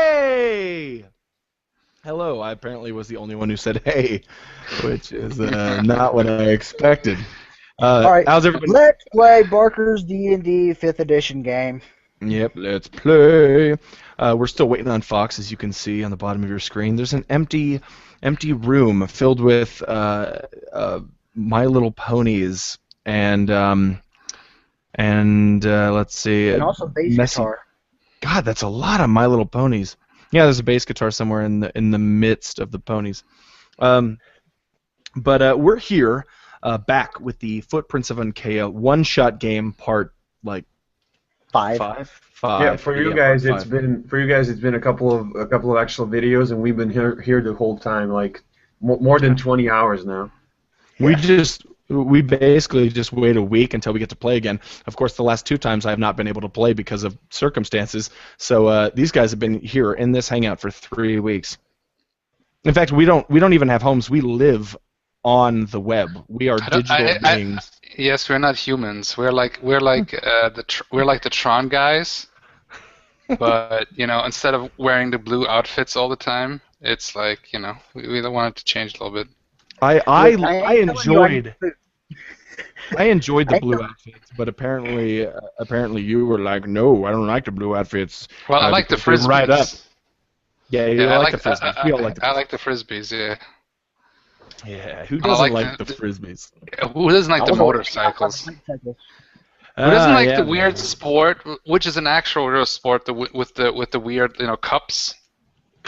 Hey! Hello. I apparently was the only one who said hey, which is not what I expected. All right, How's everybody? let's play Barker's D&D 5th edition game. Yep, let's play. We're still waiting on Fox, as you can see on the bottom of your screen. There's an empty room filled with My Little Ponies and let's see, And also bass messy. guitar. God, that's a lot of My Little Ponies. Yeah, there's a bass guitar somewhere in the midst of the ponies. But we're here back with the Footprints of Unkea one-shot game part like 5. five. Yeah, for you Yeah, guys, part it's five. been a couple of actual videos, and we've been here the whole time, like more than 20 hours now. We basically just wait a week until we get to play again. Of course, the last two times I have not been able to play because of circumstances. So these guys have been here in this hangout for 3 weeks. In fact, we don't even have homes. We live on the web. We are digital beings. Yes, we're not humans. We're like the Tron guys, but instead of wearing the blue outfits all the time, it's like we wanted to change a little bit. I enjoyed the blue outfits, but apparently you were like, no, I don't like the blue outfits. Well, I like the because frisbees. they're right up. Yeah, you I like the frisbees. We all like the frisbees. I like the frisbees. Yeah. Yeah, who doesn't like the frisbees? Who doesn't like the motorcycles? Who doesn't like the weird sport, which is an actual real sport, with the weird cups?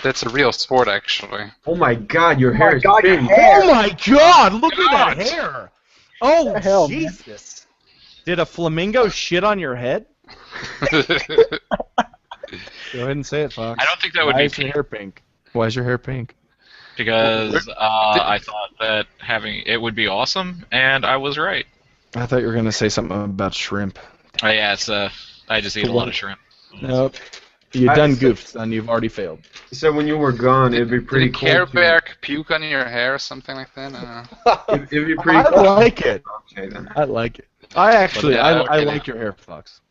That's a real sport, actually. Oh my God, your hair is pink. Oh my God, look at that hair! Oh hell, Jesus! Did a flamingo shit on your head? Go ahead and say it, Fox. I don't think that would Why be is your hair pink? Why is your hair pink? because I thought that having it would be awesome, and I was right. I thought you were gonna say something about shrimp. Oh, yeah, it's I just eat a lot of shrimp. Nope. You done goofed, son. You've already failed. So when you were gone, it'd be pretty Did cool. Care Bear puke on your hair or something like that? It'd be pretty I cool. like it. Okay, then. I like it. I actually, I okay, like your hair, Fox.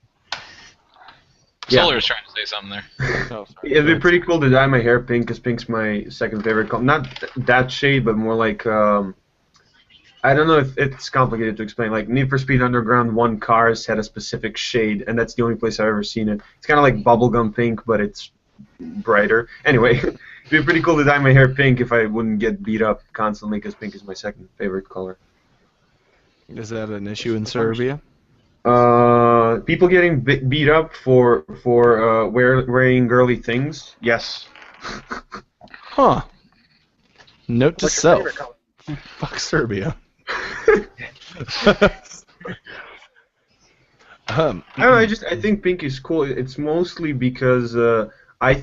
Solar was trying to say something there. Oh, sorry. It'd be pretty cool to dye my hair pink, because pink's my second favorite color. Not that shade, but more like, I don't know if it's complicated to explain. Like, Need for Speed Underground 1 cars had a specific shade, and that's the only place I've ever seen it. It's kind of like bubblegum pink, but it's brighter. Anyway, it'd be pretty cool to dye my hair pink if I wouldn't get beat up constantly, because pink is my second favorite color. Is that an issue in Serbia? People getting beat up for wearing girly things. Yes. Huh. Note to What's your favorite self. color? Fuck Serbia. I don't know, I think pink is cool. It's mostly because I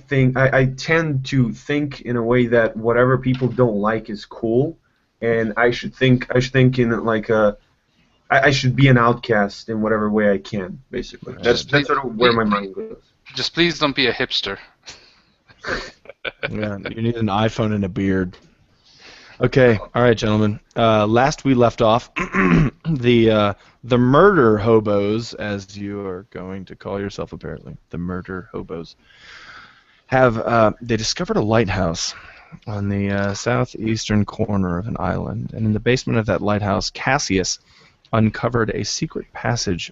tend to think in a way that whatever people don't like is cool, and I should think in like I should be an outcast in whatever way I can. Basically, that's sort of where my mind goes. Just please don't be a hipster. Yeah, you need an iPhone and a beard. Okay, all right, gentlemen. Last we left off, the murder hobos, as you are going to call yourself, apparently, the murder hobos, have they discovered a lighthouse on the southeastern corner of an island, and in the basement of that lighthouse, Cassius uncovered a secret passage,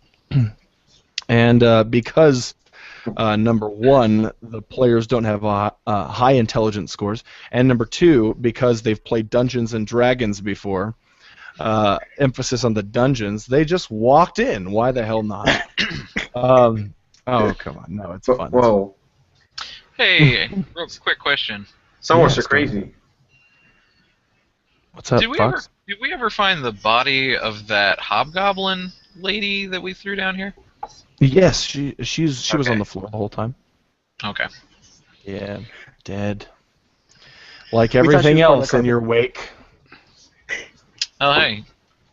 and because number one, the players don't have high intelligence scores, and number two, because they've played Dungeons and Dragons before, emphasis on the dungeons, they just walked in. Why the hell not? Oh, come on. No, it's fun. Whoa. Hey, real quick question. Some Yes, are crazy. What's up, Did we Fox? ever find the body of that hobgoblin lady that we threw down here? Yes, she was Okay. on the floor the whole time. Okay. Yeah, dead. Like thought she everything was on the else in your wake. Oh, hey.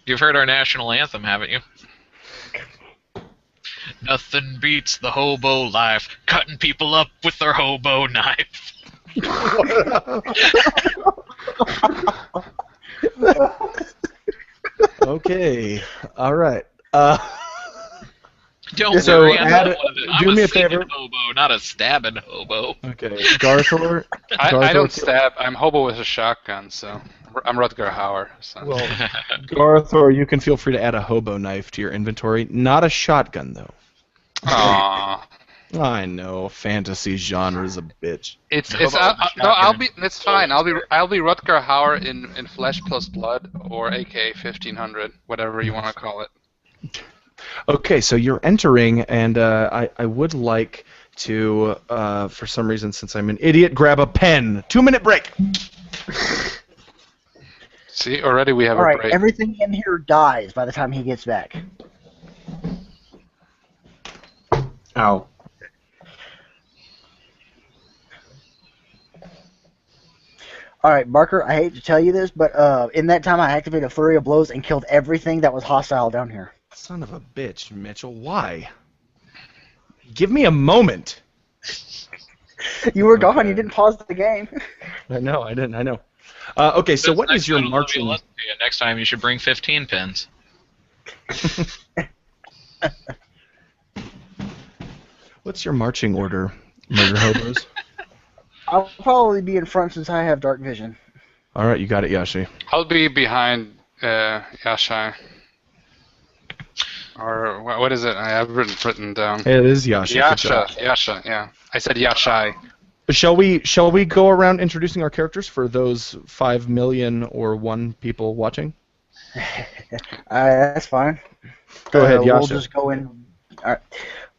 You've heard our national anthem, haven't you? Nothing beats the hobo life, cutting people up with their hobo knife. Okay, all right. Don't So worry, I'm add- not one of the, do I'm me a a favor. singing hobo, not a stabbing hobo. Okay, Garthor. I don't stab. I'm hobo with a shotgun, so I'm Rutger Hauer. So. Well, Garthor, you can feel free to add a hobo knife to your inventory. Not a shotgun, though. Aww. I know, fantasy genre is a bitch. It's Hobo with a no, I'll shotgun. be. It's fine. I'll be Rutger Hauer in Flesh Plus Blood or AK 1500, whatever you want to call it. Okay, so you're entering, and I would like to, for some reason, since I'm an idiot, grab a pen. 2-minute break. See, already we have All a right, break. everything in here dies by the time he gets back. Ow. All right, Barker, I hate to tell you this, but in that time I activated a flurry of blows and killed everything that was hostile down here. Son of a bitch, Mitchell. Why? Give me a moment. You were gone. Okay. You didn't pause the game. I know, I didn't. I know. Okay, so what is your marching? Next time you should bring 15 pins. What's your marching order, murder hobos? I'll probably be in front since I have dark vision. All right, you got it, Yashi. I'll be behind Yashai. Or what is it? I have written down. Hey, it is Yashi. Good job. Yasha, yeah. I said Yashai. Shall we go around introducing our characters for those 5 million or 1 people watching? That's fine. Go ahead, We'll Yasha. just go in. All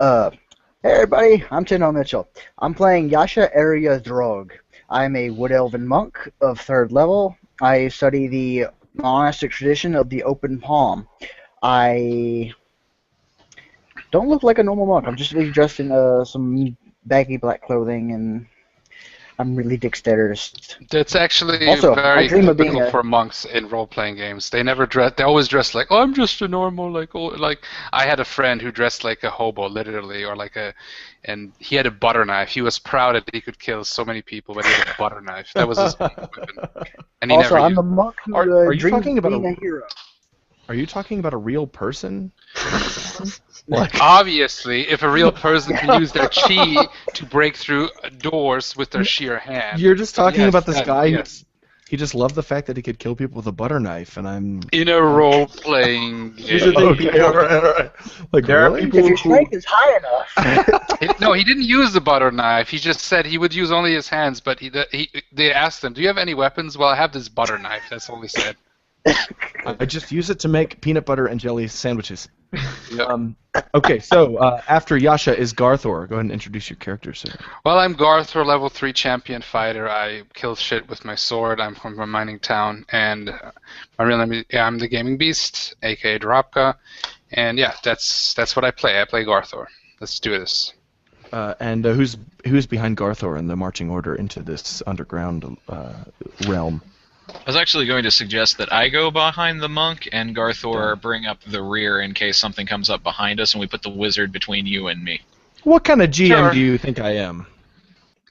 right. Hey everybody, I'm Tino Mitchell. I'm playing Yasha Area Drog. I'm a Wood Elven monk of 3rd level. I study the monastic tradition of the open palm. I don't look like a normal monk. I'm just really dressed in some baggy black clothing, and I'm really dexterous. That's actually Also, very I dream of being typical a- for monks in role-playing games. They never dress. They always dress like, oh, I'm just a normal, like. I had a friend who dressed like a hobo, literally, and he had a butter knife. He was proud that he could kill so many people, but he had a butter knife. That was his weapon. And he Also, never I'm used the monk who Are you dreams talking of about being a hero. Are you talking about a real person? Like, Obviously, if a real person can use their chi to break through doors with their sheer hand. you're just talking Yes, about this that- guy yes. he just loved the fact that he could kill people with a butter knife, and I'm... In a role-playing Here's the game. thing, Okay, all right. Like, There are really? people If your who... strength is high enough. No, he didn't use the butter knife. He just said he would use only his hands. But they asked him, "Do you have any weapons?" Well, I have this butter knife. That's all he said. I just use it to make peanut butter and jelly sandwiches. Yep. Okay, so after Yasha is Garthor. Go ahead and introduce your character, sir. Well, I'm Garthor, level 3 champion fighter. I kill shit with my sword. I'm from a mining town, and my real name is I'm the Gaming Beast, aka Dropka, and yeah, that's what I play. I play Garthor. Let's do this. And who's behind Garthor in the marching order into this underground realm? I was actually going to suggest that I go behind the monk and Garthor bring up the rear in case something comes up behind us and we put the wizard between you and me. What kind of GM Sure. do you think I am?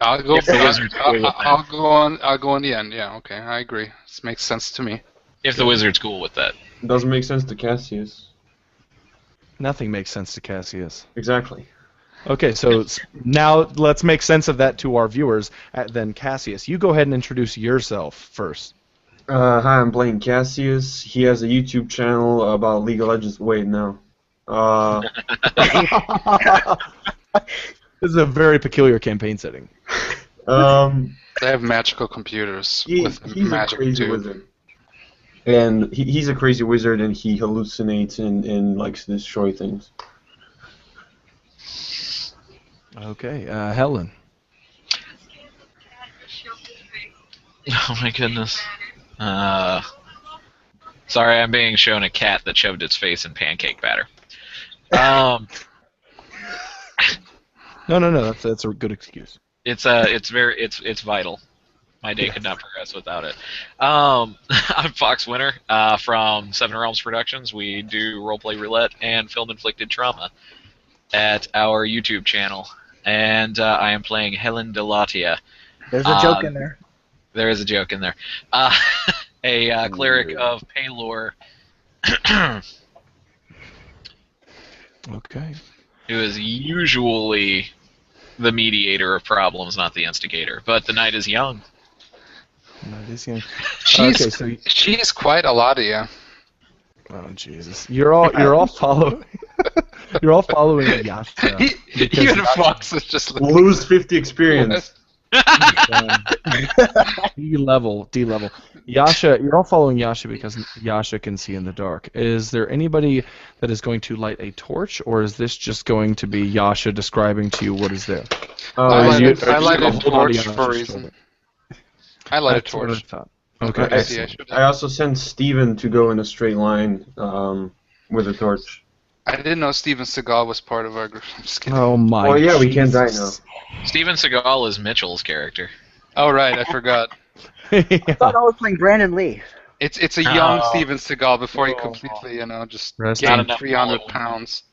I'll go. If the wizard's cool with that. I'll go on. I'll go in the end. Yeah. Okay. I agree. This makes sense to me. If the wizard's cool with that. Doesn't make sense to Cassius. Nothing makes sense to Cassius. Exactly. Okay, so now let's make sense of that to our viewers. Then Cassius, you go ahead and introduce yourself first. Hi, I'm playing Cassius. He has a YouTube channel about League of Legends. Wait, no. This is a very peculiar campaign setting. They have magical computers with He's a magic crazy too. wizard. And he's a crazy wizard, and he hallucinates and likes to destroy things. Okay, Helen. Oh my goodness. Sorry, I'm being shown a cat that shoved its face in pancake batter. No, that's a good excuse. It's vital. My day could not progress without it. I'm Fox Winter from Seven Realms Productions. We do roleplay roulette and film inflicted trauma at our YouTube channel, and I am playing Helen Delatia. There's a joke in there. There is a joke in there. A cleric of Paylor. Okay. who is usually the mediator of problems, not the instigator. But the night is young. That is young. She's Okay, so she's quite a lot of you. oh Jesus, you're all following you're all following Yasha. because Even Yasha- Fox is just like, Lose 50 experience. D level. Yasha, you're all following Yasha because Yasha can see in the dark. Is there anybody that is going to light a torch, or is this just going to be Yasha describing to you what is there? I Uh, light a Hold on to torch Yasha's for a shoulder. reason. I light a That's what I torch. thought. Okay, Okay, I, See, I excellent. should I also sent Steven to go in a straight line with a torch. I didn't know Steven Seagal was part of our group. I'm just kidding. Oh my. Well, yeah, we can't die Jesus. Steven Seagal is Mitchell's character. Oh right, I forgot. I Yeah. thought I was playing Brandon Lee. It's a young Oh. Steven Seagal before he Oh. completely, just Rest Not gained enough 300 following. pounds.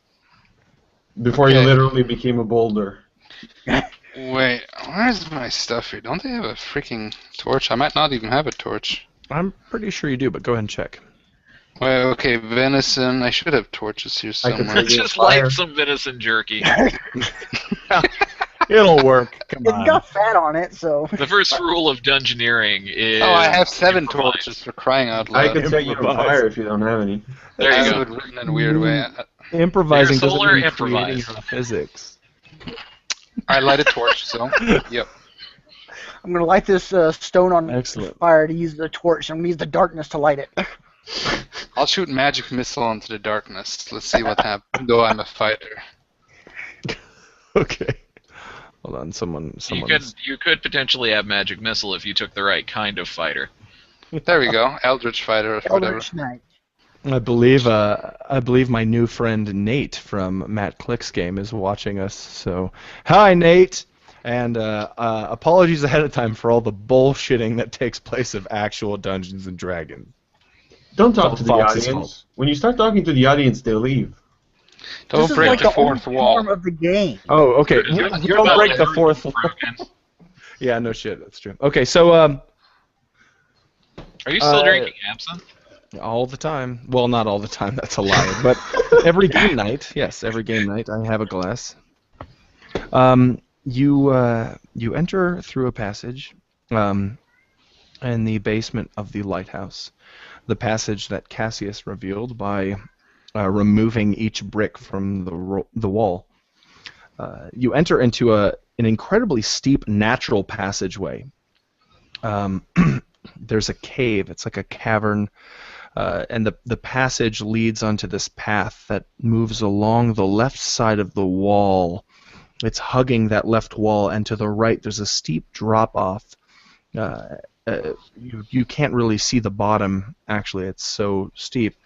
Before he Okay. literally became a boulder. Wait, where's my stuff here? Don't they have a freaking torch? I might not even have a torch. I'm pretty sure you do, but go ahead and check. Wait, okay, venison. I should have torches here I could somewhere. take it. Just Fire. light some venison jerky. It'll work. Come It's got fat on it, so. The first rule of dungeoneering is. Oh, I have 7 improvise. torches for crying out I loud. could set you on Improvise. fire if you don't have any. There you I go. have it written in a weird way. Improvising Your doesn't solar mean improvise. creating your own physics. I light a torch, so yep. I'm gonna light this stone on Excellent. fire to use the torch. I'm gonna use the darkness to light it. I'll shoot magic missile into the darkness. Let's see what happens. Though I'm a fighter. Okay. Hold on, You someone's... could potentially have magic missile if you took the right kind of fighter. There we go. Eldritch fighter or whatever. Eldritch Knight. I believe my new friend Nate from Matt Click's game is watching us. So, hi Nate, and apologies ahead of time for all the bullshitting that takes place of actual Dungeons and Dragons. Don't talk All to the Fox's audience. fault. When you start talking to the audience, they leave. Don't This is break like the the fourth only wall. form of the game. Oh, okay. You're Don't about break to the hurt fourth you, wall. Broken. Yeah, no shit, that's true. Okay, so Are you still Uh, drinking absinthe? all the time. Well, not all the time. That's a lie. But every game night, yes, every game night, I have a glass. You enter through a passage, in the basement of the lighthouse. The passage that Cassius revealed by removing each brick from the wall. You enter into an incredibly steep natural passageway. There's a cave. It's like a cavern. And the passage leads onto this path that moves along the left side of the wall. It's hugging that left wall, and to the right there's a steep drop-off. You can't really see the bottom, actually. It's so steep.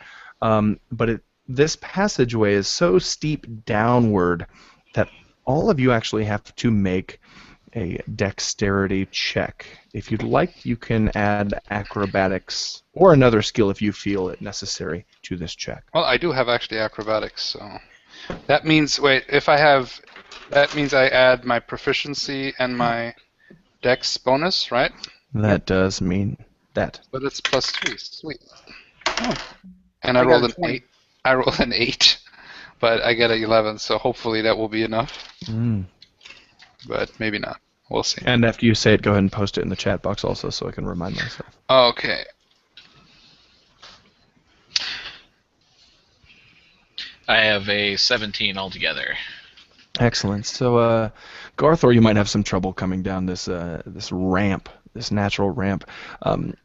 But this passageway is so steep downward that all of you actually have to make a dexterity check. If you'd like, you can add acrobatics or another skill if you feel it necessary to this check. Well, I do have actually acrobatics, so that means that means I add my proficiency and my dex bonus, right? That does mean that. But it's +3. Sweet. Oh. And I I got rolled a an 20. 8. I rolled an 8, but I get an 11, so hopefully that will be enough. Mm. But maybe not. We'll see. And after you say it, go ahead and post it in the chat box also so I can remind myself. Okay. I have a 17 altogether. Excellent. So, Garthor, you might have some trouble coming down this ramp, this natural ramp.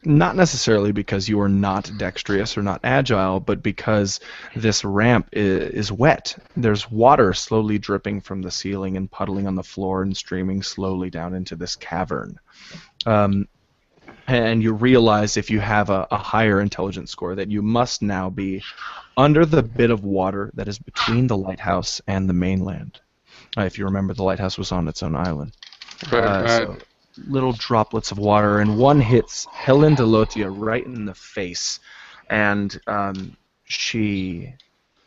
Not necessarily because you are not dexterous or not agile, but because this ramp is wet. There's water slowly dripping from the ceiling and puddling on the floor and streaming slowly down into this cavern. And you realize if you have a higher intelligence score that you must now be under the bit of water that is between the lighthouse and the mainland. If you remember, the lighthouse was on its own island. Right. So little droplets of water, and one hits Helen Delotia right in the face, and she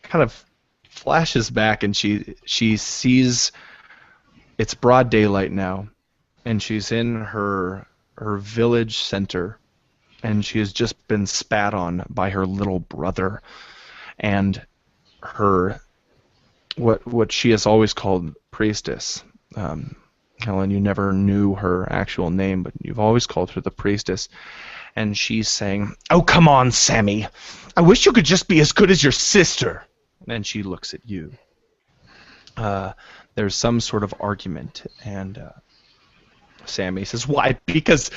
kind of flashes back, and she sees it's broad daylight now, and she's in her village center, and she has just been spat on by her little brother, and her what she has always called priestess. Helen, you never knew her actual name, but you've always called her the priestess. And she's saying, "Oh, come on, Sammy. I wish you could just be as good as your sister." And she looks at you. There's some sort of argument, and Sammy says, "Why? Because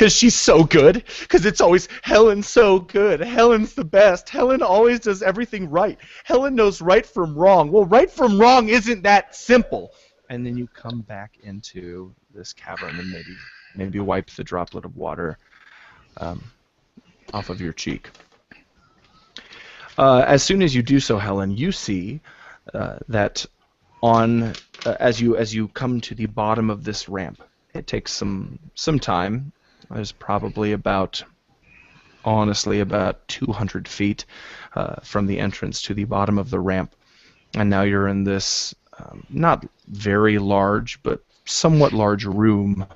she's so good. Because it's always Helen's so good. Helen's the best. Helen always does everything right. Helen knows right from wrong. Well, right from wrong isn't that simple." And then you come back into this cavern and maybe wipe the droplet of water off of your cheek. As soon as you do so, Helen, you see that as you come to the bottom of this ramp, it takes some time. There's probably honestly about 200 feet from the entrance to the bottom of the ramp, and now you're in this not very large but somewhat large room.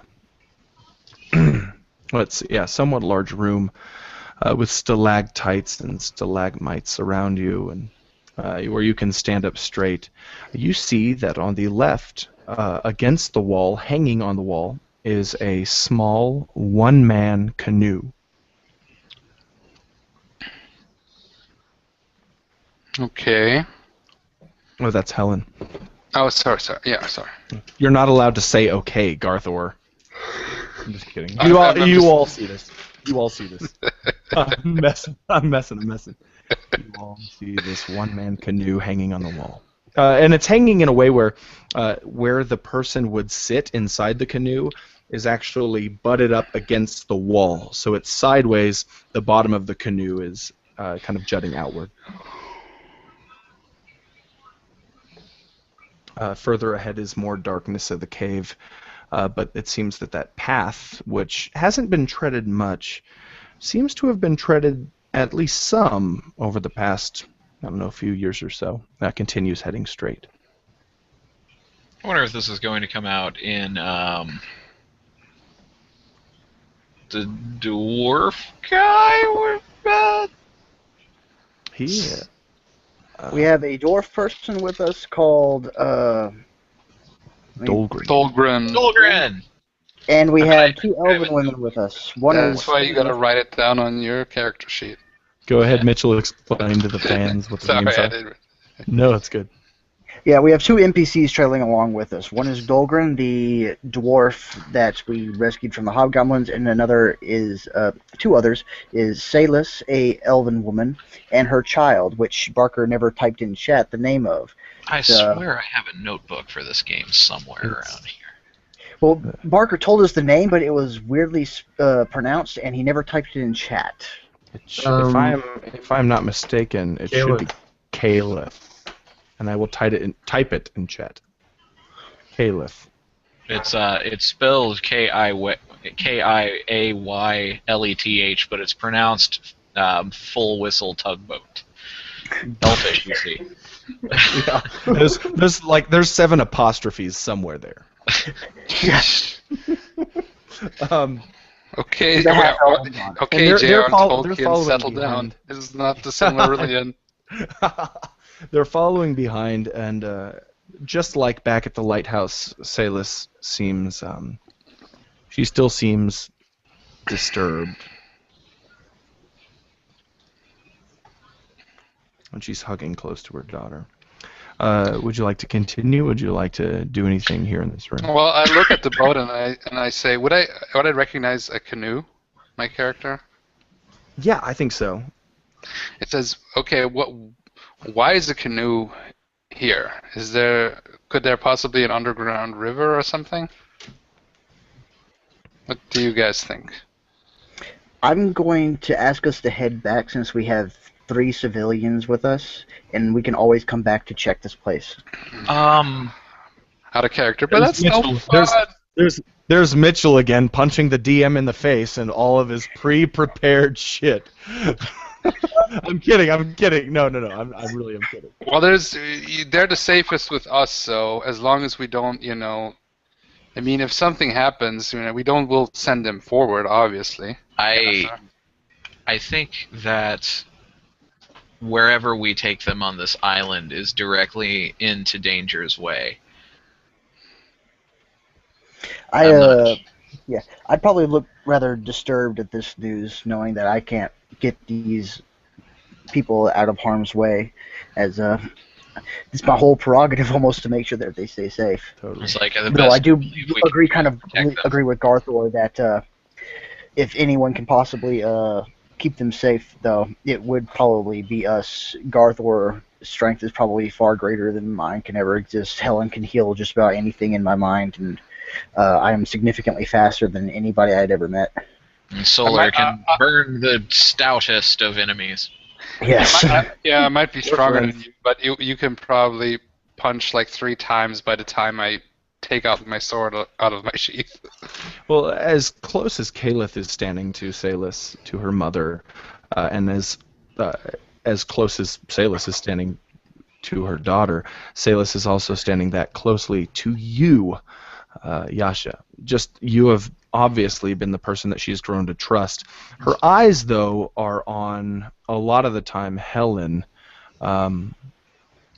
Somewhat large room with stalactites and stalagmites around you, and where you can stand up straight. You see that on the left, against the wall, hanging on the wall, is a small one-man canoe. Okay. Oh, that's Helen. Oh, sorry. Yeah, sorry. You're not allowed to say "okay," Garthor. I'm just kidding. I'm You just- all see this. You all see this. I'm messing. You all see this one-man canoe hanging on the wall. And it's hanging in a way where the person would sit inside the canoe is actually butted up against the wall. So it's sideways. The bottom of the canoe is kind of jutting outward. Further ahead is more darkness of the cave, but it seems that path, which hasn't been treaded much, seems to have been treaded at least some over the past, I don't know, few years or so. That continues heading straight. I wonder if this is going to come out in the dwarf guy with that. We have a dwarf person with us called Dolgren. Dolgren! and we have two elven women with us. One That's is why you gotta write it down on your character sheet. Go ahead, Mitchell. Explain to the fans what the Sorry, names I are. didn't. No, it's good. Yeah, we have two NPCs trailing along with us. One is Dolgren, the dwarf that we rescued from the hobgoblins, and another is two others is Salus, a elven woman, and her child, which Barker never typed in chat the name of. I swear I have a notebook for this game somewhere around here. Well, Barker told us the name, but it was weirdly pronounced, and he never typed it in chat. If I'm not mistaken, it should be Caliph, and I will type it in chat. Caliph. It's spelled Kiayayleth, but it's pronounced full whistle tugboat. Elfish, you see. Yeah. There's 7 apostrophes somewhere there. Yes. Okay, The half well, elven god. okay, And J.R. they're Tolkien, following settle behind. down. This is not the Silmarillion. They're following behind, and just like back at the lighthouse, Salus seems. She still seems disturbed. And she's hugging close to her daughter. Would you like to continue? Would you like to do anything here in this room? Well, I look at the boat and I say, would I recognize a canoe? My character. Yeah, I think so. It says, okay, why is the canoe here? Could there possibly an underground river or something? What do you guys think? I'm going to ask us to head back since we have 3 civilians with us, and we can always come back to check this place. Out of character, but that's no fun. There's Mitchell again punching the DM in the face and all of his pre-prepared shit. I'm kidding. No. I'm really kidding. Well, they're the safest with us, so as long as we don't, I mean, if something happens, we'll send them forward, obviously. I think that wherever we take them on this island is directly into danger's way. I'm not. Yeah, I'd probably look rather disturbed at this news, knowing that I can't get these people out of harm's way, as it's my whole prerogative almost to make sure that they stay safe. Totally. It's like the Though I best do we can agree, do kind is of protect them. agree with Garthor that if anyone can possibly keep them safe, though, it would probably be us. Garthor's strength is probably far greater than mine can ever exist. Helen can heal just about anything in my mind, and I am significantly faster than anybody I'd ever met. And Solar can burn the stoutest of enemies. Yes. I might be stronger than friends. you, but you can probably punch like 3 times by the time I take out my sword out of my sheath. Well, as close as Kalith is standing to Salus, to her mother, and as close as Salus is standing to her daughter, Salus is also standing that closely to you, Yasha. Just you have obviously been the person that she's grown to trust. Her eyes, though, are on a lot of the time Helen.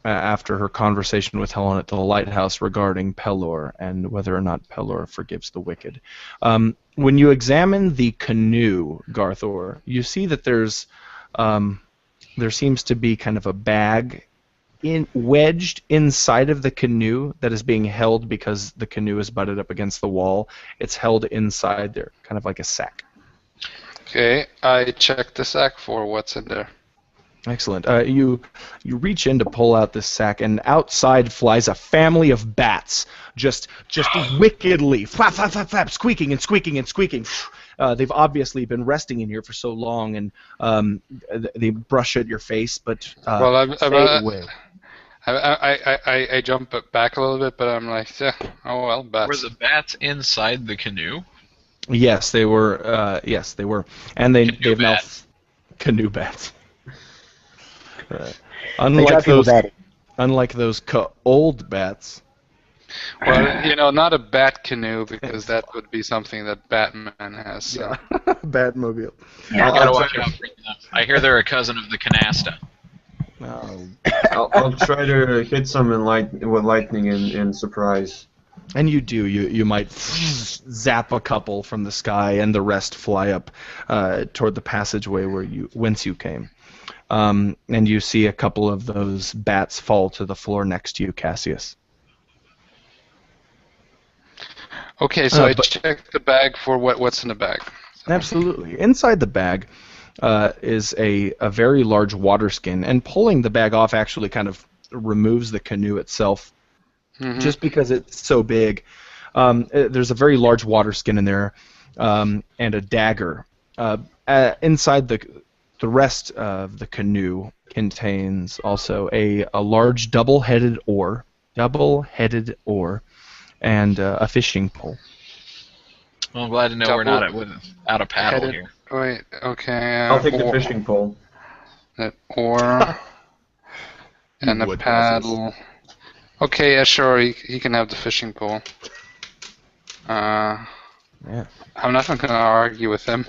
After her conversation with Helen at the lighthouse regarding Pelor and whether or not Pelor forgives the wicked. When you examine the canoe, Garthor, you see that there seems to be kind of a bag wedged inside of the canoe that is being held because the canoe is butted up against the wall. It's held inside there, kind of like a sack. Okay, I checked the sack for what's in there. Excellent. You reach in to pull out this sack, and outside flies a family of bats, just wickedly flap, flap, flap, flap, squeaking and squeaking and squeaking. They've obviously been resting in here for so long, and they brush at your face, but Well, stay away. I jump back a little bit, but I'm like, yeah, oh well, bats. Were the bats inside the canoe? Yes, they were. Yes, they were, and they've now bats. Canoe bats. They Unlike drive people those, batty. unlike those old bats. Well, not a bat canoe, because that would be something that Batman has. So. Batmobile. Yeah. Gotta watch out for them. I hear they're a cousin of the canasta. Oh. I'll try to hit some with lightning and surprise. And you do. You might zap a couple from the sky, and the rest fly up toward the passageway whence you came. And you see a couple of those bats fall to the floor next to you, Cassius. Okay, so I checked the bag for what's in the bag. Absolutely. Inside the bag is a very large water skin, and pulling the bag off actually kind of removes the canoe itself, just because it's so big. There's a very large water skin in there, and a dagger. Inside the rest of the canoe contains also a large double-headed oar, and a fishing pole. Well, I'm glad to know we're not without a paddle here. Wait, okay. I'll take the fishing pole. That oar and a paddle. Okay, yeah, sure. He can have the fishing pole. Yeah. I'm not going to argue with him.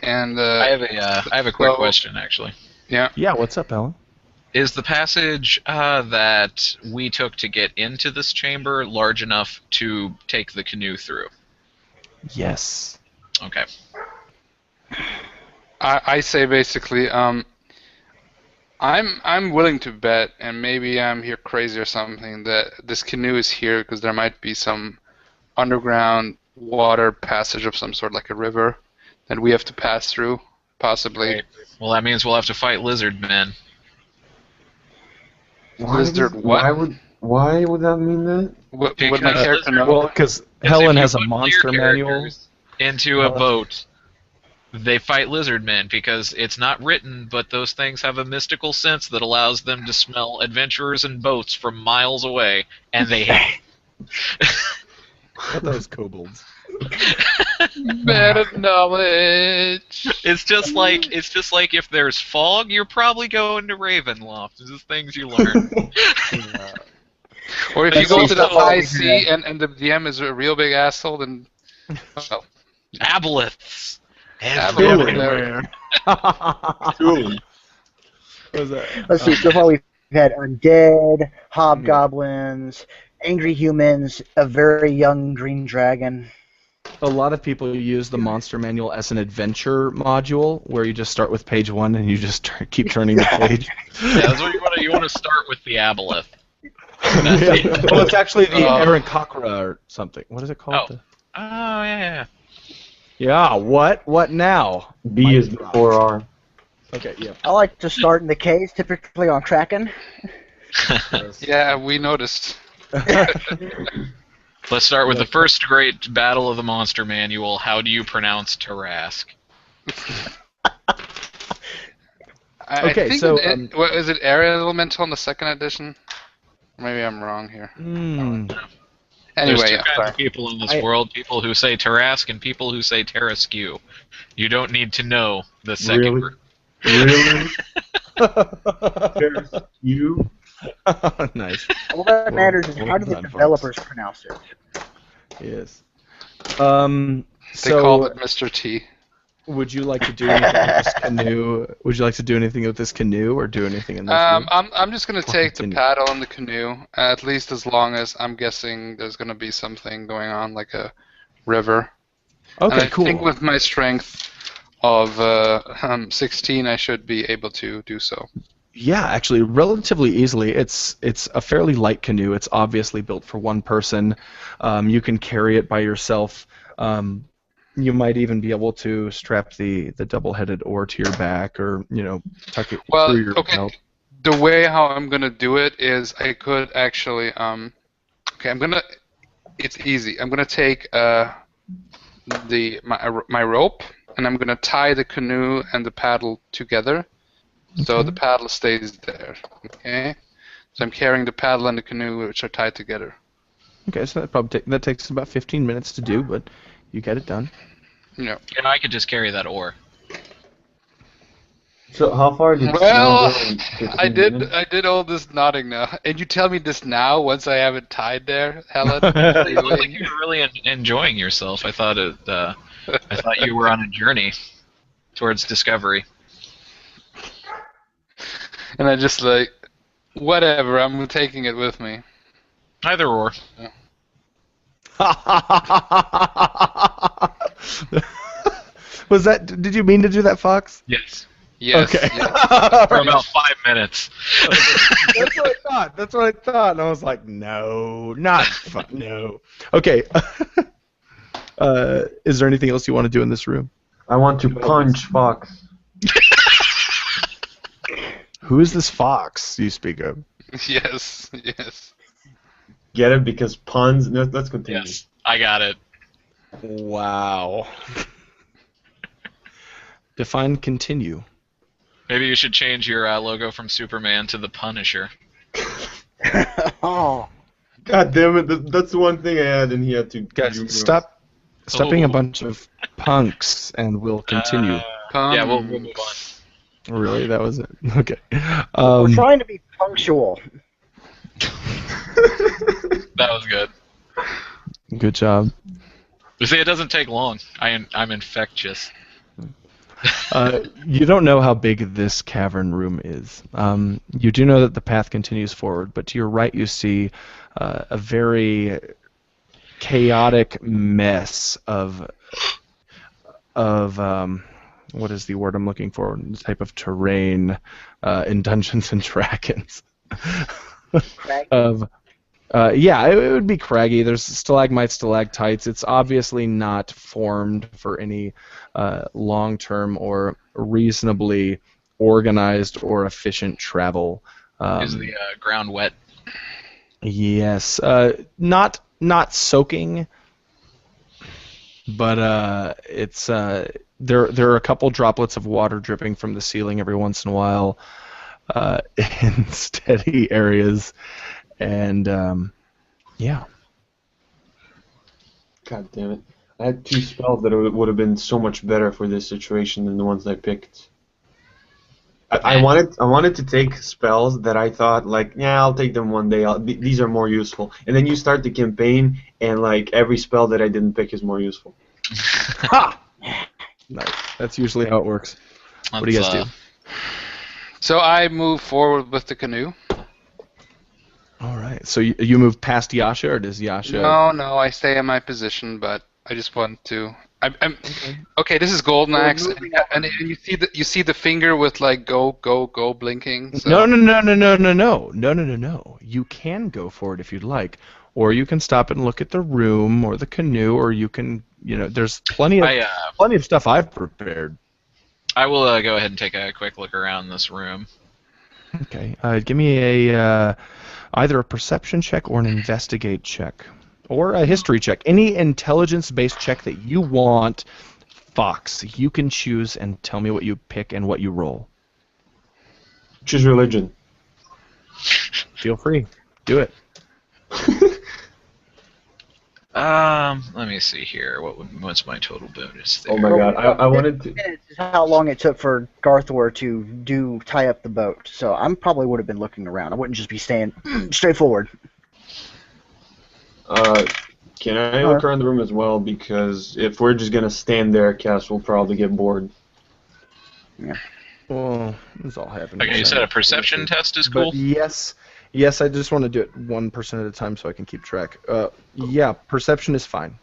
And I have a quick question, actually. Yeah. Yeah. What's up, Ellen? Is the passage that we took to get into this chamber large enough to take the canoe through? Yes. Okay. I say basically, I'm willing to bet, and maybe I'm here crazy or something, that this canoe is here because there might be some underground water passage of some sort, like a river, that we have to pass through, possibly. Great. Well, that means we'll have to fight lizard men. Lizard what? Why would that mean that? Would my Because character lizard- know? Well, because Because Helen if you has a put monster your manual. characters into a boat, they fight lizard men because it's not written, but those things have a mystical sense that allows them to smell adventurers and boats from miles away, and they hate it. What those kobolds? Better knowledge. It's just like if there's fog, you're probably going to Ravenloft. It's just things you learn. Or if That's you go the to the stuff high over sea here. and the DM is a real big asshole, then well, Aboleths. Aboleths. Everywhere. Cool. What was that? Let's see. So far, we've had undead, hobgoblins, angry humans, a very young green dragon. A lot of people use the Monster Manual as an adventure module, where you just start with page 1 and you just keep turning the page. Yeah, that's what you want to. You want to start with the aboleth. Yeah. Well, it's actually the Aaron Cochra or something. What is it called? Oh. Oh yeah. Yeah. What? What now? B is before R. Okay. Yeah. I like to start in the caves, typically on Kraken. Yeah, we noticed. Let's start with the first great battle of the Monster Manual. How do you pronounce Tarask? I Okay, think so, what is it? Air Elemental in the second edition? Maybe I'm wrong here. Mm. There's Anyway, two yeah, kinds sorry. of people in this world: people who say Tarask and people who say Tarasque. You don't need to know the second Really? group. Really? There's you? Nice. All that matters is how do the done, folks. developers pronounce it. Yes. They So, called it Mr. T. would you like to do anything with this canoe? Would you like to do anything with this canoe, or do anything in this room? I'm just gonna take the continue. paddle and the canoe, at least as long as I'm guessing there's gonna be something going on, like a river. Okay, And I cool. think with my strength of 16, I should be able to do so. Yeah, actually, relatively easily. It's a fairly light canoe. It's obviously built for one person. You can carry it by yourself. You might even be able to strap the double-headed oar to your back, or tuck it Well, through your okay. belt. The way how I'm gonna do it is I could actually okay, it's easy. I'm gonna take my rope, and I'm gonna tie the canoe and the paddle together, so Okay. the paddle stays there. Okay, so I'm carrying the paddle and the canoe, which are tied together. Okay, so that takes about 15 minutes to do, but you get it done. Yeah. I could just carry that oar. So how far did Well, Snow go in 15 I minutes? did all this nodding now, and you tell me this now once I have it tied there, Helen. You look like you were really enjoying yourself. I thought you were on a journey towards discovery. And I just like, whatever. I'm taking it with me. Either or. Was that? Did you mean to do that, Fox? Yes. Yes. Okay. yes. For about 5 minutes. That's what I thought. That's what I thought, and I was like, no, not fun. No. Okay. Is there anything else you want to do in this room? I want to punch Fox. Who is this Fox you speak of? Yes. Yes. Get it? Because puns. No, let's continue. Yes. I got it. Wow. Define continue. Maybe you should change your logo from Superman to the Punisher. Oh, God damn it! That's the one thing I had, and he had to. Guys, do- stop being a Oh. bunch of punks, and we'll continue. Yeah, we'll move on. Really, that was it. Okay. we're trying to be punctual. That was good. Good job. You see, it doesn't take long. I'm infectious. You don't know how big this cavern room is. You do know that the path continues forward, but to your right you see a very chaotic mess of what is the word I'm looking for? The type of terrain in Dungeons and Dragons. Yeah, it would be craggy. There's stalagmites, stalactites. It's obviously not formed for any long-term or reasonably organized or efficient travel. Is the ground wet? Yes, not soaking, but it's there are a couple droplets of water dripping from the ceiling every once in a while in steady areas. And, yeah. God damn it! I had 2 spells that would have been so much better for this situation than the ones I picked. I wanted to take spells that I thought, like, yeah, I'll take them one day. These are more useful. And then you start the campaign, and like every spell that I didn't pick is more useful. Ha! Nice. That's usually how it works. What do you guys do? So I move forward with the canoe. All right. So you move past Yasha, or does Yasha? No, I stay in my position, but I just want to. Okay. This is Golden We're Axe, moving and you see the finger with like go blinking. No, So no, no, no, no, no, no, no, no, no, no. You can go for it if you'd like, or you can stop and look at the room or the canoe, or you can, there's plenty of stuff I've prepared. I will go ahead and take a quick look around this room. Okay. Give me either a perception check or an investigate check, or a history check. Any intelligence-based check that you want, Fox. You can choose and tell me what you pick and what you roll. Choose religion. Feel free. Do it. Let me see here. What's my total bonus there? Oh my god, I wanted to. Minutes is how long it took for Garthor to tie up the boat. So I probably would have been looking around. I wouldn't just be staying straight forward. Can I look around the room as well? Because if we're just gonna stand there, Cass will probably get bored. Yeah. Well, this all happened. Okay, you said a perception test is cool? But yes, I just want to do it 1% at a time so I can keep track. Yeah, perception is fine.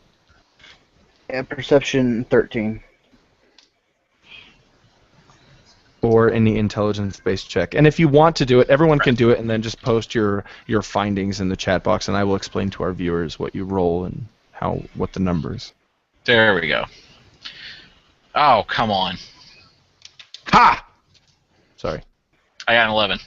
Yeah, perception 13. Or any intelligence-based check. And if you want to do it, everyone can do it, and then just post your findings in the chat box, and I will explain to our viewers what you roll and what the numbers. There we go. Oh, come on. Ha! Sorry. I got an 11.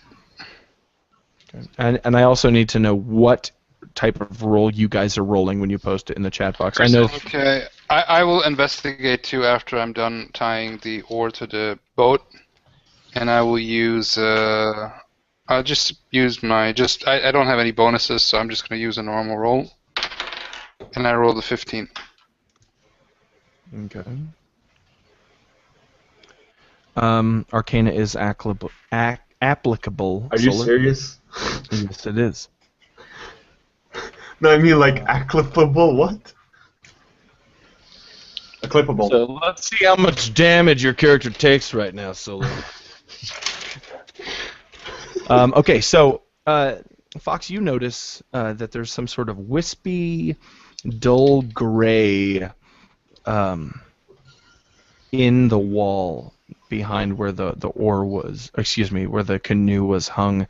Okay. And I also need to know what type of roll you guys are rolling when you post it in the chat box. I know. Okay, I will investigate too after I'm done tying the oar to the boat, and I will use. I'll just use my I don't have any bonuses, so I'm just going to use a normal roll, and I rolled a 15. Okay. Arcana is applicable. Are you Solar? serious? Yes, it is. No, I mean like acclippable. What? Acclippable. So let's see how much damage your character takes right now, Solar. Okay, so Fox, you notice that there's some sort of wispy, dull gray in the wall behind where the oar was. Excuse me, where the canoe was hung.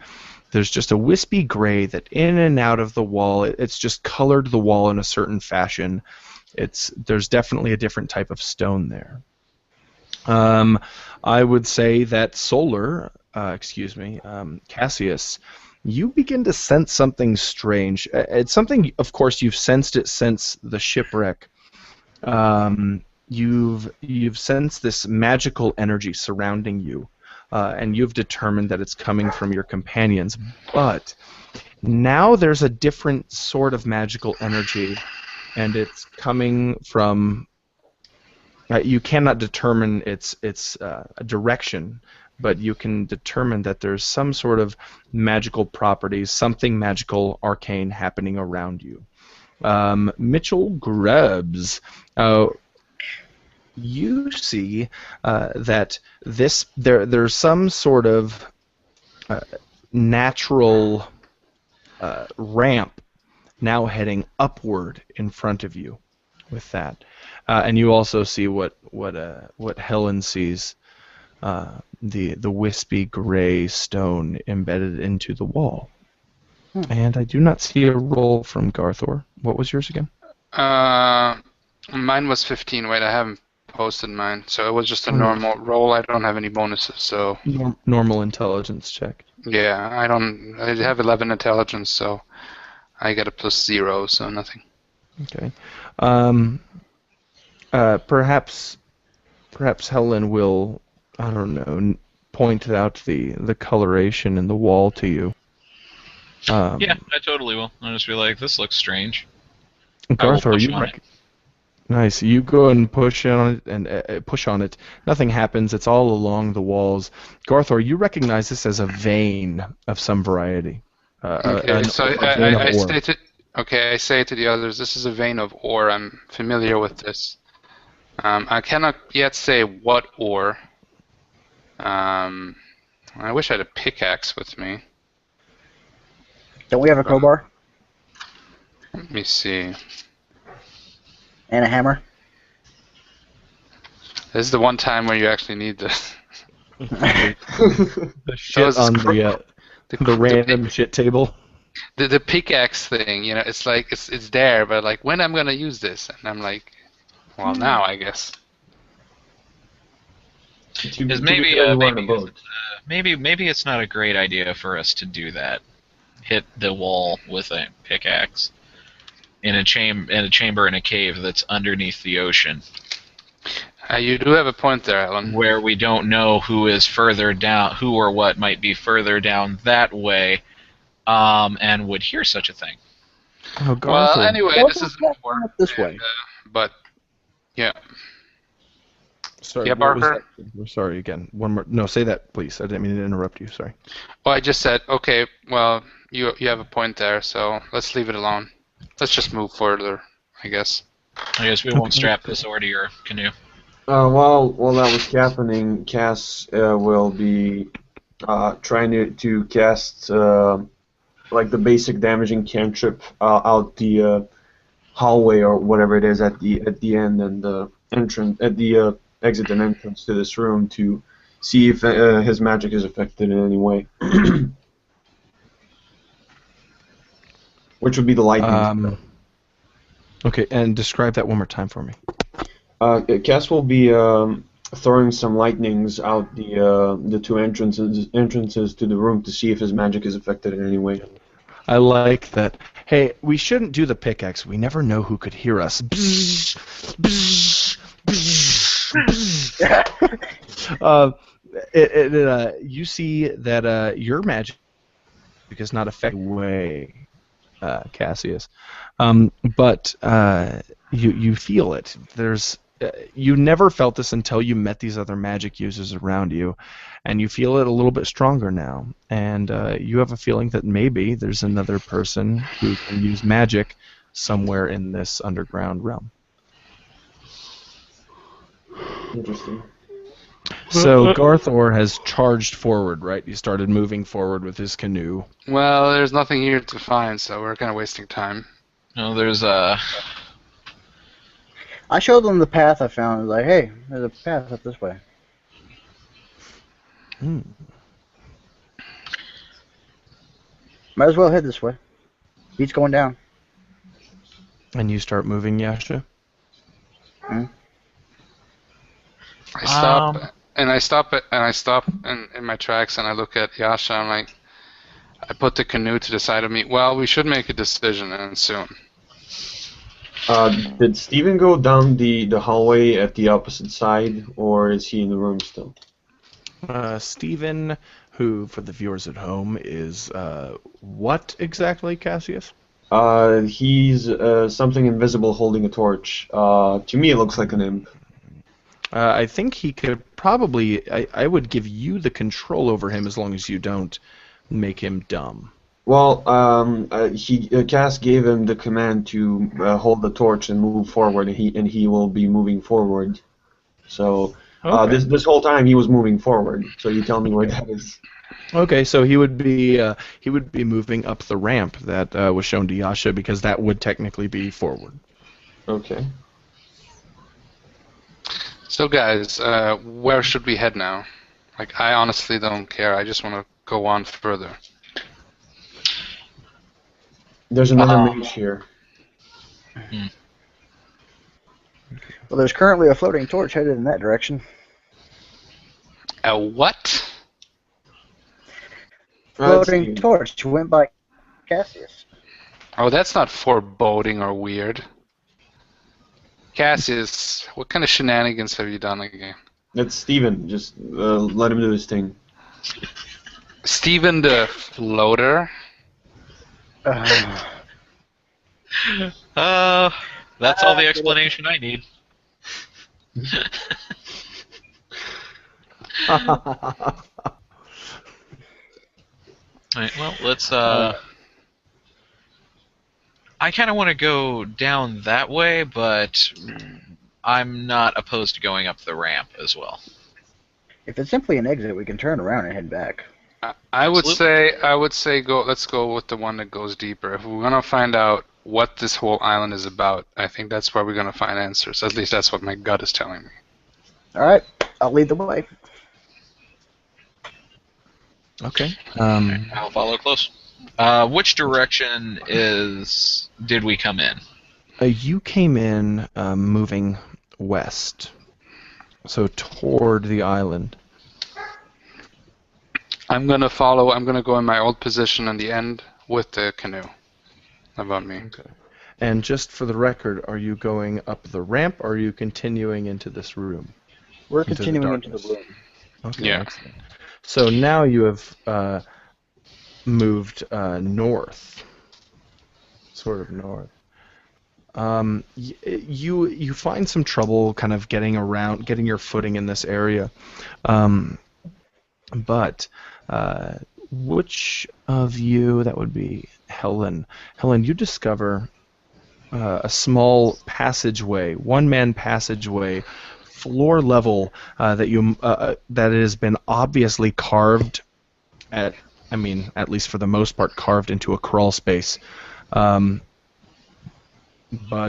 There's just a wispy gray that in and out of the wall, it's just colored the wall in a certain fashion. There's definitely a different type of stone there. I would say that Solar, Cassius, you begin to sense something strange. It's something, of course, you've sensed it since the shipwreck. You've sensed this magical energy surrounding you. And you've determined that it's coming from your companions. But now there's a different sort of magical energy, and it's coming from. You cannot determine its direction, but you can determine that there's some sort of magical properties, something magical, arcane happening around you. Mitchell Grubbs. You see that there's some sort of natural ramp now heading upward in front of you with that. And you also see what Helen sees, the wispy gray stone embedded into the wall. And I do not see a roll from Garthor. What was yours again? Mine was 15. Wait, I haven't posted mine, so it was just a normal roll. I don't have any bonuses, so normal intelligence check. Yeah, I have 11 intelligence, so I get a +0, so nothing. Okay. Perhaps Helen will, I don't know, point out the coloration in the wall to you. Yeah, I totally will. I'll just be like, this looks strange. Garthor, you nice. You go and push on it, and push on it. Nothing happens. It's all along the walls. Garthor, you recognize this as a vein of some variety. Okay, so I say to the others, this is a vein of ore. I'm familiar with this. I cannot yet say what ore. I wish I had a pickaxe with me. Don't we have a crowbar Let me see. and a hammer? This is the one time where you actually need this. The shit it's on the, the random shit table. the pickaxe thing, you know, it's like it's there, but like when I'm gonna use this, and I'm like, well, now I guess. Because maybe it's not a great idea for us to do that. Hit the wall with a pickaxe in a chamber in a cave that's underneath the ocean, You do have a point there, Alan. where we don't know who is further down, who or what might be further down that way, and would hear such a thing. Oh, Well, Garthol. anyway, Well, this is let's work. go this way. But yeah, Sorry, yeah, what was Barker? that? We're sorry again. One more. No, say that, please. I didn't mean to interrupt you. Sorry. Well, I just said, okay, well, you have a point there, so let's leave it alone. Let's just move further, I guess. I guess we won't strap this over to your canoe. While that was happening, Cass will be trying to cast like the basic damaging cantrip out the hallway or whatever it is at the end and the entrance at the exit and entrance to this room to see if his magic is affected in any way. Which would be the lightning. Okay, and describe that one more time for me. Cass will be throwing some lightnings out the two entrances to the room to see if his magic is affected in any way. I like that. Hey, we shouldn't do the pickaxe. We never know who could hear us. You see that your magic is not affected way, Cassius, but you feel it. You never felt this until you met these other magic users around you, and you feel it a little bit stronger now. And you have a feeling that maybe there's another person who can use magic somewhere in this underground realm. Interesting. So Garthor has charged forward, right? He started moving forward with his canoe. Well, there's nothing here to find, so we're kind of wasting time. No, there's I showed them the path I found. I was like, hey, there's a path up this way. Might as well head this way. Beat's going down. And you start moving, Yasha? I stop in my tracks and I look at Yasha. I'm like, I put the canoe to the side of me. Well, we should make a decision and soon. Did Steven go down the hallway at the opposite side, or is he in the room still? Steven, who, for the viewers at home, is what exactly, Cassius? He's something invisible holding a torch. To me, it looks like an imp. I think he could probably... I would give you the control over him as long as you don't make him dumb. Well, Cass gave him the command to hold the torch and move forward, and he will be moving forward. So Okay. this whole time he was moving forward. So you tell me where that is. Okay, so he would be moving up the ramp that was shown to Yasha, because that would technically be forward. Okay. So guys, where should we head now? Like, I honestly don't care. I just want to go on further. There's another mage here. Well, there's currently a floating torch headed in that direction. A what? Floating torch went by Cassius. Oh, that's not foreboding or weird. Cassius, what kind of shenanigans have you done again? That's Steven. Just let him do his thing. Steven the floater? That's all the explanation I need. Alright, well, let's, I kind of want to go down that way, but I'm not opposed to going up the ramp as well. If it's simply an exit, we can turn around and head back. I would Absolutely. say go. Let's go with the one that goes deeper. If we're gonna find out what this whole island is about, I think that's where we're gonna find answers. At least that's what my gut is telling me. All right, I'll lead the way. Okay. I'll follow close. Which direction did we come in? You came in moving west, so toward the island. I'm gonna follow. I'm gonna go in my old position in the end with the canoe. How about me? Okay. And just for the record, are you going up the ramp, or are you continuing into this room? We're Into the continuing into the darkness. room. Okay. Yeah. Excellent. So now you have moved north, sort of north. You find some trouble kind of getting around, getting your footing in this area. But which of you, that would be Helen. Helen, you discover a small passageway, one-man passageway, floor level, that has been obviously carved at least for the most part, carved into a crawl space. But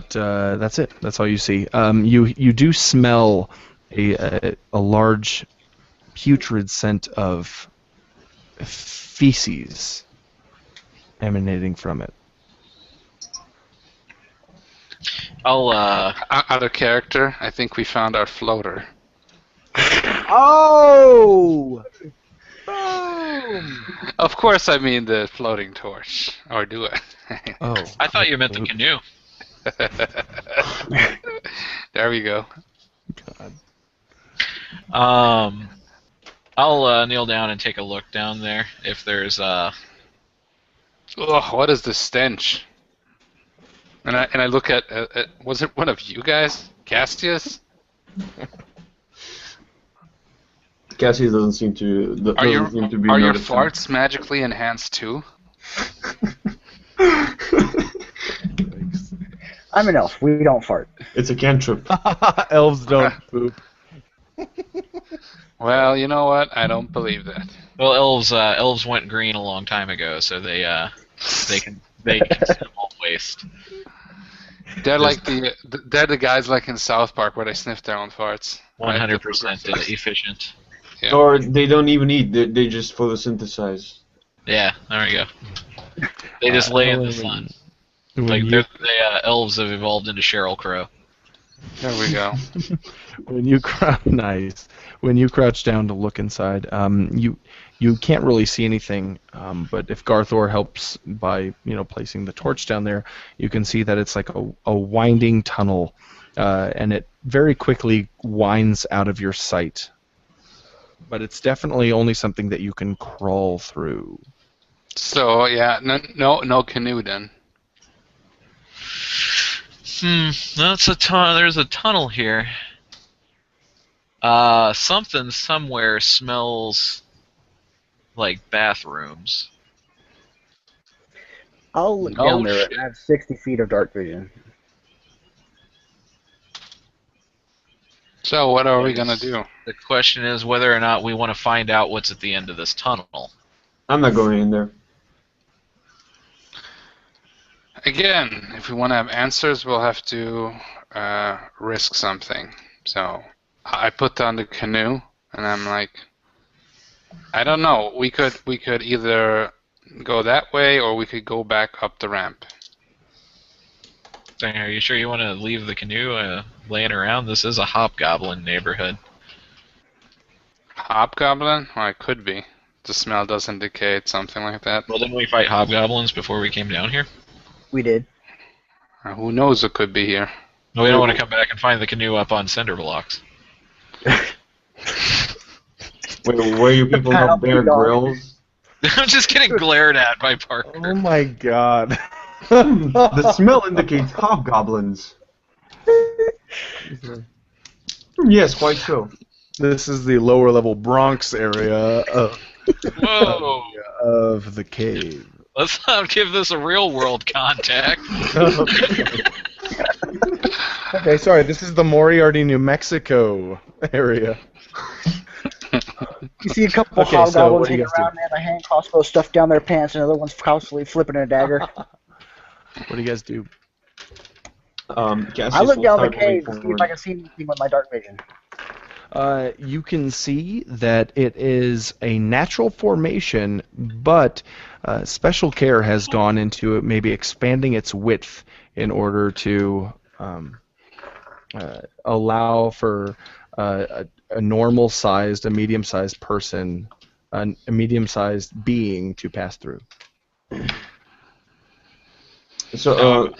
that's it. That's all you see. You do smell a large putrid scent of feces emanating from it. I'll Out of character, I think we found our floater. Oh! Boom! Of course, I mean the floating torch. Or do I? Oh, I thought you meant the canoe. There we go. God. I'll kneel down and take a look down there if there's Ugh, what is the stench? And I look at was it one of you guys, Castius? Cassie doesn't seem to Are your doesn't seem to be are your noticing. farts magically enhanced too? I'm an elf. We don't fart. It's a cantrip. Elves don't poop. Well, you know what? I don't believe that. well, elves went green a long time ago, so they consume all waste. They're like they're the guys like in South Park where they sniff their own farts. 100% efficient. Yeah. Or they don't even eat. They just photosynthesize. Yeah, there we go. They just lay in the sun. Like elves have evolved into Sheryl Crow. There we go. When you nice. When you crouch down to look inside, you can't really see anything. But if Garthor helps by placing the torch down there, you can see that it's like a winding tunnel, and it very quickly winds out of your sight. But it's definitely only something that you can crawl through. So yeah, no canoe then. That's there's a tunnel here. Something somewhere smells like bathrooms. I'll look down there. I have 60 feet of dark vision. So what are we gonna do? The question is whether or not we want to find out what's at the end of this tunnel. I'm not going in there. Again, if we want to have answers, we'll have to risk something. So I put down the canoe, and I'm like, I don't know. We could either go that way, or we could go back up the ramp. Dang, are you sure you want to leave the canoe laying around? This is a hobgoblin neighborhood. Hobgoblin? Well, it could be. The smell does indicate something like that. Well, didn't we fight hobgoblins before we came down here? We did. Who knows what could be here? Well, we don't want to come back and find the canoe up on cinder blocks. Wait, where you people have Bear Grylls? I'm just getting glared at by Parker. Oh my god. The smell indicates hobgoblins. Yes, quite so. This is the lower level Bronx area Whoa! of the cave. Let's not give this a real world contact. Okay, sorry, this is the Moriarty, New Mexico area. You see a couple Okay, so hobgoblins what do you hanging guys do? around, they have a hand crossbow stuffed down their pants, and another one's constantly flipping a dagger. What do you guys do? I Cassius look will down the start moving cave to see if I forward. can see anything with my dark vision. You can see that it is a natural formation, but special care has gone into it, maybe expanding its width in order to allow for a normal-sized, a medium-sized person, a medium-sized being to pass through. So,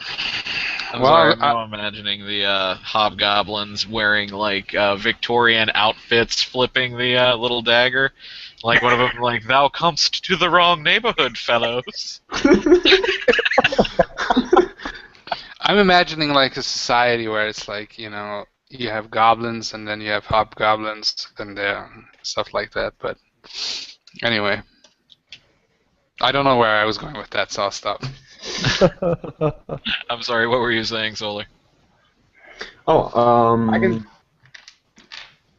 I'm Well, sorry, I'm now imagining the hobgoblins wearing like Victorian outfits, flipping the little dagger. Like one of them, like, "Thou comest to the wrong neighborhood, fellows." I'm imagining like a society where it's like, you know, you have goblins and then you have hobgoblins and stuff like that. But anyway, I don't know where I was going with that, so I'll stop. I'm sorry, what were you saying, Solar? I can.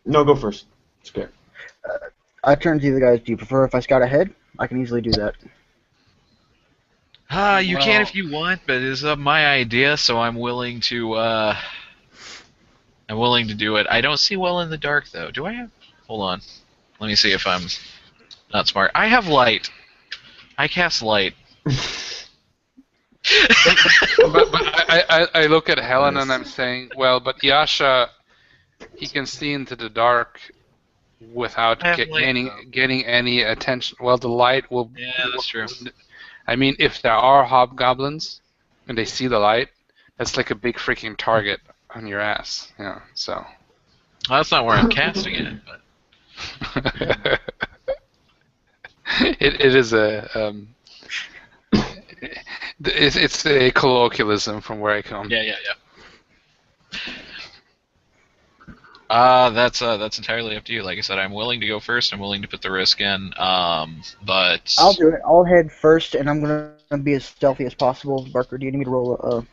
No, go first. It's okay. I turn to you guys. Do you prefer if I scout ahead? I can easily do that. You can if you want, but it's my idea, so I'm willing to. I'm willing to do it. I don't see well in the dark, though. Do I have? Hold on. Let me see if I'm not smart. I have light. I cast light. but I look at Helen Nice. and I'm saying, well, but Yasha, he can see into the dark without I have light, though. getting any attention. Well, the light will. Yeah, that's true. I mean, if there are hobgoblins and they see the light, that's like a big freaking target on your ass. Yeah. So. Well, that's not where I'm casting it, but. It is a it's a colloquialism from where I come. Yeah. That's entirely up to you. Like I said, I'm willing to go first. I'm willing to put the risk in. But I'll do it. I'll head first, and I'm gonna be as stealthy as possible. Barker, do you need me to roll a For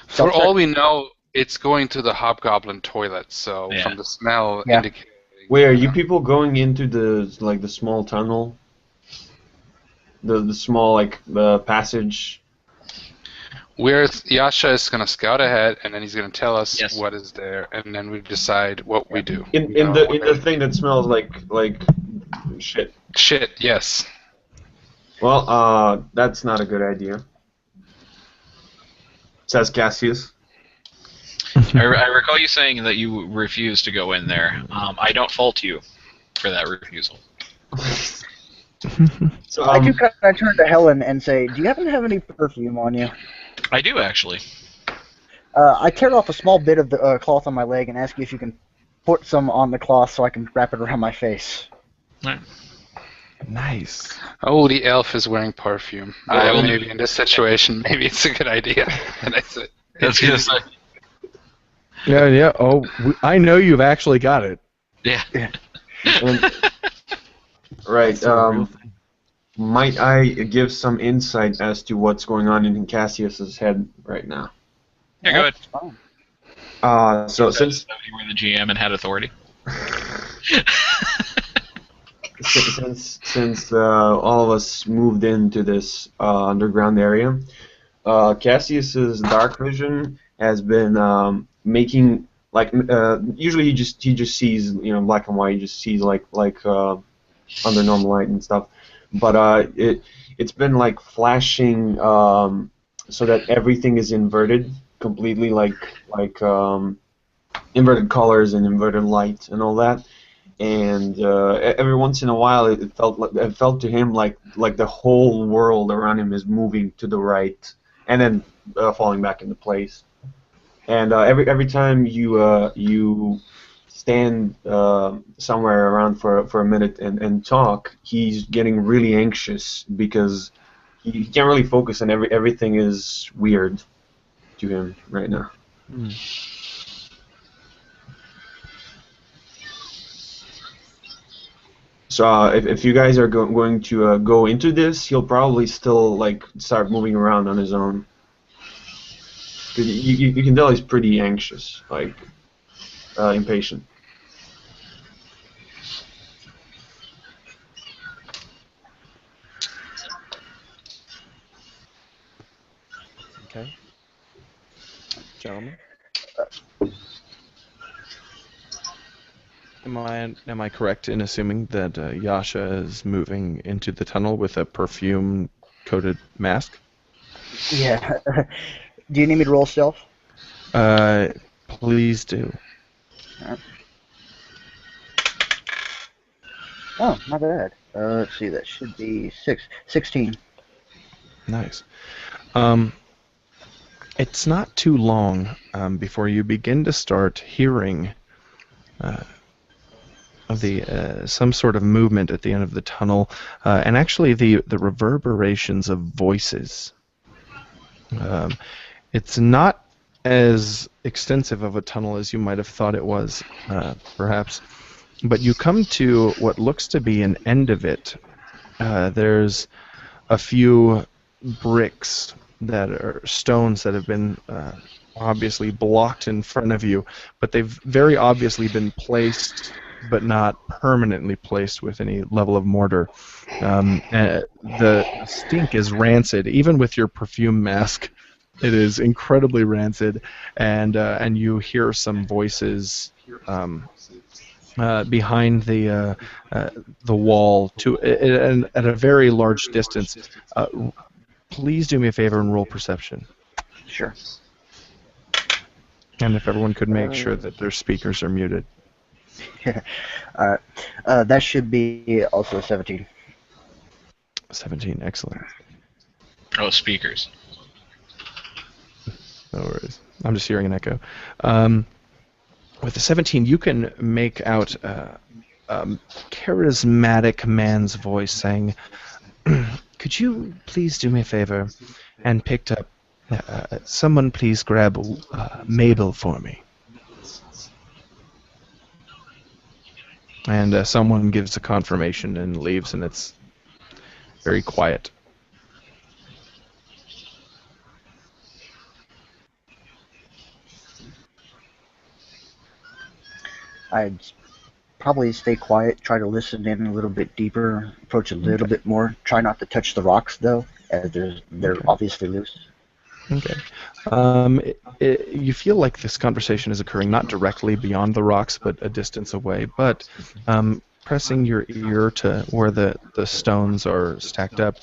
stealth check? all we know, it's going to the hobgoblin toilet. So Yeah. from the smell Yeah. indicating. Wait, are you people going into the small tunnel? The small the passage? Yasha is gonna scout ahead, and then he's gonna tell us Yes. what is there, and then we decide what we do. In You know, the thing that smells like shit. shit. Yes. Well, that's not a good idea. Says Cassius. I recall you saying that you refused to go in there. I don't fault you for that refusal. So I do kind of turn to Helen and say, "Do you happen to have any perfume on you?" I do actually. I tear off a small bit of the cloth on my leg and ask you if you can put some on the cloth so I can wrap it around my face. Nice. Oh, the elf is wearing perfume. I will Maybe in this situation, maybe it's a good idea. And that's it. That's gonna say. Yeah. Oh, I know you've actually got it. Yeah. right. It's a real thing. Might I give some insight as to what's going on in Cassius's head right now? Yeah, go ahead. Fine. So since You were the GM and had authority. since all of us moved into this underground area, Cassius's dark vision has been making usually he just sees black and white. He just sees like under normal light and stuff, but it's been like flashing so that everything is inverted completely, like inverted colors and inverted light and all that. And every once in a while, it felt to him like the whole world around him is moving to the right and then falling back into place. And every time you stand somewhere around for a minute and talk, he's getting really anxious because he can't really focus, and everything is weird to him right now. So if you guys are going to go into this, he'll probably still start moving around on his own. 'Cause you can tell he's pretty anxious, impatient. gentlemen. Am I correct in assuming that Yasha is moving into the tunnel with a perfume-coated mask? Yeah. Do you need me to roll stealth? Uh, please do. Oh, not bad. Let's see, that should be 16. Nice. It's not too long before you begin to start hearing some sort of movement at the end of the tunnel, and actually the reverberations of voices. It's not as extensive of a tunnel as you might have thought it was, perhaps, but you come to what looks to be an end of it. There's a few bricks that are stones that have been obviously blocked in front of you, but they've very obviously been placed, but not permanently placed with any level of mortar. The stink is rancid, even with your perfume mask. It is incredibly rancid, and you hear some voices behind the wall at a very large distance. Please do me a favor and roll perception. Sure. And if everyone could make sure that their speakers are muted. Alright. That should be also 17. 17, excellent. Oh, speakers. No worries. I'm just hearing an echo. With the 17, you can make out a charismatic man's voice saying, "Could you please do me a favor and pick up, someone please grab Mabel for me." And someone gives a confirmation and leaves, and it's very quiet. I'd probably stay quiet, try to listen in a little bit deeper, approach a little bit more. Try not to touch the rocks, though, as they're obviously loose. Okay. You feel like this conversation is occurring not directly beyond the rocks, but a distance away. But pressing your ear to where the stones are stacked up,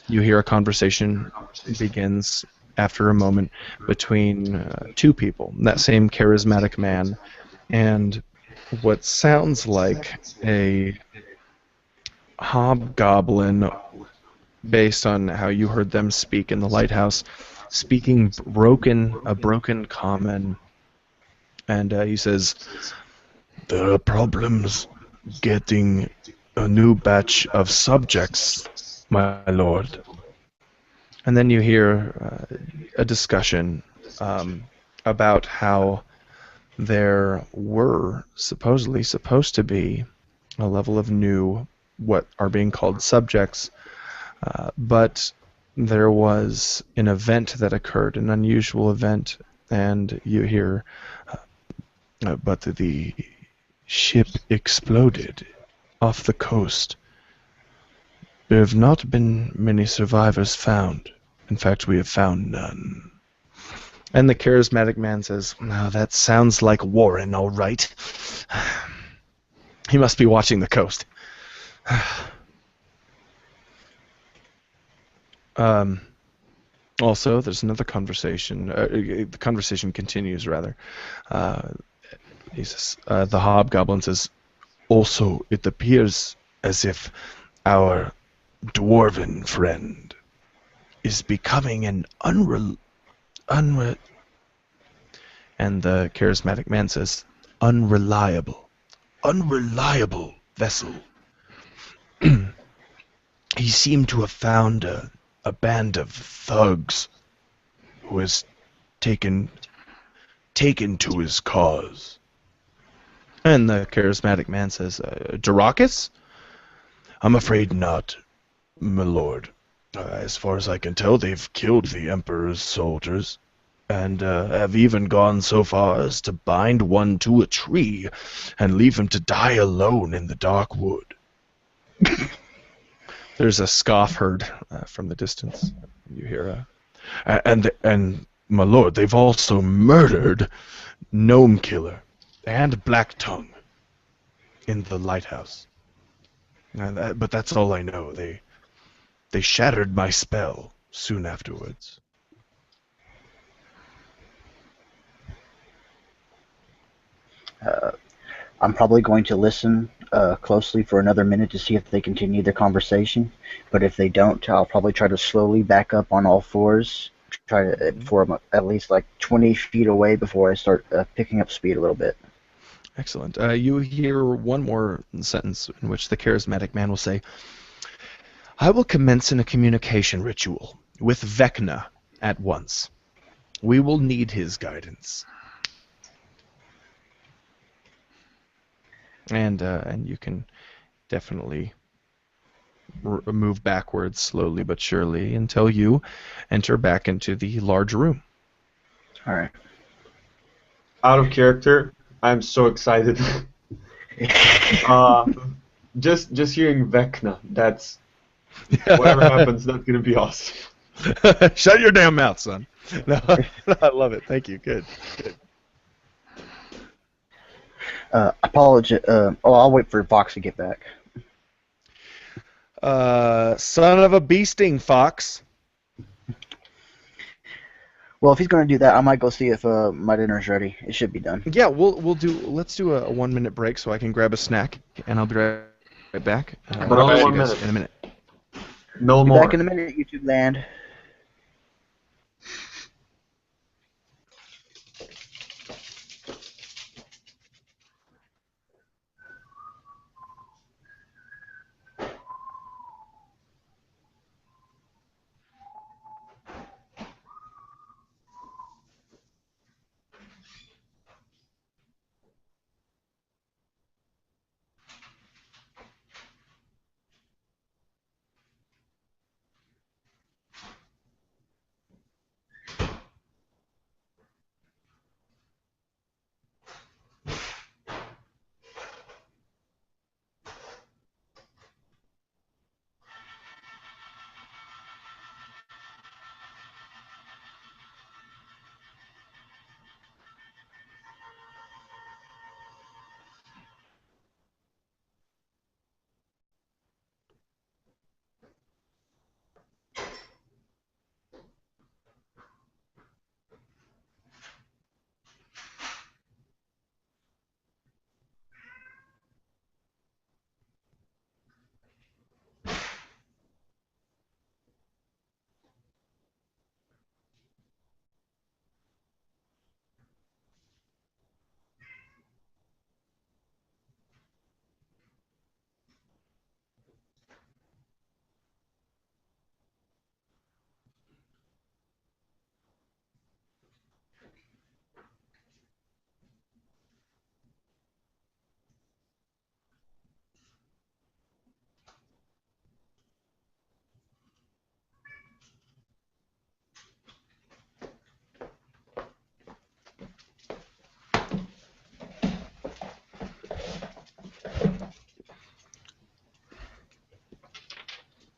you hear a conversation begins after a moment between two people, that same charismatic man and what sounds like a hobgoblin, based on how you heard them speak in the lighthouse, speaking a broken common, and he says, "There are problems getting a new batch of subjects, my lord." And then you hear a discussion about how there were supposed to be a level of new, what are being called subjects, but there was an event that occurred, an unusual event, and you hear, but the ship exploded off the coast. There have not been many survivors found. In fact, we have found none. And the charismatic man says, "Now that sounds like Warren, all right. He must be watching the coast." Also, there's another conversation. The conversation continues, rather. He says, the hobgoblin says, "Also, it appears as if our dwarven friend is becoming an and the charismatic man says, unreliable vessel. He seemed to have found a band of thugs who has taken to his cause." And the charismatic man says, "Darakas?" "I'm afraid not, my lord. As far as I can tell, they've killed the Emperor's soldiers, and have even gone so far as to bind one to a tree and leave him to die alone in the dark wood." There's a scoff heard from the distance. You hear and My lord, they've also murdered Gnome Killer and Black Tongue in the lighthouse. But that's all I know. They shattered my spell soon afterwards. I'm probably going to listen closely for another minute to see if they continue their conversation. But if they don't, I'll probably try to slowly back up on all fours, try to before I'm at least like 20 feet away before I start picking up speed a little bit. Excellent. You hear one more sentence in which the charismatic man will say, I will commence in a communication ritual with Vecna at once. We will need his guidance. And you can definitely move backwards slowly but surely until you enter back into the large room. All right. Out of character, I'm so excited. Just hearing Vecna, that's whatever happens, that's gonna be awesome. Shut your damn mouth, son. No, I love it. Thank you. Good. Apology. I'll wait for Fox to get back. Son of a beasting fox. Well, if he's going to do that, I might go see if my dinner's ready. It should be done. Yeah, let's do a 1 minute break so I can grab a snack, and I'll be right back. But only see 1 you guys minute. in a minute. No Be more. back in a minute, YouTube land.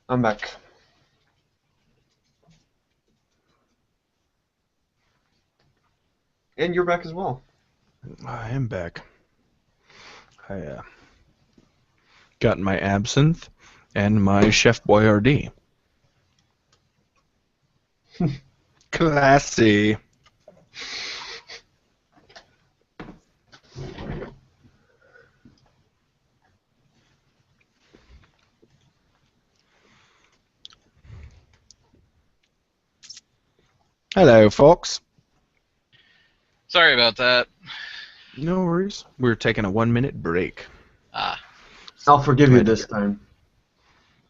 I'm back. And you're back as well. I am back. I got my absinthe and my Chef Boyardee. Classy. Hello, folks. Sorry about that. No worries. We're taking a 1 minute break. Ah. I'll forgive you this time.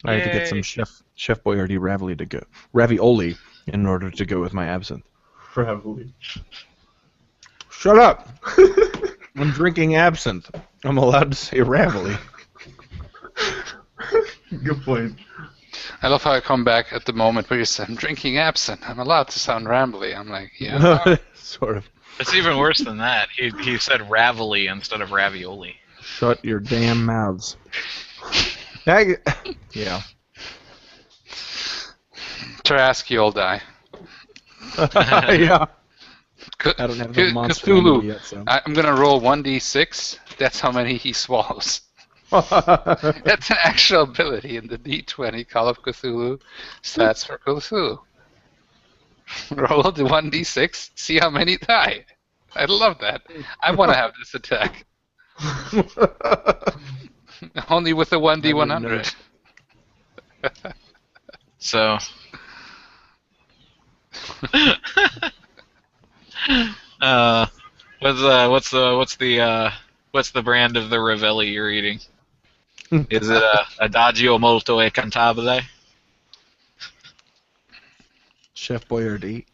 I had to get some Chef Boyardee ravioli in order to go with my absinthe. Probably. Shut up! I'm drinking absinthe. I'm allowed to say ravioli. Good point. I love how I come back at the moment where you said, I'm drinking absinthe. I'm allowed to sound rambly. I'm like, yeah. Sort of. It's even worse than that. He said ravioli instead of ravioli. Shut your damn mouths. Yeah. Tarasky will die. Yeah. I don't have no monster Cthulhu. ammo yet, so. I'm gonna roll 1d6. That's how many he swallows. That's an actual ability in the D20 Call of Cthulhu stats for Cthulhu. Roll the 1d6, see how many die. I love that. I want to have this attack. Only with the 1d100. So. What's the brand of the Ravelli you're eating? Is it a Adagio molto e cantabile? Chef Boyardee.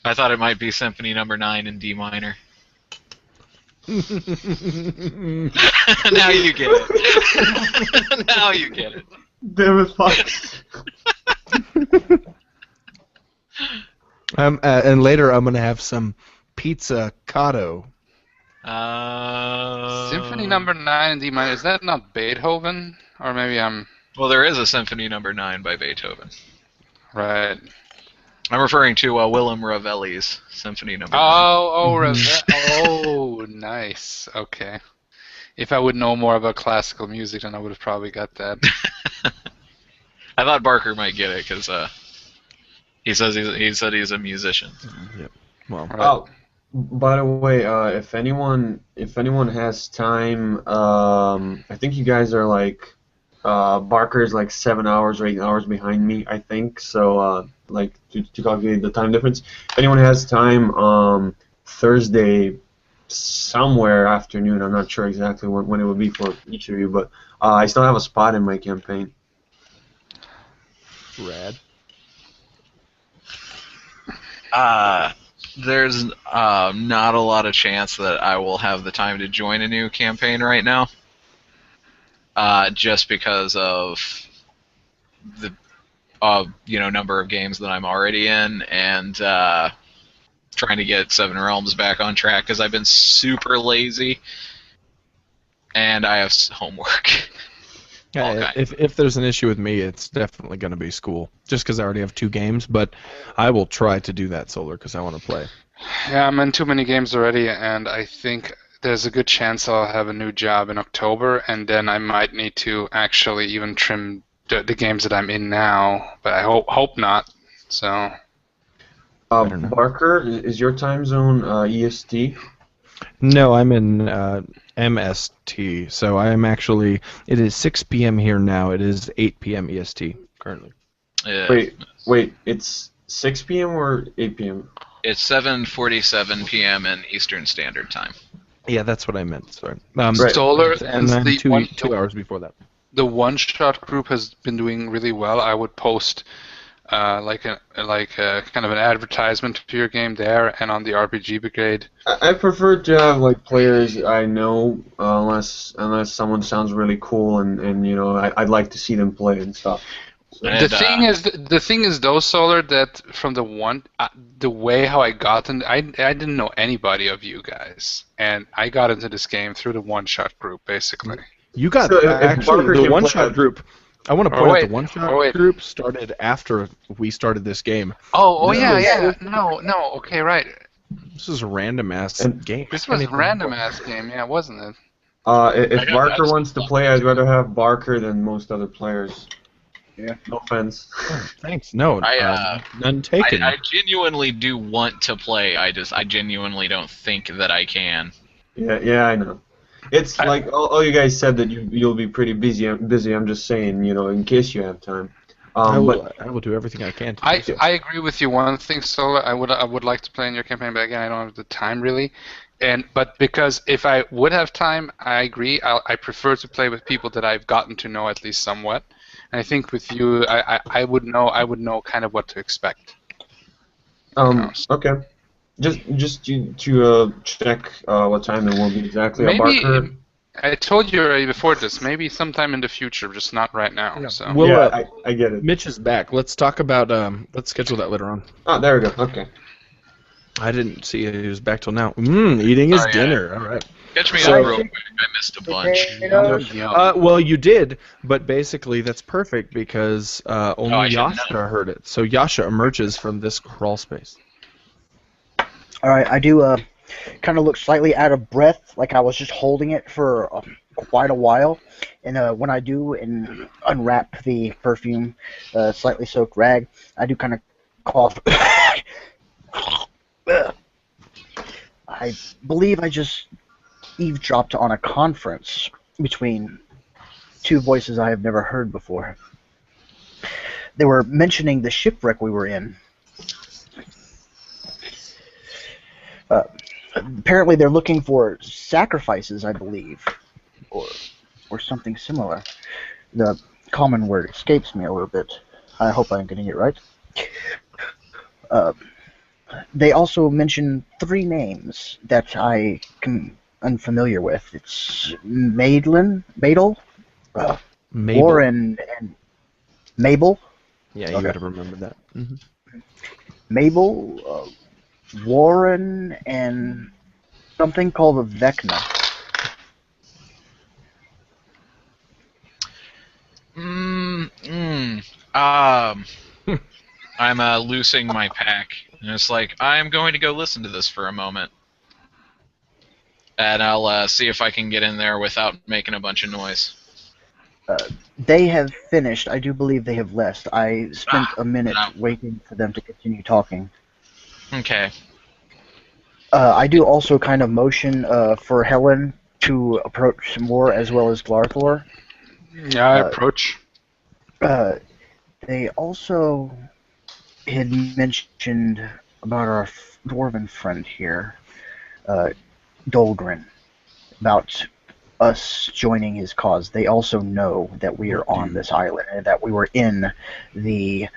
I thought it might be Symphony Number 9 in D minor. Now you get it. Now you get it. Damn it, fuck. And later I'm gonna have some pizza cotto. Symphony Number 9 in D minor. Is that not Beethoven? Or maybe I'm... Well, there is a Symphony Number 9 by Beethoven. Right. I'm referring to Willem Ravelli's Symphony Number 9. Oh, nice. Okay. If I would know more about classical music, then I would have probably got that. I thought Barker might get it because he said he's a musician. Yep. Well. Right. Oh, by the way, if anyone has time, I think you guys are like Barker's like 7 hours or 8 hours behind me, I think. So like to calculate the time difference, if anyone has time, Thursday somewhere afternoon. I'm not sure exactly when it would be for each of you, but I still have a spot in my campaign. Rad. There's not a lot of chance that I will have the time to join a new campaign right now. Just because of the number of games that I'm already in, and trying to get Seven Realms back on track because I've been super lazy, and I have homework. Yeah, if there's an issue with me, it's definitely going to be school. Just because I already have 2 games, but I will try to do that Solar because I want to play. Yeah, I'm in too many games already, and I think there's a good chance I'll have a new job in October, and then I might need to actually even trim the games that I'm in now, but I hope not. So. Barker, is your time zone EST? No, I'm in MST, so I am actually. It is 6 p.m. here now. It is 8 p.m. EST currently. Yeah. Wait, it's 6 p.m. or 8 p.m.? It's 7:47 p.m. in Eastern Standard Time. Yeah, that's what I meant. Sorry. Solar and then the 2 hours before that. The one-shot group has been doing really well. I would post like a kind of an advertisement for your game there and on the RPG Brigade. I prefer to have like players I know, unless someone sounds really cool and I'd like to see them play and stuff. So. The thing is though, Solar, that from the way how I got in, I didn't know anybody of you guys, and I got into this game through the one-shot group basically. You got So if actually Barker the can one-shot play- group. I want to point out wait, the one-shot group started after we started this game. No, okay, right. This is a random-ass game. This was a random-ass game, yeah, wasn't it? If Barker wants to play, I'd rather have Barker than most other players. Yeah. No offense. Oh, thanks. No, none taken. I genuinely do want to play. I genuinely don't think that I can. Yeah, I know. It's like all you guys said that you'll be pretty busy. I'm just saying, in case you have time. I will do everything I can to do so. I agree with you. One thing, Solar, I would like to play in your campaign, but again, I don't have the time really. But because if I would have time, I agree. I prefer to play with people that I've gotten to know at least somewhat. And I think with you, I would know kind of what to expect. Okay. Just to check what time it will be exactly. Maybe Barker. I told you already before this. Maybe sometime in the future, just not right now. Yeah. So. Well, Yeah, I get it. Mitch is back. Let's talk about. Let's schedule that later on. Oh, there we go. Okay. I didn't see he was back till now. Eating his Oh, yeah. dinner. All right. Catch me So- up real quick. I missed a bunch. Potatoes. Well, you did, but basically that's perfect because only I should've Yasha heard it. So Yasha emerges from this crawl space. All right, I do kind of look slightly out of breath, like I was just holding it for quite a while. And when I do and unwrap the perfume, slightly soaked rag, I do kind of cough. I believe I just eavesdropped on a conference between two voices I have never heard before. They were mentioning the shipwreck we were in. Apparently they're looking for sacrifices, I believe, or something similar. The common word escapes me a little bit. I hope I'm getting it right. They also mention 3 names that I am unfamiliar with. It's Madel, Mabel. Warren, and Mabel. Yeah, you Okay. got to remember that. Mm-hmm. Mabel, Warren, and something called a Vecna. I'm loosing my pack, and it's like I'm going to go listen to this for a moment, and I'll see if I can get in there without making a bunch of noise. They have finished. I do believe they have left. I spent a minute no. waiting for them to continue talking. Okay. I do also kind of motion for Helen to approach more, as well as Glarthor. Yeah, I approach. They also had mentioned about our dwarven friend here, Dolgren, about us joining his cause. They also know that we are on this island and that we were in the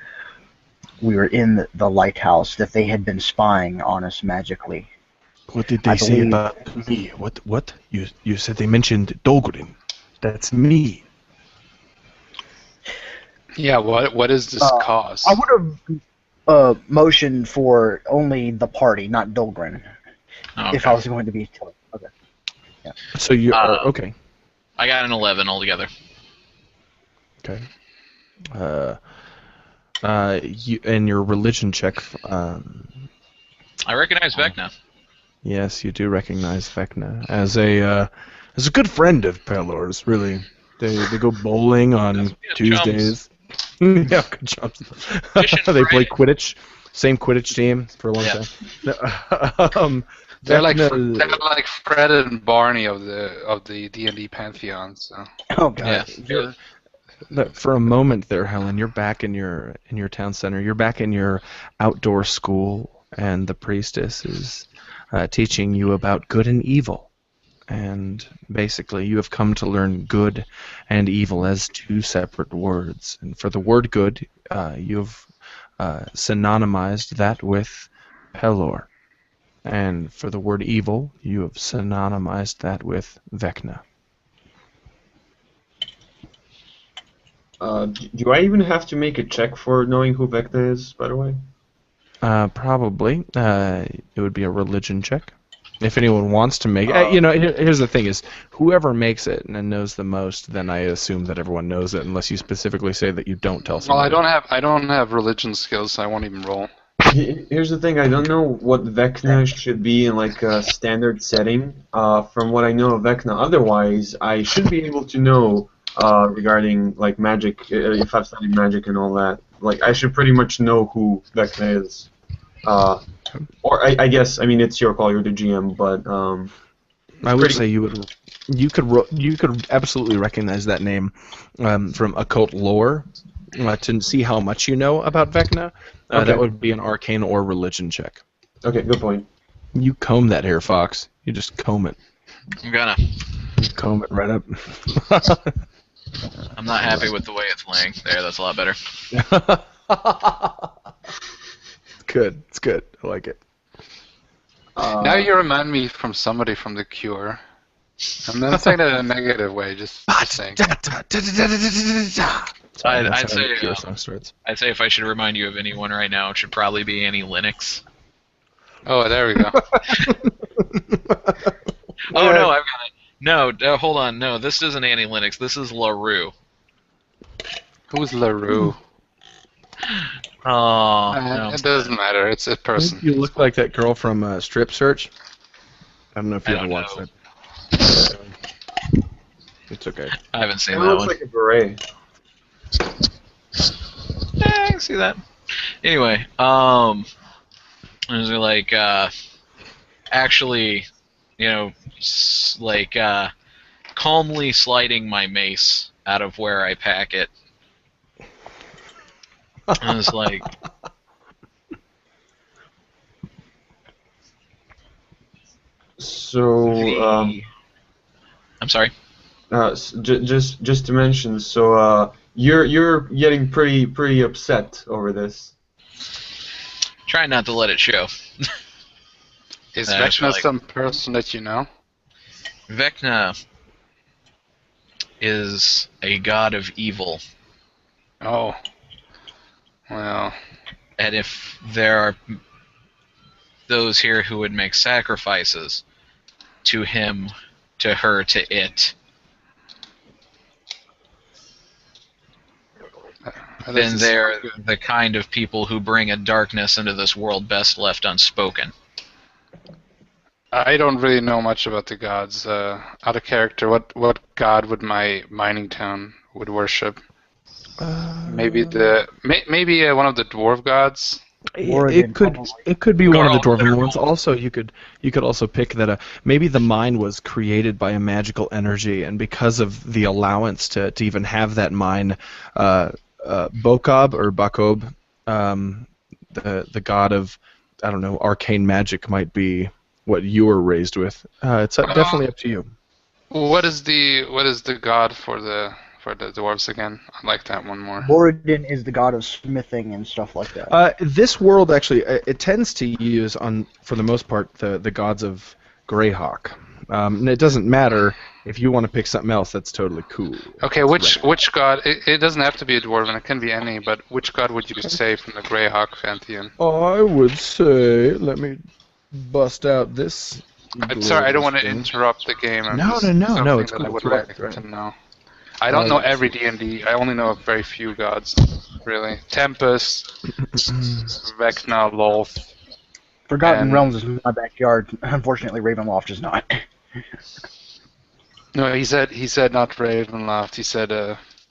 lighthouse, that they had been spying on us magically. What did they say about me? What? You said they mentioned Dolgrin. That's me. Yeah, what is this cause? I would have motioned for only the party, not Dolgren, if I was going to be told. Okay. Yeah. So you are okay. I got an 11 altogether. Okay. You and your religion check. I recognize Vecna. Yes, you do recognize Vecna as a good friend of Pelor's. Really, they go bowling on Tuesdays. Yeah, good chums. They play Quidditch. Same Quidditch team for a long time. They're like Vecna- Fred and Barney of the D&D pantheon. So. Oh god. Yeah. Look, for a moment there, Helen, you're back in your town center. You're back in your outdoor school, and the priestess is teaching you about good and evil. And basically, you have come to learn good and evil as 2 separate words. And for the word good, you've synonymized that with Pelor. And for the word evil, you have synonymized that with Vecna. Do I even have to make a check for knowing who Vecna is, by the way? Probably. It would be a religion check. If anyone wants to make it. Here's the thing is, whoever makes it and knows the most, then I assume that everyone knows it, unless you specifically say that you don't tell Well, someone. I don't have religion skills, so I won't even roll. Here's the thing, I don't know what Vecna should be in like a standard setting. From what I know of Vecna, otherwise, I should be able to know regarding like magic, if I've studied magic and all that. Like, I should pretty much know who Vecna is. Or I guess, I mean, it's your call, you're the GM, but I would say you could absolutely recognize that name from occult lore. To see how much you know about Vecna, Okay. that would be an arcane or religion check. Okay, good point. You comb that hair, Fox. You just comb it. I'm gonna. You comb it right up. I'm not happy with the way it's laying. There, that's a lot better. It's good. It's good. I like it. Now you remind me from somebody from The Cure. I'm not saying that in a negative way, just saying. I'd say Cure song starts. I'd say if I should remind you of anyone right now, it should probably be Annie Lennox. Oh, there we go. Oh no, I've got it. No, hold on. No, this isn't Annie Linux. This is LaRue. Who's LaRue? Oh no, It doesn't matter. It's a I think person. you look like that girl from Strip Search. I don't know if you I ever don't watched know. that. It's okay. I haven't seen It that looks one. like a beret. I can see that. Anyway, it was like actually, calmly sliding my mace out of where I pack it. And it's like, So, I'm sorry. just to mention, so you're getting pretty upset over this. Try not to let it show. Is I just feel Vecna like- some person that you know? Vecna is a god of evil, Oh. Well, and if there are those here who would make sacrifices to him, to her, to it, that then doesn't they're sound good. the kind of people who bring a darkness into this world best left unspoken. I don't really know much about the gods. Out of character, what god would my mining town would worship? Maybe one of the dwarf gods. Oregon, probably. It could be one of the Garl, dwarven ones. Also, you could also pick that maybe the mine was created by a magical energy, and because of the allowance to even have that mine, Bokob or Bakob, the god of, I don't know, arcane magic might be what you were raised with. It's definitely up to you. What is the god for the dwarves again? I like that one more. Oregon is the god of smithing and stuff like that. This world actually it tends to use for the most part the gods of Greyhawk. And it doesn't matter if you want to pick something else. That's totally cool. Okay, which god? It doesn't have to be a dwarven. It can be any. But which god would you say from the Greyhawk pantheon? I would say, let me bust out this. I'm sorry, I don't want to glorious thing. interrupt the game. No, Something it's that cool. I would Go ahead, like go ahead. to know. I don't know every D&D. I only know very few gods, really. Tempest, Vecna, Lolth. Forgotten and- Realms is my backyard. Unfortunately, Ravenloft is not. No, he said not Ravenloft. He said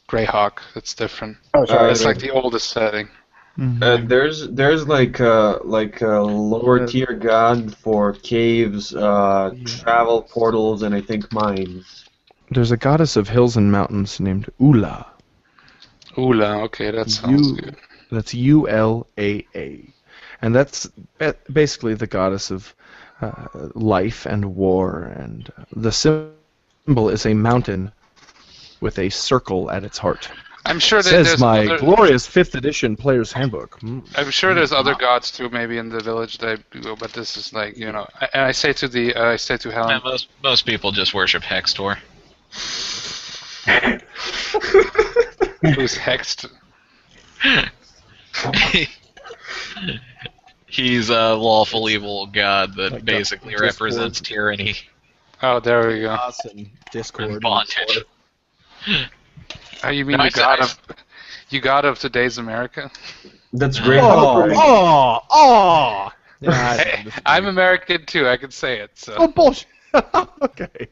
Greyhawk. That's different. Oh, sorry. That's like the oldest setting. There's like a lower tier god for caves, travel portals, and I think mines. There's a goddess of hills and mountains named Ula. Ula, okay, that sounds good. That's Ulaa, and that's basically the goddess of life and war. And the symbol is a mountain with a circle at its heart. I'm sure that Says there's my other, glorious 5th edition player's handbook. I'm sure there's other gods too, maybe in the village that I go, but this is like, and I say to Helen, Most people just worship Hextor. who's hexed. He's a lawful evil god that Like basically Discord. represents tyranny Oh, there we go. And Discord. and bondage. Oh, you mean No, you god of today's America? That's great. Oh! Yeah, Hey, I'm American too. I can say it. So Oh, bullshit. Okay.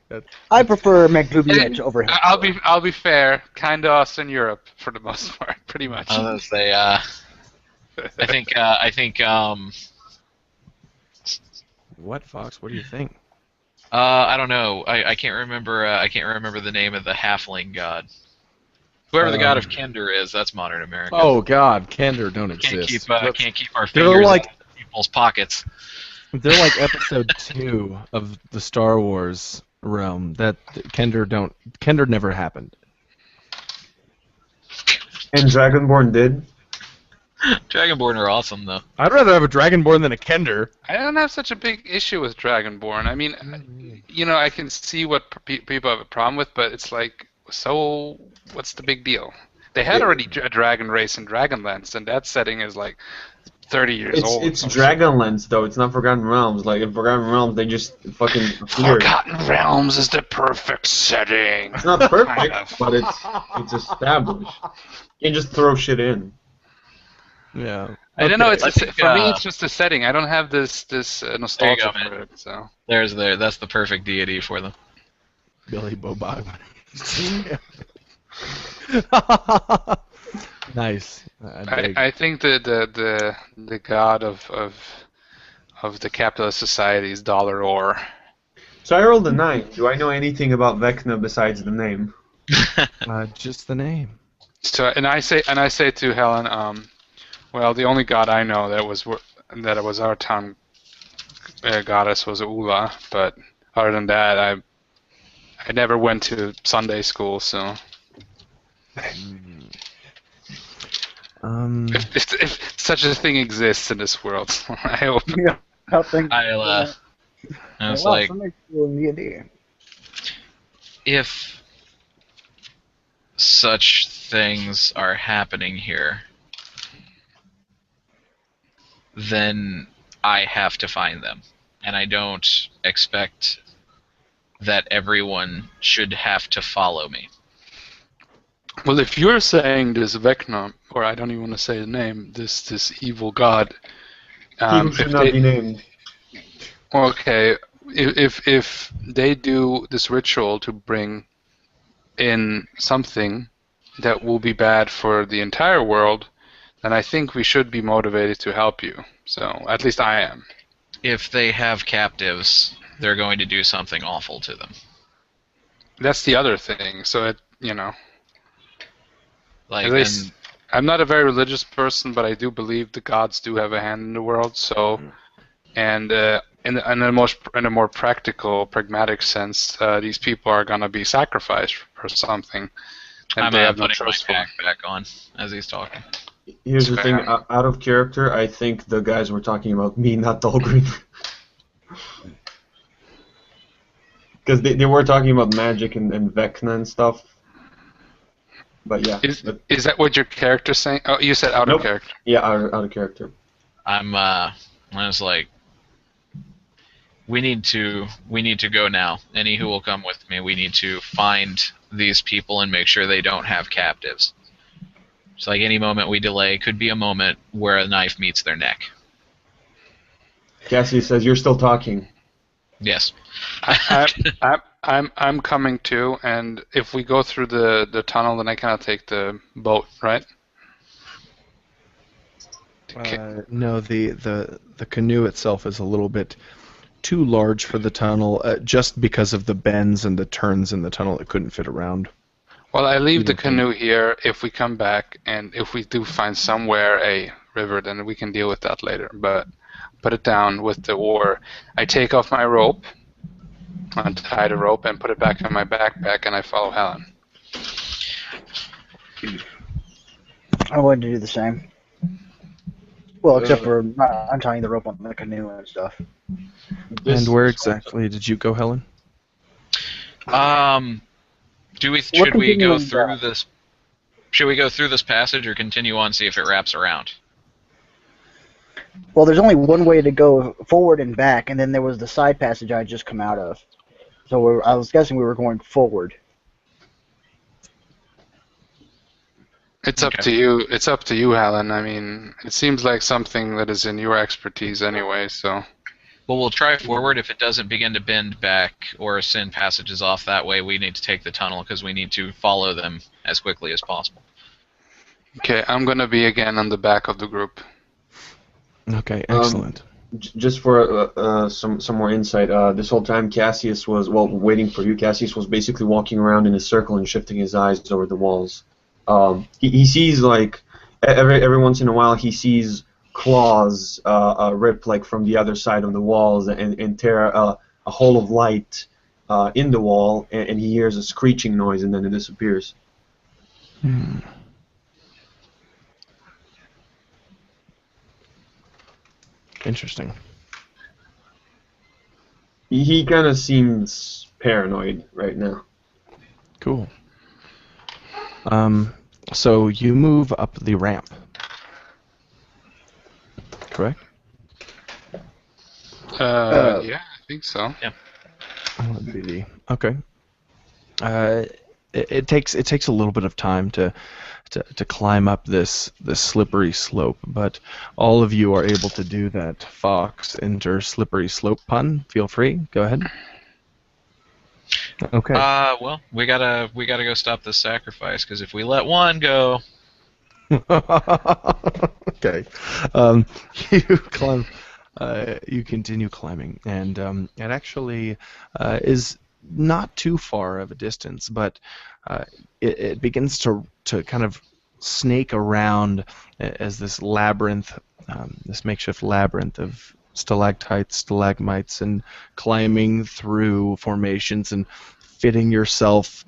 I prefer McDoubiet over him. I'll be fair. Kind of us in Europe for the most part, pretty much. I was gonna say, I think, What, Fox? What do you think? I don't know. I can't remember. I can't remember the name of the halfling god. Whoever the god of Kender is, that's modern America. Oh God, Kender don't can't exist. can't keep our They're fingers like- in people's pockets. They're like episode 2 of the Star Wars realm. That Kender never happened. And Dragonborn did. Dragonborn are awesome though. I'd rather have a Dragonborn than a Kender. I don't have such a big issue with Dragonborn. I mean, I can see what people have a problem with, but it's like, so what's the big deal? They had already a dragon race in Dragonlance, and that setting is like 30 years old. It's Dragonlance though. It's not Forgotten Realms. Like in Forgotten Realms, they just fucking appear. Forgotten Realms is the perfect setting. It's not perfect, but it's established. You can just throw shit in. Yeah. I don't know. I think, For me, it's just a setting. I don't have this nostalgia man. for it. So That's the perfect deity for them. Billy Bobog. Nice. I think the god of the capitalist society is Dollar Ore. So I rolled a 9. Do I know anything about Vecna besides the name? Just the name. So and I say to Helen, well, the only god I know that was our town goddess was Ula, but other than that, I never went to Sunday school, so. If such a thing exists in this world, I hope. Yeah, I think. I was well, like, somebody's doing the idea. if such things are happening here, then I have to find them. And I don't expect that everyone should have to follow me. Well, if you're saying this Vecna, or I don't even want to say the name, this evil god, He who should not be named. okay, if they do this ritual to bring in something that will be bad for the entire world, then I think we should be motivated to help you. So at least I am. If they have captives, they're going to do something awful to them. That's the other thing. So Like, at least I'm not a very religious person, but I do believe the gods do have a hand in the world. So, and in a more practical, pragmatic sense, these people are gonna be sacrificed for something, and I'm they have no putting my choice for. pack back on as he's talking. Here's the thing, out of character, I think the guys were talking about me, not Dahlgren. Because they were talking about magic and Vecna and stuff. But yeah. Is that what your character's saying? Oh, you said out Nope. of character. Yeah, out of character. I was like, we need to go now. Any who will come with me, we need to find these people and make sure they don't have captives. It's like any moment we delay could be a moment where a knife meets their neck. Cassie says, you're still talking. Yes. I'm coming too, and if we go through the tunnel, then I cannot take the boat, right? No, the canoe itself is a little bit too large for the tunnel, just because of the bends and the turns in the tunnel. It couldn't fit around. Well, I leave the canoe here. If we come back, and if we do find somewhere a river, then we can deal with that later. But put it down with the oar. I take off my rope, untie the rope, and put it back in my backpack, and I follow Helen. I wanted to do the same. Well, except for not untying the rope on the canoe and stuff. And where exactly did you go, Helen? Should we go through this? Should we go through this passage or continue on, see if it wraps around? Well, there's only one way to go forward and back, and then there was the side passage I had just come out of. So I was guessing we were going forward. It's up to you. It's up to you, Helen. I mean, it seems like something that is in your expertise anyway. So. Well, we'll try forward. If it doesn't begin to bend back or send passages off that way, we need to take the tunnel because we need to follow them as quickly as possible. Okay, I'm going to be again on the back of the group. Okay, excellent. Just for some more insight, this whole time Cassius was, waiting for you. Cassius was basically walking around in a circle and shifting his eyes over the walls. He sees, like, every once in a while he sees claws rip, like, from the other side of the walls and tear a hole of light in the wall, and he hears a screeching noise, and then it disappears. Interesting. He kind of seems paranoid right now. Cool. So you move up the ramp. correct? Yeah, I think so. That would be the okay. Uh, it takes a little bit of time to climb up this slippery slope, but all of you are able to do that. Fox, enter slippery slope pun. Feel free. Go ahead. Okay. Well, we gotta go stop this sacrifice, because if we let one go, Okay. You climb. You continue climbing, and it actually is not too far of a distance, but it begins to kind of snake around as this labyrinth, this makeshift labyrinth of stalactites, stalagmites, and climbing through formations and fitting yourself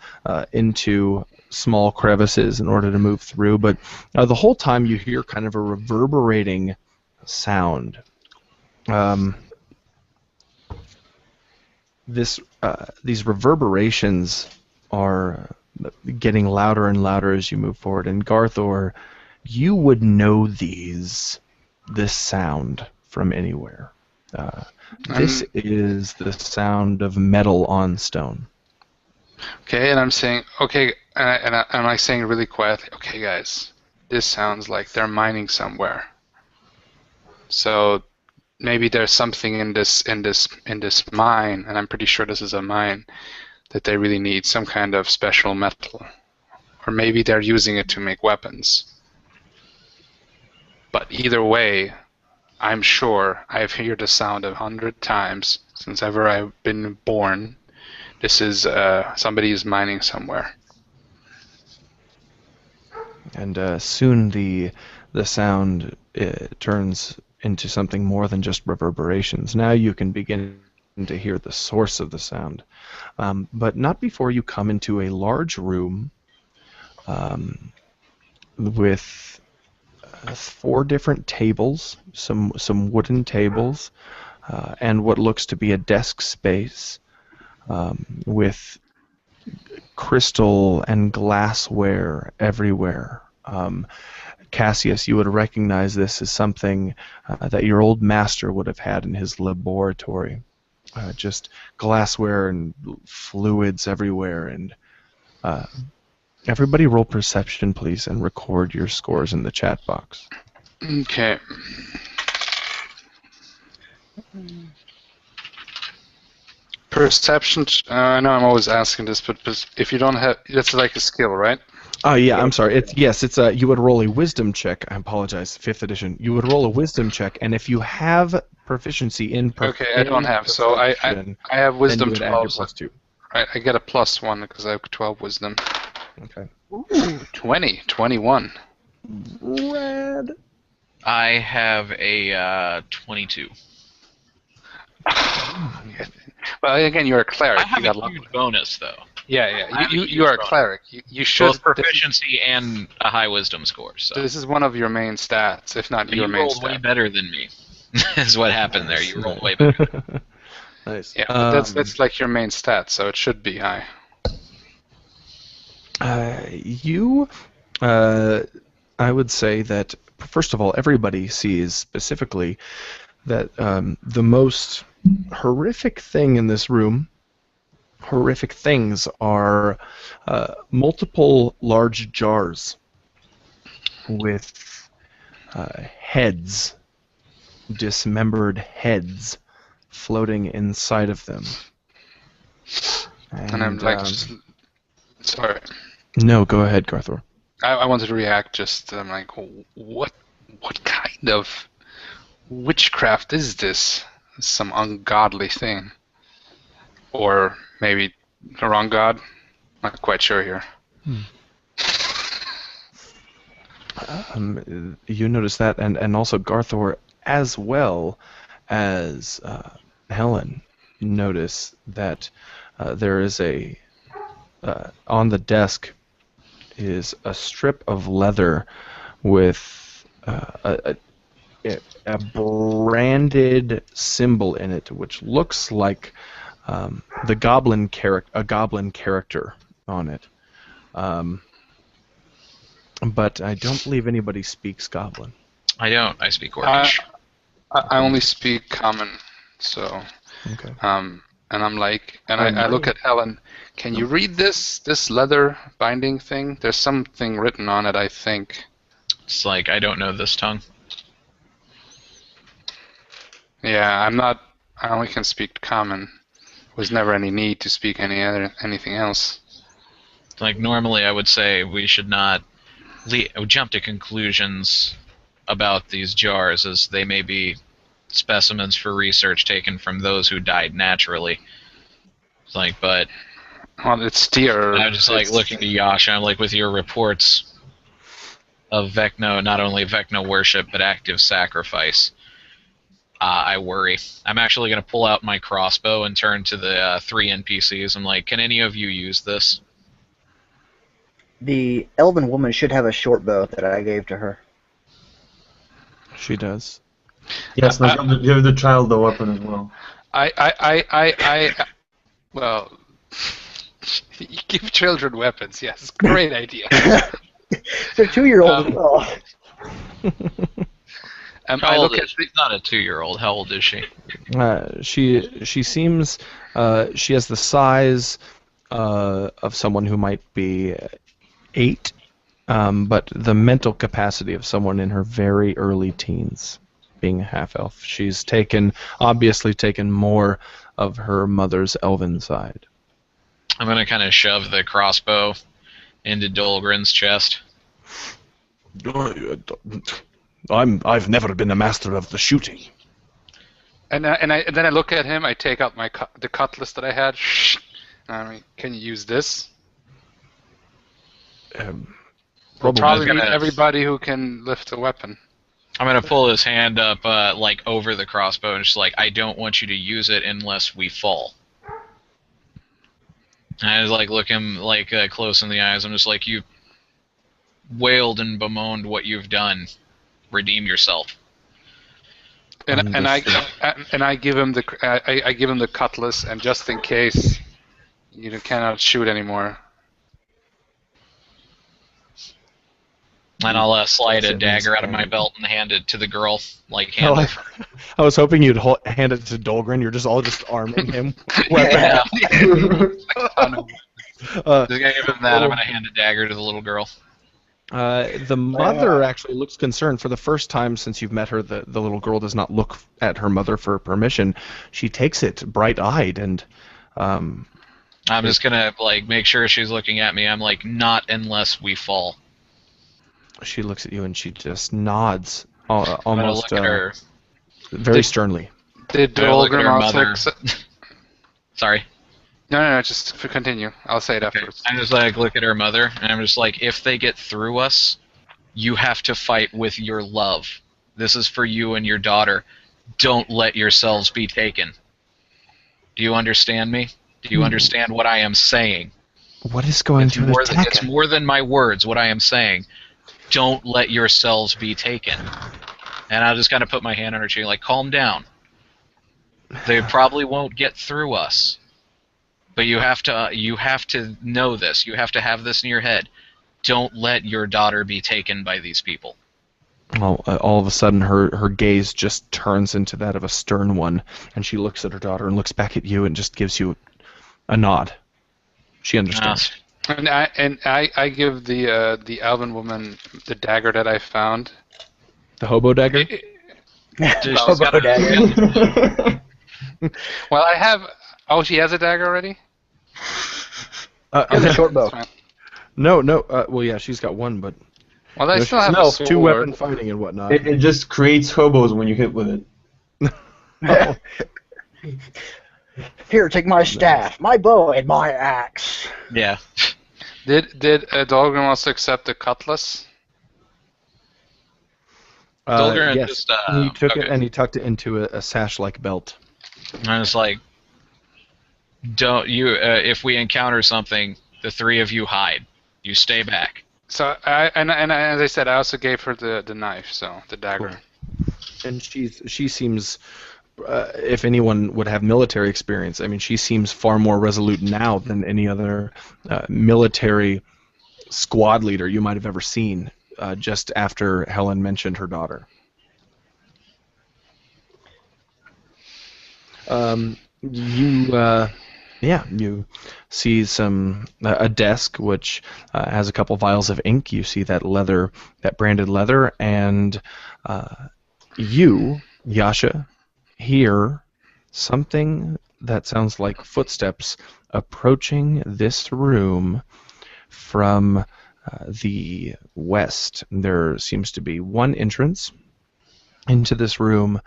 into small crevices in order to move through. But the whole time you hear kind of a reverberating sound. These reverberations are getting louder and louder as you move forward. And Garthor, you would know this sound from anywhere. This is the sound of metal on stone. Okay, and I'm saying, okay, and I'm saying really quietly, okay, guys, this sounds like they're mining somewhere. So maybe there's something in this mine, and I'm pretty sure this is a mine, that they really need some kind of special metal, or maybe they're using it to make weapons. But either way, I'm sure I've heard the sound 100 times since ever I've been born. This is somebody is mining somewhere. And soon the sound turns into something more than just reverberations. Now you can begin to hear the source of the sound, but not before you come into a large room with 4 different tables, some wooden tables, and what looks to be a desk space with crystal and glassware everywhere. Cassius, you would recognize this as something that your old master would have had in his laboratory. Just glassware and fluids everywhere. And everybody roll perception, please, and record your scores in the chat box. Okay. Perception. I know I'm always asking this, but if you don't have, that's like a skill, right? Oh yeah, I'm sorry. It's you would roll a wisdom check. I apologize. 5th edition. You would roll a wisdom check, and if you have proficiency in okay, I don't have. So I have wisdom then you would add your 12. +2. I get a +1 because I have 12 wisdom. Okay. Ooh, 21. Red. I have a 22. Well, again, you're a cleric. I have you a got huge bonus, though. Yeah. You are a cleric. You should. Both proficiency and a high wisdom score. So This is one of your main stats, if not your you main rolled stat. way better than me. Is what happened there. You rolled way better. Nice. Yeah, but that's like your main stat, so it should be high. I would say that, first of all, everybody sees specifically that the most horrific thing in this room, horrific things, are multiple large jars with heads, dismembered heads, floating inside of them. And I'm like, sorry. No, go ahead, Garthor. I wanted to react. Just I'm like, what kind of witchcraft is this? Some ungodly thing, or maybe the wrong god? Not quite sure here. You notice that, and also Garthor, as well as Helen, notice that there is on the desk is a strip of leather with a branded symbol in it, which looks like a goblin character on it. But I don't believe anybody speaks Goblin. I don't. I speak Orcish. I only speak common, so Okay. and I'm like, and I look at Helen. Can you read this leather binding thing? There's something written on it, I think. It's like, I don't know this tongue. Yeah, I'm not. I only can speak common. Was never any need to speak anything else. Like, normally I would say we should not jump to conclusions about these jars, as they may be specimens for research taken from those who died naturally. It's like, but Well, it's deer. I'm just like looking to Yasha. I'm like, with your reports of Vecno, not only Vecno worship but active sacrifice, I worry. I'm actually going to pull out my crossbow and turn to the 3 NPCs. I'm like, can any of you use this? The elven woman should have a short bow that I gave to her. She does. Yes, now give the child the weapon as well. Well, you give children weapons. Yes, great idea. It's a 2-year-old as well. How I old look is she? She's not a 2-year-old. How old is she? She seems she has the size of someone who might be 8, but the mental capacity of someone in her very early teens, being a half elf. She's obviously taken more of her mother's elven side. I'm going to kind of shove the crossbow into Dolgren's chest. I've never been a master of the shooting. And then I look at him. I take out the cutlass that I had. I mean, can you use this? Probably need everybody who can lift a weapon. I'm going to pull his hand up like over the crossbow and just like, I don't want you to use it unless we fall. And I just like look him like close in the eyes. I'm just like, you wailed and bemoaned what you've done. Redeem yourself. And I give him the cutlass, and just in case you cannot shoot anymore. And I'll slide a dagger out of my belt and hand it to the girl, like handle. I was hoping you'd hand it to Dolgren. You're just arming him. Yeah. Just gonna give him that. I'm gonna hand a dagger to the little girl. The mother actually looks concerned. For the first time since you've met her, the little girl does not look at her mother for permission. She takes it bright-eyed, and I'm just gonna like make sure she's looking at me. I'm like, not unless we fall. She looks at you and she just nods, almost look at her. very sternly. Did Dolgren also? Sorry. No, just continue. I'll say it afterwards. I just like look at her mother, and I'm just like, if they get through us, you have to fight with your love. This is for you and your daughter. Don't let yourselves be taken. Do you understand me? Do you understand what I am saying? What is going to attack? It's more than my words, what I am saying. Don't let yourselves be taken. And I'll just kind of put my hand on her cheek, like, calm down. They probably won't get through us. But you have to know this. You have to have this in your head. Don't let your daughter be taken by these people. All of a sudden, her gaze just turns into that of a stern one, and she looks at her daughter and looks back at you and just gives you a nod. She understands. And I give the elven woman the dagger that I found. The hobo dagger? Hobo dagger. Well, I have. Oh, she has a dagger already? The short bow. No. Well, yeah, she's got one, but Well, I still have a sword. 2-weapon fighting and whatnot. It just creates hobos when you hit with it. Here, take my staff, my bow, and my axe. Yeah. Did Dolgren also accept the cutlass? Dolgren yes. just, he took it okay. and he tucked it into a sash-like belt. I was like, don't you? If we encounter something, the 3 of you hide. You stay back. So as I said, I also gave her the knife, so the dagger. Cool. And she seems, if anyone would have military experience, I mean, she seems far more resolute now than any other military squad leader you might have ever seen. Just after Helen mentioned her daughter. You see a desk which has a couple vials of ink. You see that leather, that branded leather, and you, Yasha, hear something that sounds like footsteps approaching this room from the west. There seems to be one entrance into this room,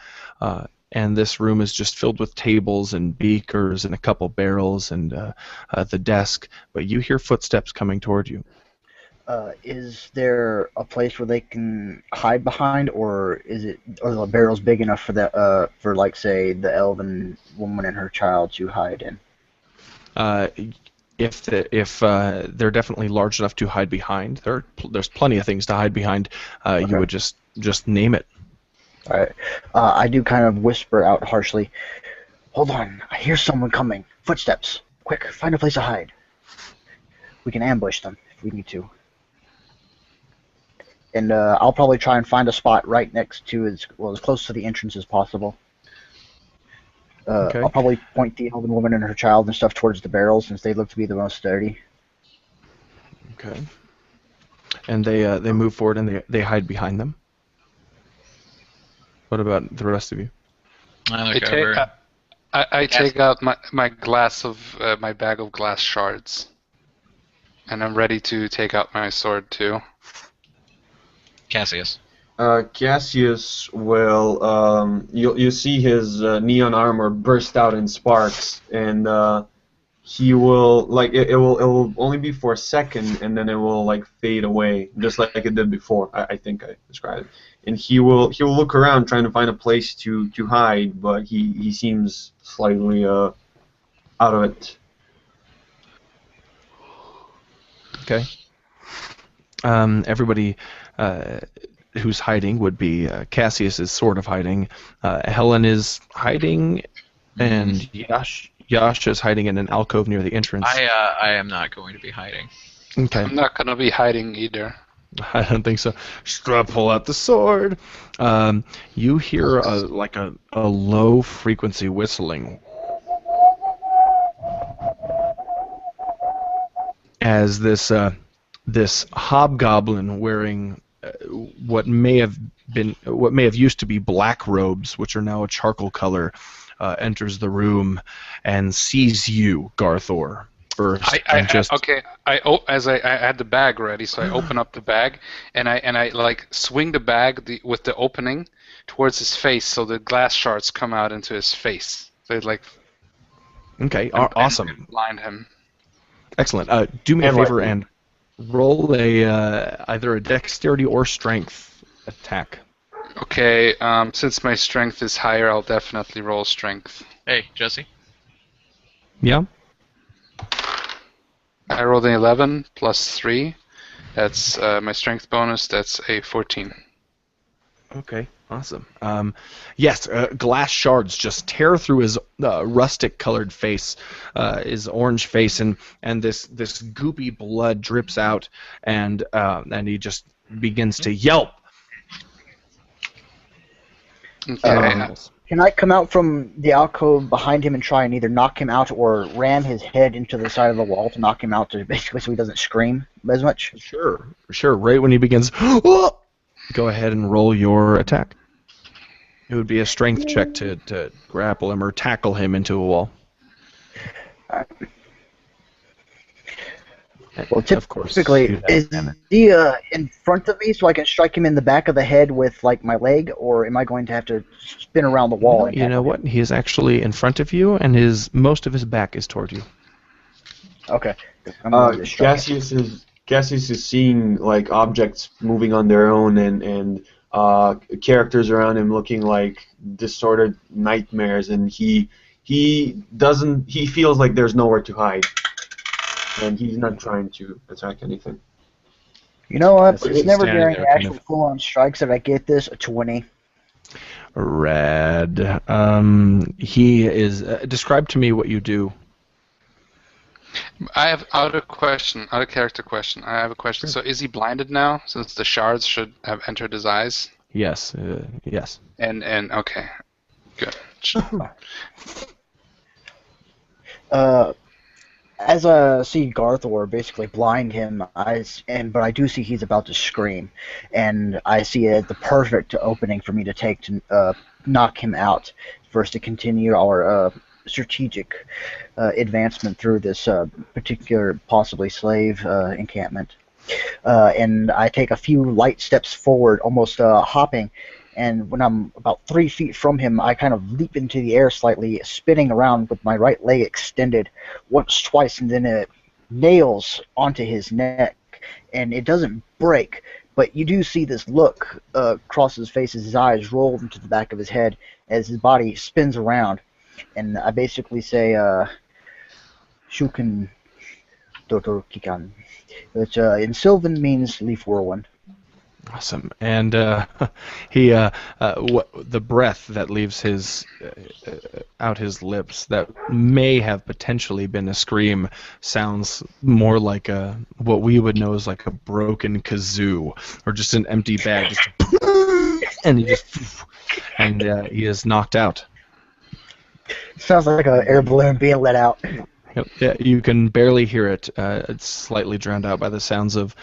and this room is just filled with tables and beakers and a couple barrels and the desk. But you hear footsteps coming toward you. Is there a place where they can hide behind, or are the barrels big enough for for like say the elven woman and her child to hide in? If they're definitely large enough to hide behind, there's plenty of things to hide behind. Okay. You would just name it. All right. I do kind of whisper out harshly, "Hold on, I hear someone coming. Footsteps. Quick, find a place to hide. We can ambush them if we need to." And I'll probably try and find a spot right next to as close to the entrance as possible. Okay. I'll probably point the elven woman and her child and stuff towards the barrels since they look to be the most sturdy. Okay. And they move forward and they hide behind them. What about the rest of you? I take out my glass of my bag of glass shards, and I'm ready to take out my sword too. Cassius. Cassius will. You see his neon armor burst out in sparks, and he will it will only be for a second, and then it will fade away, just like it did before. I think I described it. And he will look around trying to find a place to hide, but he seems slightly out of it. Okay. Everybody who's hiding would be Cassius is sort of hiding. Helen is hiding, and Yash is hiding in an alcove near the entrance. I am not going to be hiding. Okay. I'm not gonna be hiding either. I don't think so. Strap, pull out the sword. You hear a low frequency whistling as this hobgoblin wearing what may have used to be black robes, which are now a charcoal color, enters the room and sees you, Garthor. First, as I had the bag ready, so I open up the bag and I swing the bag with the opening towards his face, so the glass shards come out into his face. So it awesome. And blind him. Excellent. Do me a favor and roll either a dexterity or strength attack. Okay. Since my strength is higher, I'll definitely roll strength. Hey, Jesse. Yeah. I rolled an 11 plus 3. That's my strength bonus. That's a 14. Okay, awesome. Yes, glass shards just tear through his rustic-colored face, his orange face, and this goopy blood drips out, and he just begins to yelp. Okay. Can I come out from the alcove behind him and try and either knock him out or ram his head into the side of the wall to knock him out, so he doesn't scream as much? Sure. Right when he begins, go ahead and roll your attack. It would be a strength check to grapple him or tackle him into a wall. Well, typically, is he in front of me so I can strike him in the back of the head with my leg, or am I going to have to spin around the wall? No, you know what? He is actually in front of you, and most of his back is toward you. Okay. Cassius is seeing objects moving on their own, and characters around him looking like distorted nightmares, and he feels like there's nowhere to hide. And he's not trying to attack anything. You know what? It's never during the actual full-on strikes that I get this. A 20. Rad. He is. Describe to me what you do. I have out of character question. I have a question. Sure. So is he blinded now, since the shards should have entered his eyes? Yes. Yes. And okay, good. Uh, as I see Garthor basically blind him, but I do see he's about to scream, and I see it as the perfect opening for me to take to knock him out, for us to continue our strategic advancement through this particular possibly slave encampment. And I take a few light steps forward, almost hopping. And when I'm about 3 feet from him, I kind of leap into the air slightly, spinning around with my right leg extended once, twice, and then it nails onto his neck. And it doesn't break, but you do see this look cross his face as his eyes roll into the back of his head as his body spins around. And I basically say, Shuken Dotor Kikan, which in Sylvan means leaf whirlwind. Awesome. And the breath that leaves his out his lips that may have potentially been a scream sounds more like what we would know as like a broken kazoo or just an empty bag. And he is knocked out. Sounds like an air balloon being let out. Yep. Yeah, you can barely hear it. It's slightly drowned out by the sounds of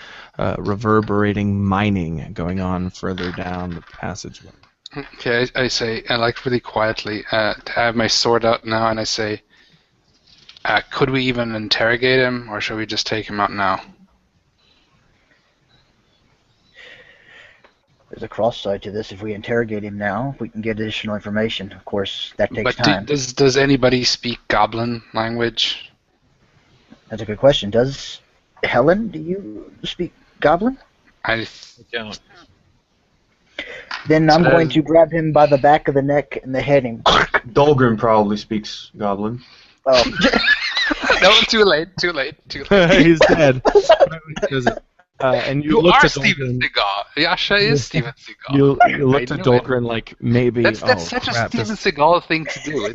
reverberating mining going on further down the passageway. Okay, I say, like really quietly, I have my sword out now, and I say, could we even interrogate him, or should we just take him out now? There's a cross side to this. If we interrogate him now, we can get additional information. Of course, that takes time. Does anybody speak Goblin language? That's a good question. Does Helen, do you speak Goblin? I don't. Then I'm going to grab him by the back of the neck and the head and... Dolgrim probably speaks Goblin. Oh. No, too late. He's dead. And you looked are at Steven Dolgren. Seagal. Yasha is Steven Seagal. You looked at Dolgren like maybe. That's such crap, a Steven Seagal thing to do.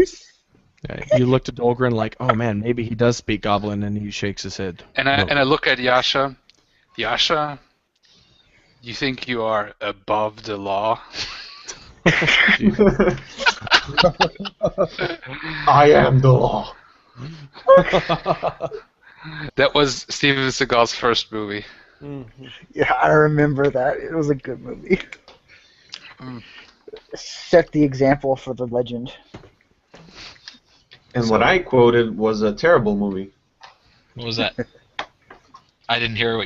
You looked at Dolgren like, oh man, maybe he does speak Goblin, and he shakes his head. And I look at Yasha. Yasha, you think you are above the law? I am the law. That was Steven Seagal's first movie. Yeah, I remember that. It was a good movie. Set the example for the legend. And what I quoted was a terrible movie. What was that? I didn't hear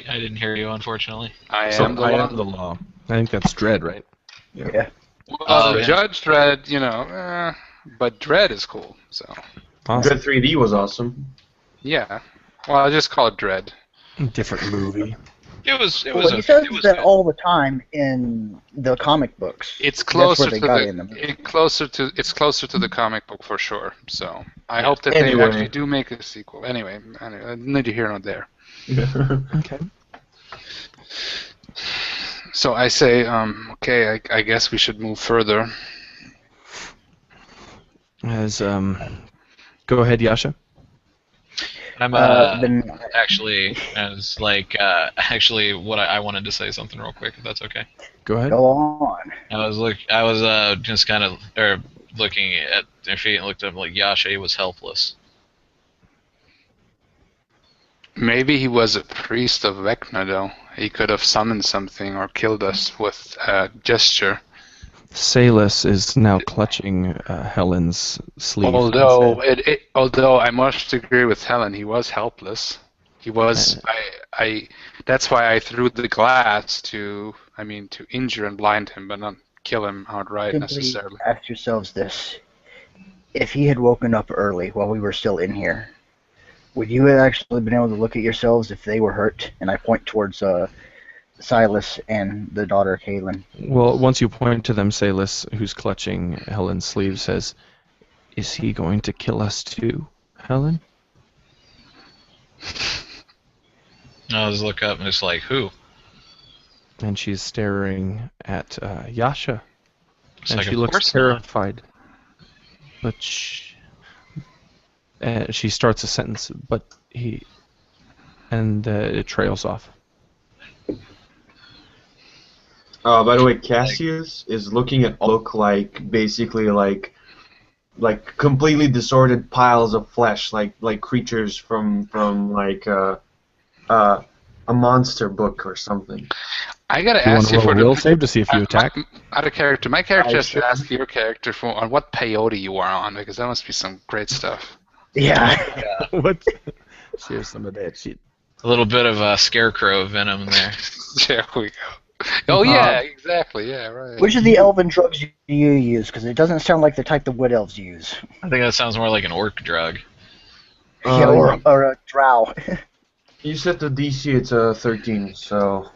you, unfortunately. I am the law. I think that's Dredd, right? Yeah. Well, yeah. Judge Dredd, but Dredd is cool. So. Awesome. Dread 3D was awesome. Yeah. Well, I just call it Dredd. Different movie. It was. He says that good. all the time in the comic books. It's closer That's where they got it in the movie. it's closer to the comic book for sure. So I hope that Anyway. they actually do make a sequel. Anyway, neither here nor there. Okay. So I say, okay, I guess we should move further. Go ahead, Yasha. I'm Then actually what I wanted to say something real quick, if that's okay. Go ahead. go on. I was just kind of looking at their feet and looked up like Yasha was helpless. Maybe he was a priest of Vecna, though. He could have summoned something or killed us with a gesture. Salus is now clutching Helen's sleeve. Although I must agree with Helen, he was helpless. He was. That's why I threw the glass to injure and blind him, but not kill him outright Simply necessarily. ask yourselves this. If he had woken up early while we were still in here, would you have actually been able to look at yourselves if they were hurt? And I point towards Silas and the daughter, Kaylin. Well, once you point to them, Salus, who's clutching Helen's sleeve, says, "Is he going to kill us too, Helen?" I just look up and it's like, who? And she's staring at Yasha. It's And like, she of looks course not. terrified. But she starts a sentence, but he... And it trails off. By the way, Cassius is looking at look like basically like like completely disordered piles of flesh, like creatures from like a monster book or something. I gotta You want ask to you roll for a the will save to see if you attack? out of character. My character I has should. to ask your character for on what peyote you are on because that must be some great stuff. Yeah. What? Here's some of that shit. A little bit of scarecrow venom in there. There we go. Oh yeah, exactly. Yeah, right. Which of the elven drugs do you use? Because it doesn't sound like the type the wood elves use. I think that sounds more like an orc drug. Yeah, or a drow. You set the DC, it's a 13, so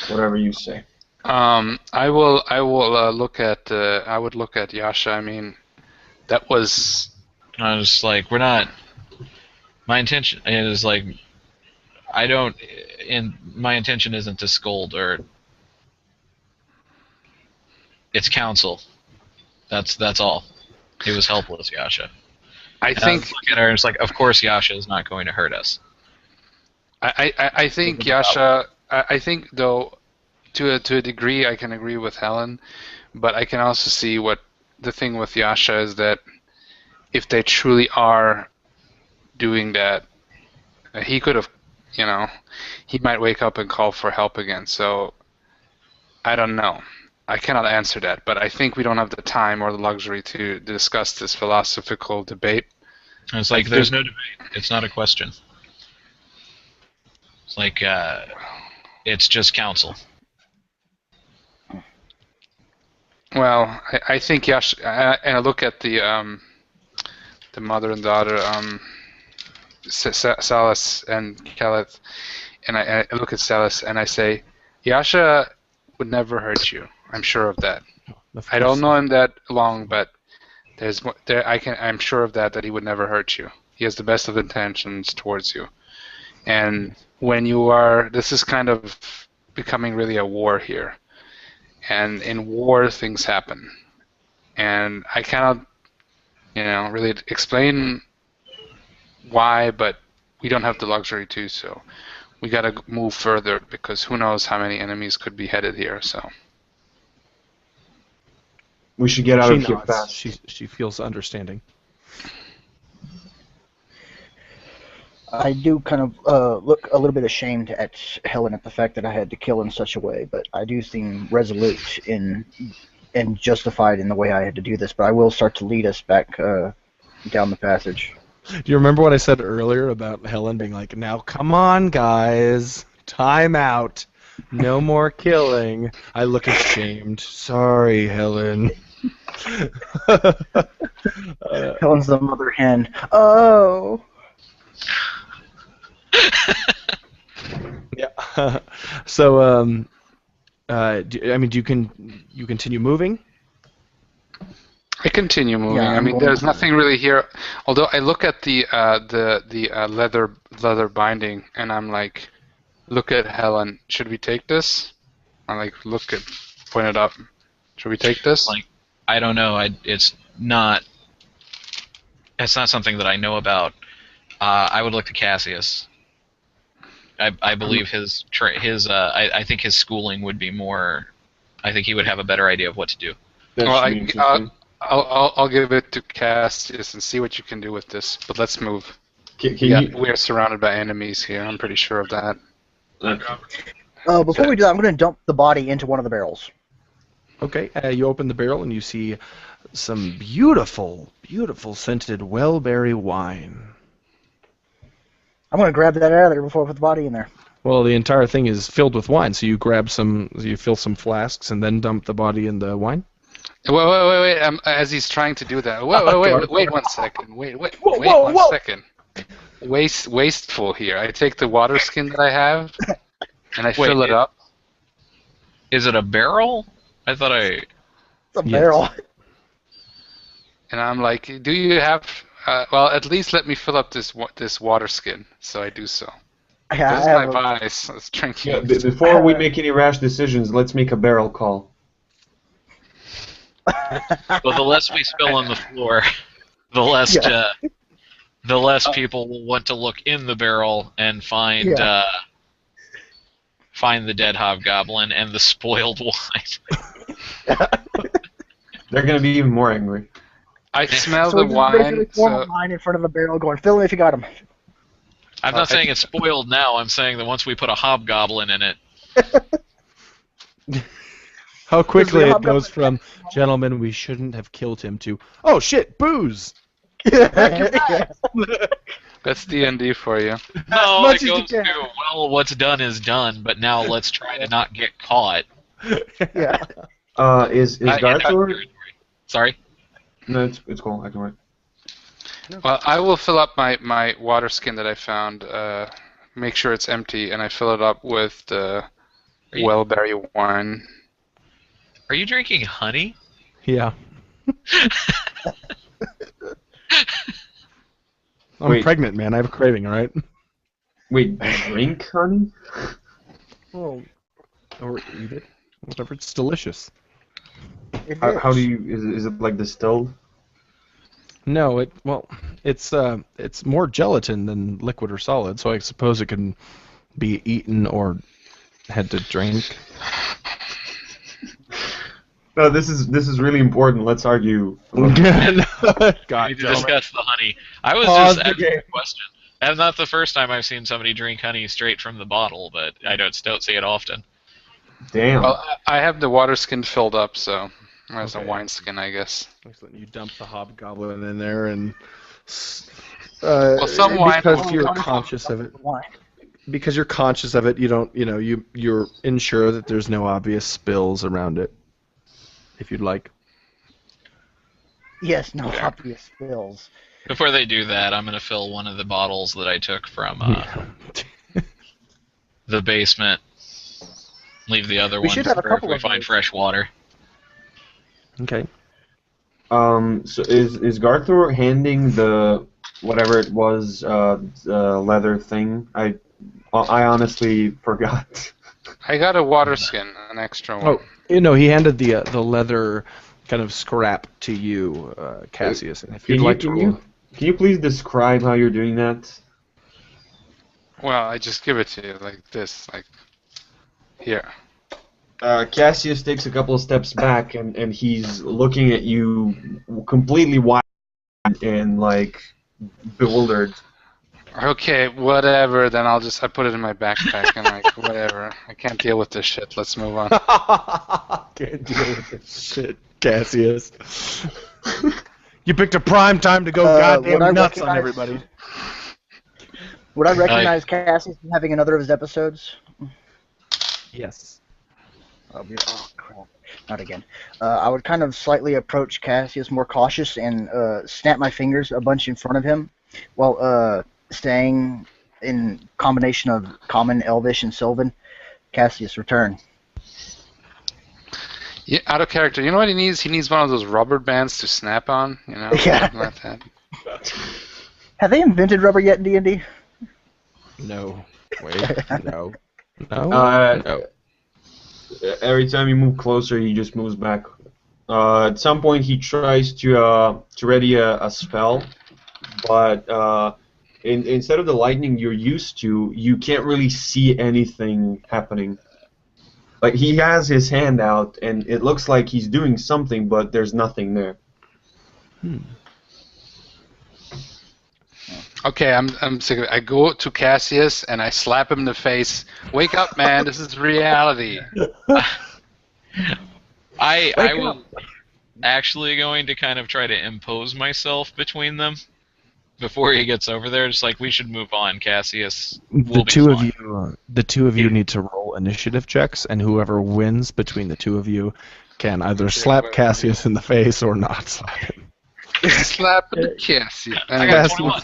whatever you say. I will look at I would look at Yasha. I mean, that was I was like, we're not. My intention is like, I don't. And my intention isn't to scold or. It's counsel. That's all. It was helpless, Yasha. I And think I was looking at her, and it's like, of course, Yasha is not going to hurt us. I think Yasha. I think though, to a degree, I can agree with Helen, but I can also see what the thing with Yasha is that if they truly are doing that, he could have, he might wake up and call for help again. So I don't know. I cannot answer that, but I think we don't have the time or the luxury to discuss this philosophical debate. And it's like, there's no debate. It's not a question. It's like, it's just counsel. Well, I think Yash, and I look at the mother and daughter, Salas and Kaleth, and I look at Salas and I say, Yasha would never hurt you. I'm sure of that. I don't know him that long, but I'm sure of that he would never hurt you. He has the best of intentions towards you. And when this is kind of becoming really a war here. And in war, things happen. And I cannot, really explain why, but we don't have the luxury to, so we gotta move further because who knows how many enemies could be headed here, so. We should get out of here nods. fast. She feels understanding. I do kind of look a little bit ashamed at Helen at the fact that I had to kill in such a way, but I do seem resolute and justified in the way I had to do this. But I will start to lead us back down the passage. Do you remember what I said earlier about Helen being like, now come on, guys, time out, no more killing? I look ashamed. Sorry, Helen. Helen's the mother hen. Oh. Yeah. So, do you continue moving? I continue moving. Yeah, I mean, there's nothing really here. Although I look at the leather binding, and I'm like, look at Helen. Should we take this? I like point it up. Should we take this? Like, I don't know. It's not something that I know about. I would look to Cassius. I believe I think his schooling would be more. I think he would have a better idea of what to do. Well, I'll give it to Cassius and see what you can do with this. But let's move. We're surrounded by enemies here. I'm pretty sure of that. Before we do that, I'm going to dump the body into one of the barrels. Okay. You open the barrel and you see some beautiful, beautiful scented wellberry wine. I'm going to grab that out of there before I put the body in there. Well, the entire thing is filled with wine, so you fill some flasks and then dump the body in the wine. Wait! As he's trying to do that, wait 1 second. Wait Whoa, 1 whoa. second. Wasteful here. I take the water skin that I have, and I fill it up. Is it a barrel? I thought It's a barrel. And I'm like, do you have? Well, at least let me fill up this water skin. So I do so. Yeah, This is my vice. Let's drink. Yeah, before we make any rash decisions, let's make a barrel call. Well, the less we spill on the floor, the less people will want to look in the barrel and find the dead hobgoblin and the spoiled wine. They're gonna be even more angry. I smell So the we just basically wine. form a So line in front of a barrel going, fill him if you got him. I'm not saying it's spoiled now. I'm saying that once we put a hobgoblin in it, How quickly it hobgoblin- goes from, gentlemen, we shouldn't have killed him, to, oh shit, booze! Yeah. that's D&D for you. no, much it as you goes to can. well, what's done is done. But now let's try to not get caught. Yeah. Is Garthor? Sorry. No, it's cool. I can wait. Well, I will fill up my water skin that I found. Make sure it's empty, and I fill it up with the wellberry wine. Are you drinking honey? Yeah. I'm Wait. pregnant, man. I have a craving, all right? Wait, drink honey? Well, or eat it. Whatever. It's delicious. How do you? Is it like distilled? No, it's more gelatin than liquid or solid, so I suppose it can be eaten or had to drink. No, this is really important. Let's argue. We need to God, discuss the honey. I was Pause just the asking game. a question. That's not the first time I've seen somebody drink honey straight from the bottle, but I don't see it often. Damn. Well, I have the water skin filled up, so that's Okay. a wine skin, I guess. Excellent. You dump the hobgoblin in there, and Well, some wine because will- you're conscious of it. Because you're conscious of it, you don't, you're ensure that there's no obvious spills around it. If you'd like. Yes, no obvious spills. Before they do that, I'm going to fill one of the bottles that I took from the basement. Leave the other We one should have a for if couple we of find those. fresh water. Okay. So is Garthor handing the whatever it was leather thing? I honestly forgot. I got a water skin, an extra one. Oh, he handed the leather kind of scrap to you, Cassius. And if you'd like to roll. Can you please describe how you're doing that? Well, I just give it to you like this, like here. Cassius takes a couple of steps back and he's looking at you completely wide and like bewildered. Okay, whatever. Then I put it in my backpack and like whatever. I can't deal with this shit. Let's move on. Can't deal with this shit, Cassius. You picked a prime time to go would I goddamn nuts on recognize- everybody. Would I recognize Cassius from having another of his episodes? Yes. Oh, crap. Not again. I would kind of slightly approach Cassius more cautious and snap my fingers a bunch in front of him while staying in combination of Common, Elvish, and Sylvan. Cassius, return. Yeah, out of character. You know what he needs? He needs one of those rubber bands to snap on. Yeah. Something like that. Have they invented rubber yet in D&D? No. Wait. No. No. No. Every time you move closer, he just moves back. At some point, he tries to ready a spell, but instead of the lightning you're used to, you can't really see anything happening. Like, he has his hand out, and it looks like he's doing something, but there's nothing there. Okay, I'm sick of it. I go to Cassius and I slap him in the face. Wake up, man! This is reality. I was actually going to kind of try to impose myself between them before he gets over there. Just like, we should move on, Cassius. The two of you need to roll initiative checks, and whoever wins between the two of you can either slap Cassius in the face or not slap him. Slap the Cassius. I got 21.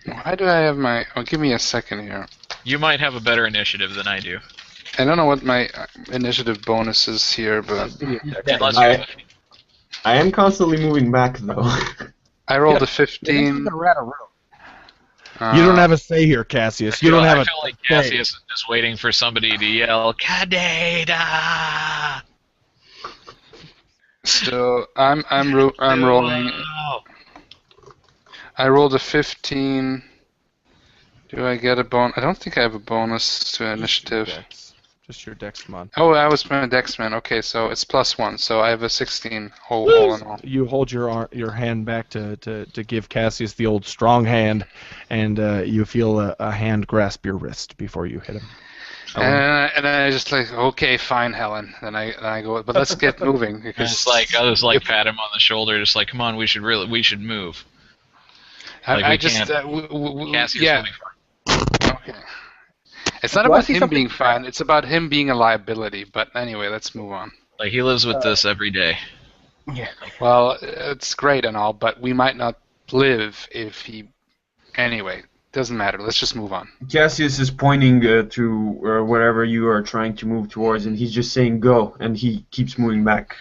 Why do I have my... Oh, give me a second here. You might have a better initiative than I do. I don't know what my initiative bonus is here, but... Unless I- you're I am constantly moving back, though. I rolled a This is 15. the rat room. You don't have a say here, Cassius. You don't have I a feel like say. Cassius is just waiting for somebody to yell, Kadada! So I'm rolling. Wow. I rolled a 15. Do I get a bonus? I don't think I have a bonus to initiative. Just your dex mod. Oh, I was playing Dexman. Okay, so it's +1, so I have a 16 all in all. You hold your hand back to give Cassius the old strong hand, and you feel a hand grasp your wrist before you hit him. And then I just like, okay, fine, Helen. Then I go, but let's get moving because I just like pat him on the shoulder, just like, come on, we should move. Like, I we just can't. Cassius yeah. will be fine. Okay. It's not Do I about see him something- being fine. It's about him being a liability. But anyway, let's move on. Like, he lives with this every day. Yeah. Well, it's great and all, but we might not live if he. Anyway, doesn't matter. Let's just move on. Cassius is pointing to wherever you are trying to move towards, and he's just saying go, and he keeps moving back.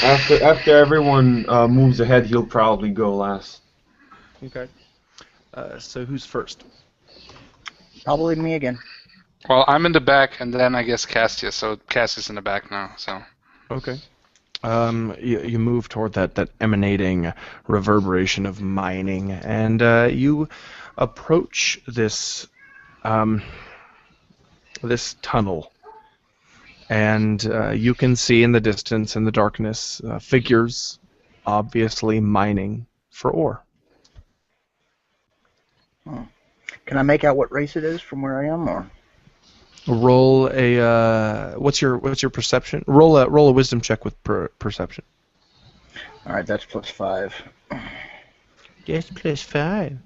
After everyone moves ahead, he'll probably go last. Okay. So who's first? Probably me again. Well, I'm in the back, and then I guess Cassius. So Cassius in the back now. So. Okay. You move toward that emanating reverberation of mining, and you approach this this tunnel, and you can see in the distance, in the darkness, figures obviously mining for ore. Can I make out what race it is from where I am, or? Roll a what's your perception? Roll a wisdom check with perception. All right, that's +5. Yes, +5.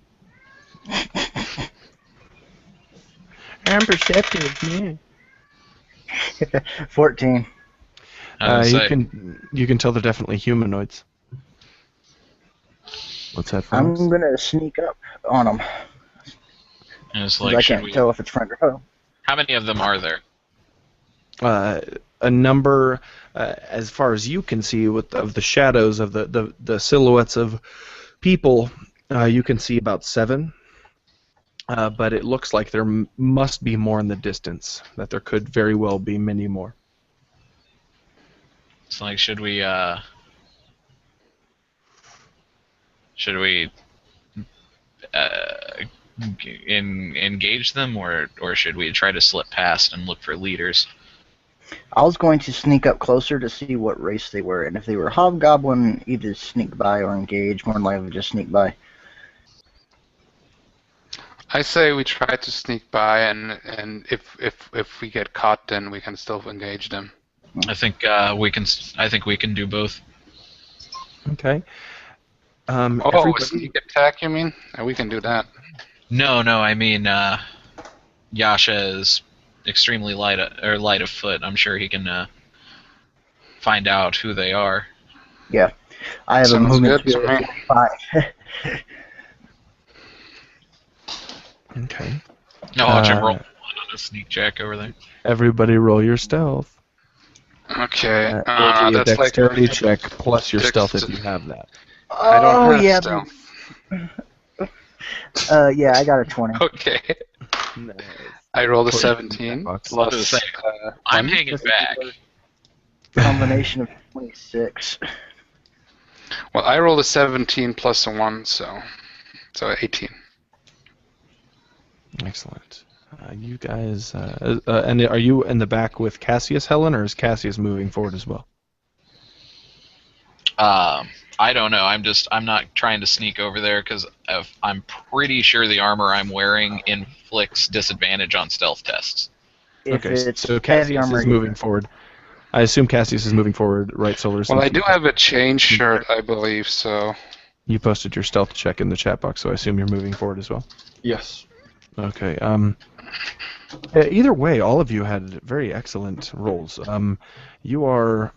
I'm perceptive, man. 14. You can tell they're definitely humanoids. What's that, I'm Fox? gonna sneak up on them. And it's I like, should can't we? tell if it's friend or foe. How many of them are there? A number, as far as you can see, of the shadows of the silhouettes of people, you can see about 7. But it looks like there must be more in the distance. That there could very well be many more. It's like, should we engage them, or should we try to slip past and look for leaders? I was going to sneak up closer to see what race they were, and if they were hobgoblin, either sneak by or engage. More than likely, just sneak by. I say we try to sneak by, and if we get caught, then we can still engage them. I think we can. I think we can do both. Okay. Oh, Everybody- a sneak attack, you mean? We can do that. No, I mean, Yasha is extremely light of foot. I'm sure he can find out who they are. Yeah, I have a Sounds movement good to speed of me. 5. Okay. No, watch him roll one on a sneak check over there. Everybody roll your stealth. Okay, It'll be a that's like dexterity check plus your Dex- stealth if you have that. I don't Oh have yeah, stealth. yeah, I got a 20. Okay, I rolled a Put it in 17 that box. I was plus. gonna say, I'm hanging back. Combination of 26. Well, I rolled a 17 plus a 1, so 18. Excellent. You guys, and are you in the back with Cassius, Helen, or is Cassius moving forward as well? I don't know. I'm not trying to sneak over there because I'm pretty sure the armor I'm wearing inflicts disadvantage on stealth tests. If Okay, it's so heavy Cassius armor, is moving forward. I assume Cassius is moving forward, right, Solar? Well, I since do have a chain shirt, I believe, so. You posted your stealth check in the chat box, so I assume you're moving forward as well. Yes. Okay. Either way, all of you had very excellent rolls. You are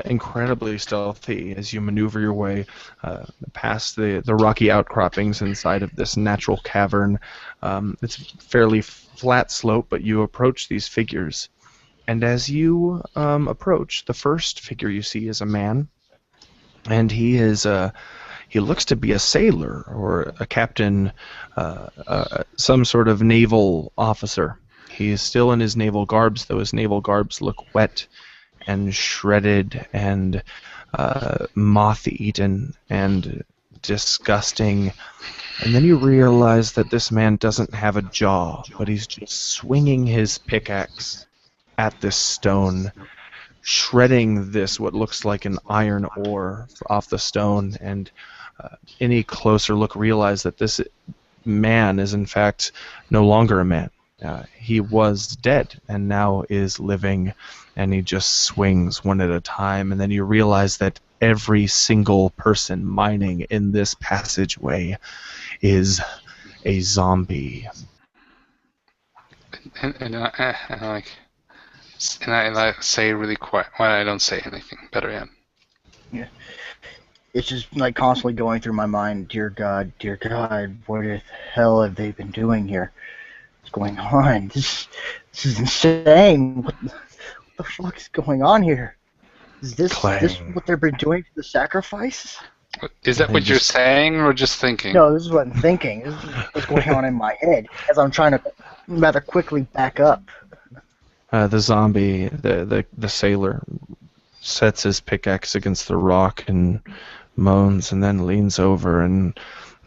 incredibly stealthy as you maneuver your way past the rocky outcroppings inside of this natural cavern. It's fairly flat slope, but you approach these figures. And as you approach, the first figure you see is a man, and he looks to be a sailor or a captain, some sort of naval officer. He is still in his naval garbs, though his naval garbs look wet and shredded and moth-eaten and disgusting. And then you realize that this man doesn't have a jaw, but he's just swinging his pickaxe at this stone, shredding this what looks like an iron ore off the stone. And any closer look realize that this man is in fact no longer a man. He was dead and now is living, and he just swings one at a time. And then you realize that every single person mining in this passageway is a zombie. And I say really quiet. Well, I don't say anything. Better yet. Yeah. It's just like constantly going through my mind. Dear God, what the hell have they been doing here? What's going on? This is insane. What the fuck is going on here? Is this what they've been doing for the sacrifice? Is that what you're saying or just thinking? No, this is what I'm thinking. This is what's going on in my head as I'm trying to rather quickly back up. The zombie, the sailor, sets his pickaxe against the rock and moans, and then leans over and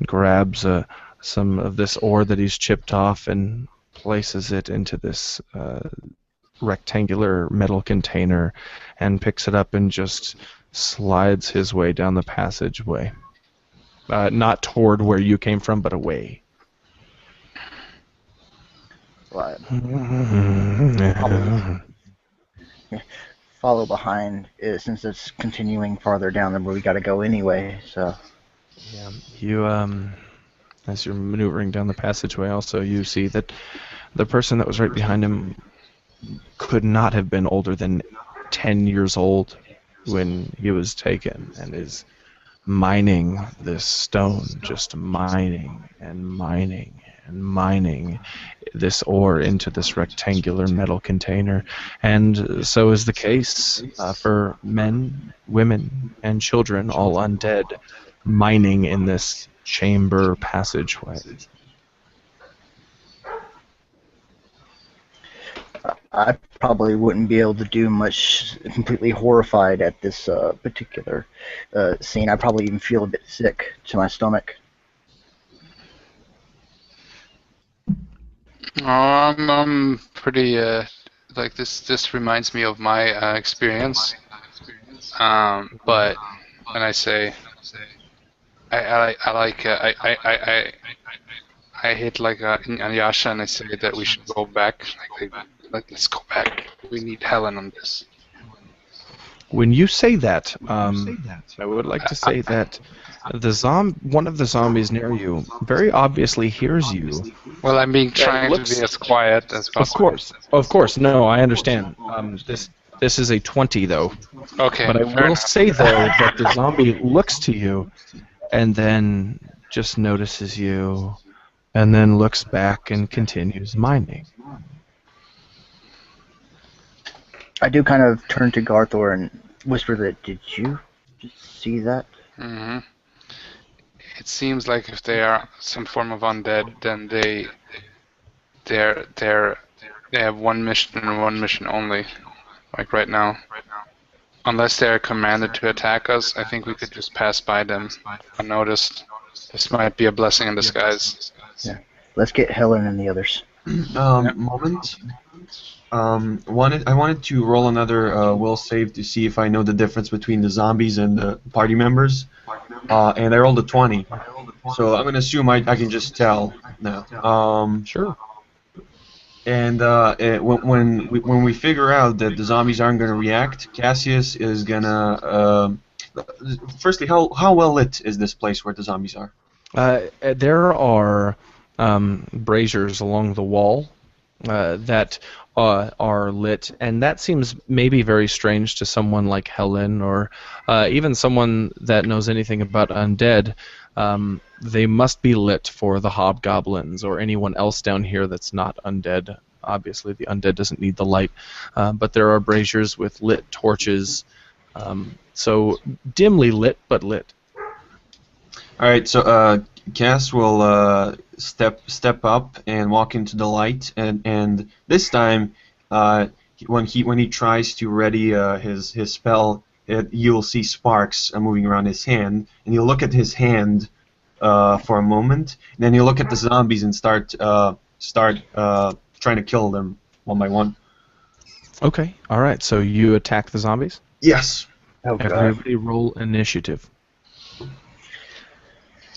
grabs some of this ore that he's chipped off and places it into this rectangular metal container and picks it up and just slides his way down the passageway. Not toward where you came from, but away. Follow behind, since it's continuing farther down than where we got to go anyway. So, yeah, you as you're maneuvering down the passageway, also you see that the person that was right behind him could not have been older than 10 years old when he was taken, and is mining this stone, just mining and mining and mining this ore into this rectangular metal container. And so is the case for men, women, and children, all undead, mining in this chamber passageway. I probably wouldn't be able to do much, completely horrified at this particular scene. I'd probably even feel a bit sick to my stomach. I'm pretty like this reminds me of my experience. But when I say I hit like Anyasha and I say that we should go back. Like let's go back. We need Helen on this. When you say that, I would like to say that one of the zombies near you very obviously hears you. Well, I'm trying to be as quiet as possible. Of course. No, I understand. This is a 20 though. Okay. But I will say though that the zombie looks to you, and then just notices you, and then looks back and continues mining. I do kind of turn to Garthor and whisper that, did you just see that? Mm-hmm. It seems like if they are some form of undead, then they have one mission and one mission only. Like right now. Unless they are commanded to attack us, I think we could just pass by them unnoticed. This might be a blessing in disguise. Yeah. Let's get Helen and the others. Moment. I wanted to roll another will save to see if I know the difference between the zombies and the party members, and I rolled a 20. So I'm gonna assume I can just tell now. Sure. And when we figure out that the zombies aren't gonna react, Cassius is gonna. Firstly, how well lit is this place where the zombies are? There are braziers along the wall that are lit, and that seems maybe very strange to someone like Helen, or even someone that knows anything about undead. They must be lit for the hobgoblins or anyone else down here that's not undead. Obviously, the undead doesn't need the light, but there are braziers with lit torches, so dimly lit, but lit. All right, so Cass will step up and walk into the light, and this time, when he tries to ready his spell, you'll see sparks moving around his hand, and you'll look at his hand for a moment, and then you'll look at the zombies and start trying to kill them one by one. Okay. All right. So you attack the zombies. Yes. Oh god. Everybody roll initiative.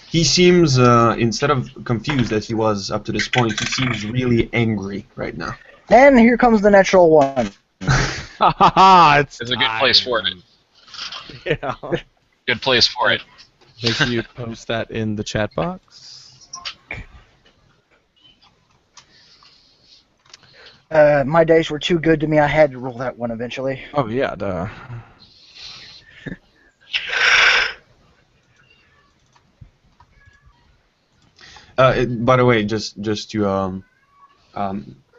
He seems, instead of confused as he was up to this point, he seems really angry right now. And here comes the natural one. It's It's a good place for it. Yeah. Good place for it. Make sure you post that in the chat box. My dice were too good to me. I had to roll that one eventually. Oh yeah, duh. By the way, just to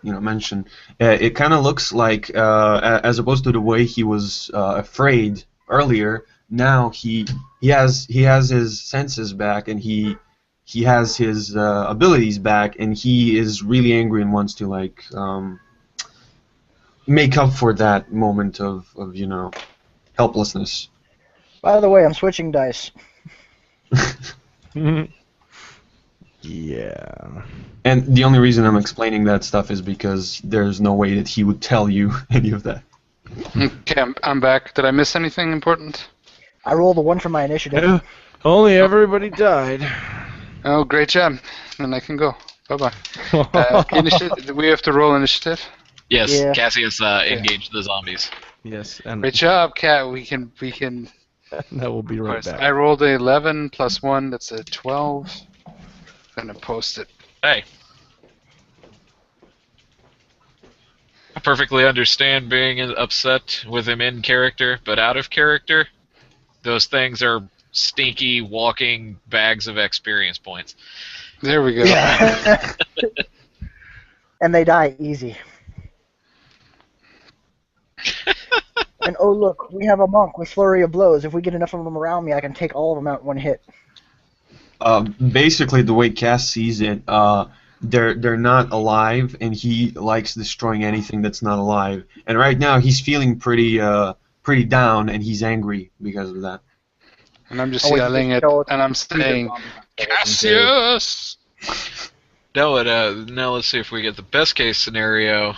mention, it kind of looks like, as opposed to the way he was afraid earlier, now he has his senses back, and he has his abilities back, and he is really angry and wants to make up for that moment of helplessness. By the way, I'm switching dice. Yeah. And the only reason I'm explaining that stuff is because there's no way that he would tell you any of that. Okay, I'm back. Did I miss anything important? I rolled a 1 for my initiative. Only everybody died. Oh, great job. Then I can go. Bye-bye. Do we have to roll initiative? Yes, Yeah. Cassius engaged the zombies. Yes, and Great job, Cat. We can. that will be right back. I rolled a 11 plus 1. That's a 12. Gonna post it. Hey. I perfectly understand being upset with him in character, but out of character, those things are stinky walking bags of experience points. There we go. Yeah. And they die easy. And oh look, we have a monk with flurry of blows. If we get enough of them around me, I can take all of them out in one hit. Basically, the way Cass sees it, they're not alive, and he likes destroying anything that's not alive. And right now, he's feeling pretty down, and he's angry because of that. And I'm just Oh, wait, yelling you it, know- and I'm saying, Cassius! No, now let's see if we get the best case scenario.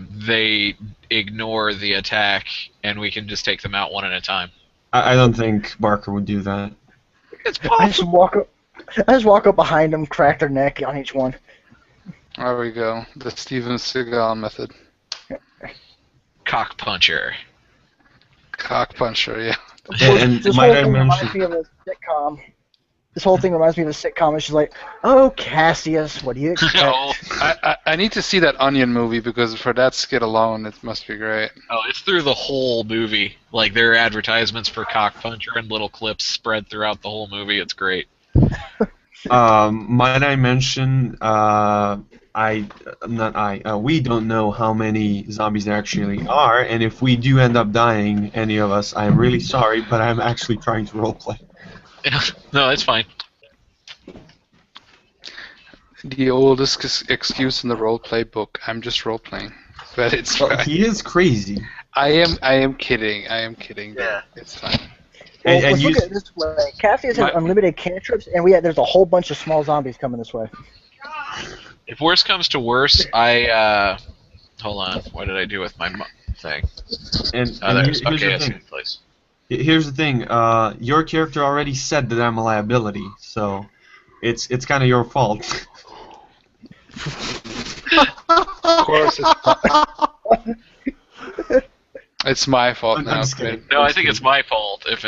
They ignore the attack, and we can just take them out one at a time. I don't think Barker would do that. It's I just walk up behind them, crack their neck on each one. There we go. The Steven Seagal method. Cock puncher. Cock puncher, yeah. And This might whole I thing reminds mention, me of a sitcom. This whole thing reminds me of a sitcom. And she's like, "Oh, Cassius, what do you expect?" No. I need to see that Onion movie because for that skit alone, it must be great. Oh, it's through the whole movie. Like, there are advertisements for cock puncher and little clips spread throughout the whole movie. It's great. might I mention, we don't know how many zombies there actually are, and if we do end up dying, any of us, I'm really sorry, but I'm actually trying to roleplay. No, it's fine. The oldest excuse in the roleplay book. I'm just roleplaying, but it's Well, fine. he is crazy. I am kidding. I am kidding. Yeah. It's fine. Well, And let's you- look at it this way. Cassius has My- unlimited cantrips, and there's a whole bunch of small zombies coming this way. If worse comes to worse, I, hold on. What did I do with my thing? And, Oh, there's, here's okay, the that's a thing. good place. Here's the thing. Your character already said that I'm a liability, so it's kind of your fault. Of course, it's my fault I'm now. just kidding. No, I think it's my fault, if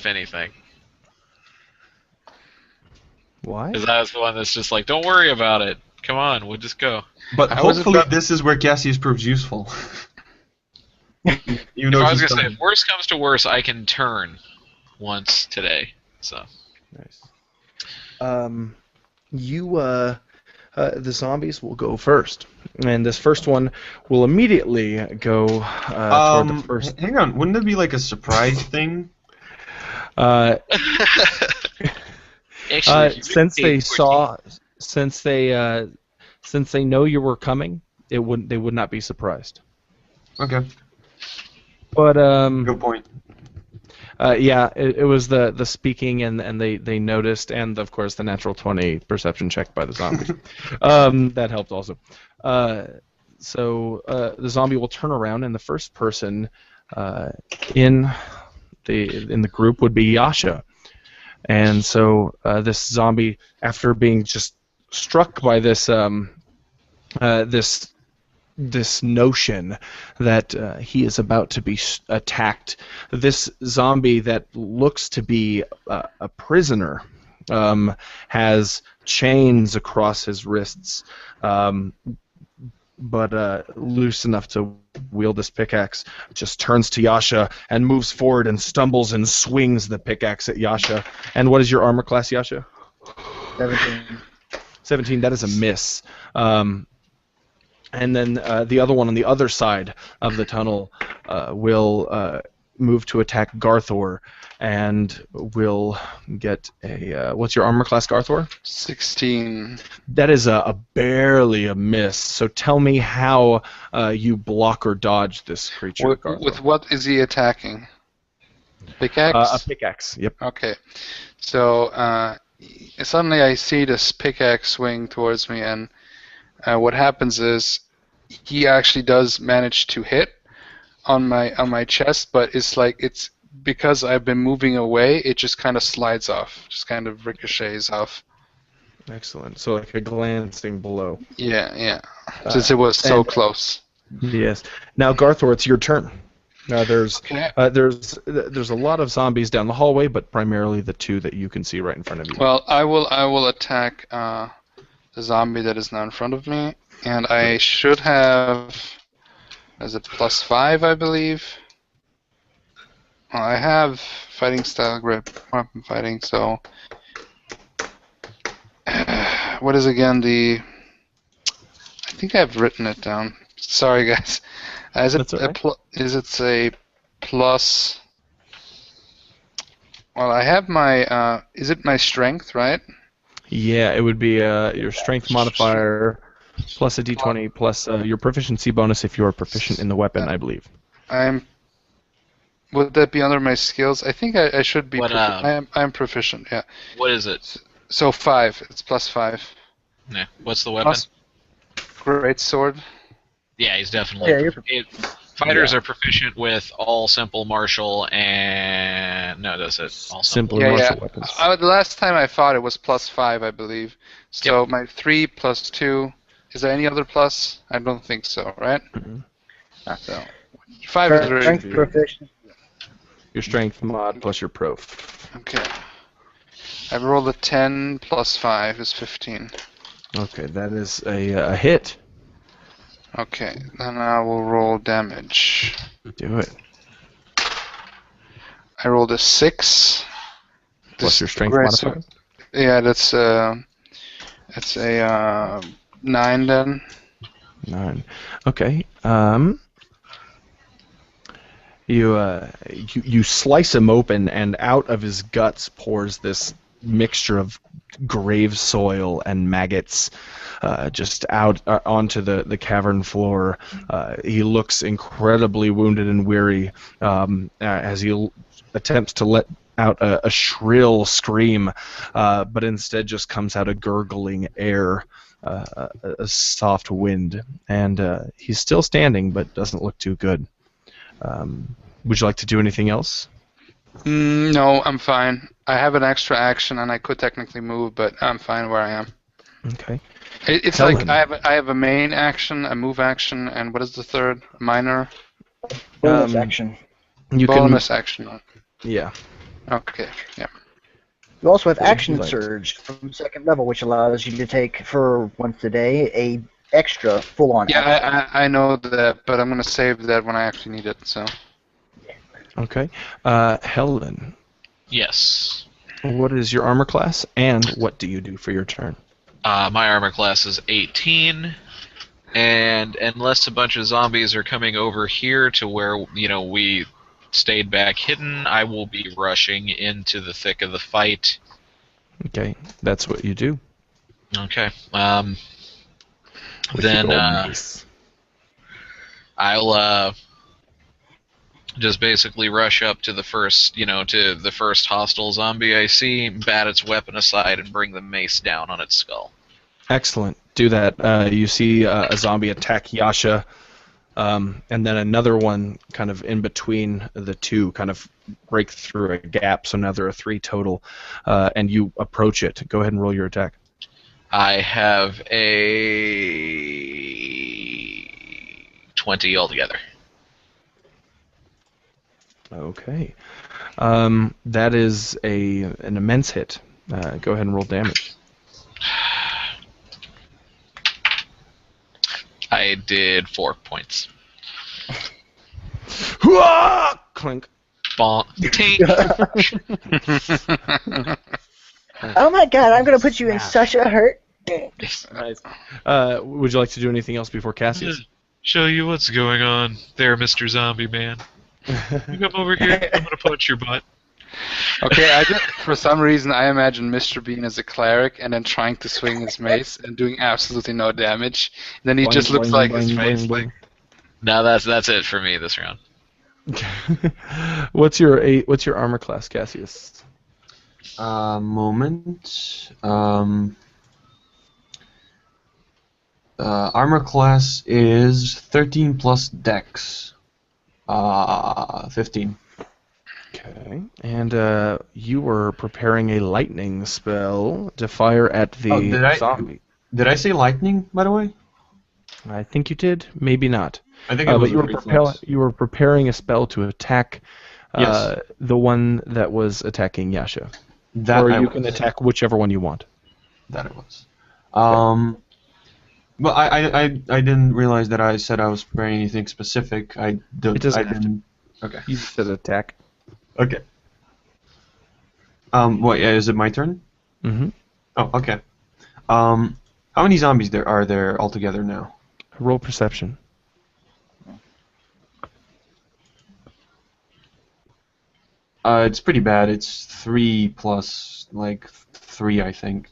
anything. Why? Because I was the one that's just like, don't worry about it. Come on, we'll just go. But How is it hopefully that- this is where Cassius proves useful. Even If though I was he's going to say, done. if worse comes to worse, I can turn once today. So, Nice. The zombies will go first, and this first one will immediately go toward the first. Hang on, wouldn't it be like a surprise thing? Uh, actually, if you since take they 14 saw, since they know you were coming, they would not be surprised. Okay, But good point. Yeah, it was the speaking and they noticed, and of course the natural 20 perception check by the zombies. That helped also. So the zombie will turn around, and the first person uh, in the group would be Yasha. And so this zombie, after being just struck by this notion that he is about to be attacked, this zombie that looks to be a prisoner has chains across his wrists, but loose enough to wield this pickaxe, just turns to Yasha and moves forward and stumbles and swings the pickaxe at Yasha. And what is your armor class, Yasha? 17. 17. That is a miss. And then the other one on the other side of the tunnel will move to attack Garthor, and will get a. What's your armor class, Garthor? 16. That is barely a miss. So tell me how you block or dodge this creature, Garthor. With what is he attacking? Pickaxe? A pickaxe. Yep. Okay. So suddenly I see this pickaxe swing towards me, and what happens is he actually does manage to hit on my chest, but it's because I've been moving away, it just kind of slides off, just kind of ricochets off. Excellent. So like a glancing blow. Yeah. Since it was so close. Yes. Now, Garthor, it's your turn. Now, there's Okay. there's a lot of zombies down the hallway, but primarily the two that you can see right in front of you. Well, I will attack the zombie that is now in front of me, and I should have. Is it +5, I believe? Well, I have fighting style grip, weapon fighting, so. What is again the. I think I've written it down. Sorry, guys. Is it That's all right. is it a plus. Well, I have my. Is it my strength, right? Yeah, it would be your strength modifier plus a d20 plus your proficiency bonus if you are proficient in the weapon, I believe. Would that be under my skills? I think I should be. What, I'm proficient. Yeah. What is it? So 5. It's +5. Yeah. What's the weapon? Great sword. Yeah, he's definitely. Yeah, Fighters are proficient with all simple martial and that's it. All Simple Yeah, martial yeah. weapons. The last time I fought it was +5, I believe. So my 3 + 2. Is there any other plus? I don't think so, right? Mhm. So 5 is very Strength proficiency. Your strength mod plus your prof. okay. I rolled a 10 + 5 is 15. Okay, that is a hit. Okay, then I will roll damage. Do it. I rolled a 6. Plus your strength great modifier. sword. Yeah, that's a 9 then. 9. Okay. You slice him open, and out of his guts pours this mixture of grave soil and maggots, just out onto the cavern floor. He looks incredibly wounded and weary as he attempts to let out a shrill scream, but instead just comes out a gurgling air, a soft wind, and he's still standing, but doesn't look too good. Would you like to do anything else? No, I'm fine. I have an extra action, and I could technically move, but I'm fine where I am. Okay. It's Tell like him. I have a main action, a move action, and what is the third? A minor Bonus action. You bonus action. Yeah. Okay, yeah. You also have What would Action you like? Surge from 2nd level, which allows you to take for once a day a extra full-on action. Yeah, I know that, but I'm gonna save that when I actually need it. So Okay. Helen, Yes. what is your armor class, and what do you do for your turn? My armor class is 18, and unless a bunch of zombies are coming over here to where we stayed back hidden, I will be rushing into the thick of the fight. Okay, that's what you do. Okay. With Then your old mace. I'll Just basically rush up to the first, to the first hostile zombie I see, bat its weapon aside, and bring the mace down on its skull. Excellent. Do that. You see a zombie attack Yasha, and then another one kind of in between the two, kind of break through a gap. So now there are 3 total, and you approach it. Go ahead and roll your attack. I have a 20 altogether. Okay. That is an immense hit. Go ahead and roll damage. I did 4 points. Clink. Bonk. Tink. Oh my god, I'm gonna put you in such a hurt. Nice. Would you like to do anything else before Cassius? Show you what's going on there, Mr. Zombie Man. You come over here, I'm gonna punch your butt. Okay, for some reason I imagine Mr. Bean as a cleric and then trying to swing his mace and doing absolutely no damage. And then he just looks like his face. Like, No, that's it for me this round. What's your armor class, Cassius? Moment. Armor class is 13 plus Dex. 15. Okay. And you were preparing a lightning spell to fire at the zombie. Did I say lightning, by the way? I think you did. Maybe not. I think it was but you were preparing a spell to attack Yes. the one that was attacking Yasha. That Or I you was. can attack whichever one you want. That it was. But I didn't realize that I said I was preparing anything specific. It doesn't have to. didn't. Okay. You said attack. Okay. What? Yeah, is it my turn? Mm-hmm. Oh, okay. How many zombies are there altogether now? Roll perception. It's pretty bad. It's 3 plus 3, I think.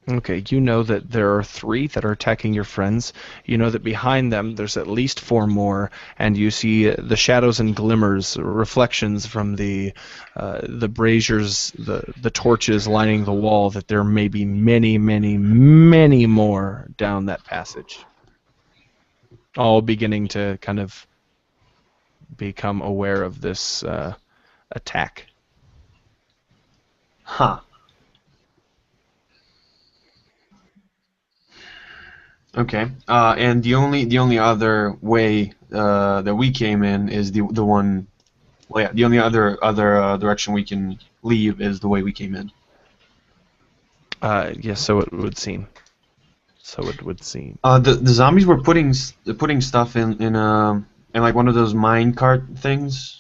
Okay, you know that there are 3 that are attacking your friends. You know that behind them there's at least 4 more, and you see the shadows and glimmers, reflections from the braziers, the torches lining the wall. That there may be many, many, many more down that passage. All beginning to kind of become aware of this attack. Huh. Okay. And the only other way that we came in is the one. Well, yeah. The only other direction we can leave is the way we came in. Yes, so it would seem. The zombies were putting stuff in like one of those mine cart things.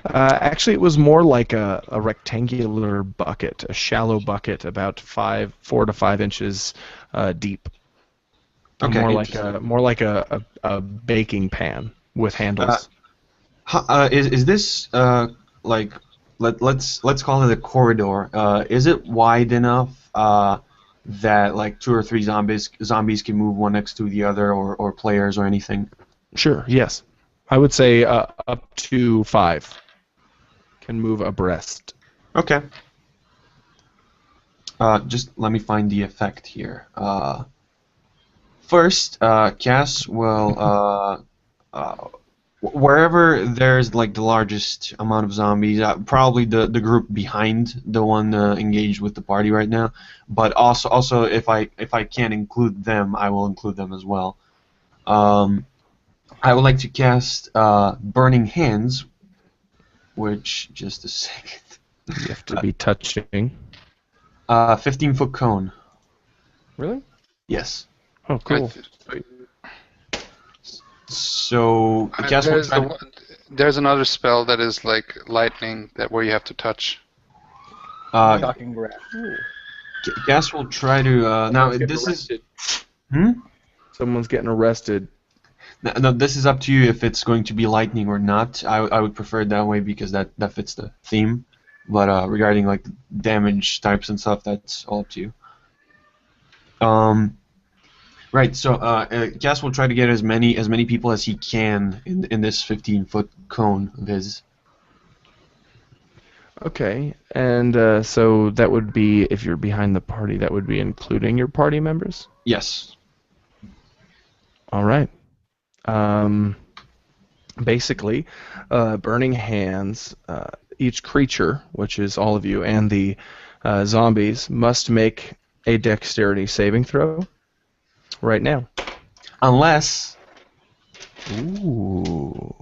Actually, it was more like a rectangular bucket, a shallow bucket, about 4 to 5 inches deep. Okay. More like a baking pan with handles. Is this like let's call it a corridor? Is it wide enough that like 2 or 3 zombies can move one next to the other, or players or anything? Sure. Yes, I would say up to 5 can move abreast. Okay. Just let me find the effect here. First, Cass will wherever there's like the largest amount of zombies, probably the group behind the one engaged with the party right now. But also if I can't include them, I will include them as well. I would like to cast Burning Hands, which just a second. You have to be touching. 15-foot cone. Really? Yes. Oh, cool. So Cass will try to... There's another spell that is like lightning where you have to touch. Talking grass. Cass will try to... now, this arrested. is... Someone's getting arrested. No, this is up to you if it's going to be lightning or not. I would prefer it that way because that fits the theme. But regarding like damage types and stuff, that's all up to you. Right. So Cass will try to get as many people as he can in this 15-foot cone of his. Okay, and so that would be, if you're behind the party, that would be including your party members? Yes. All right. Um, basically, Burning Hands, each creature, which is all of you, and the zombies, must make a dexterity saving throw right now. Unless Ooh.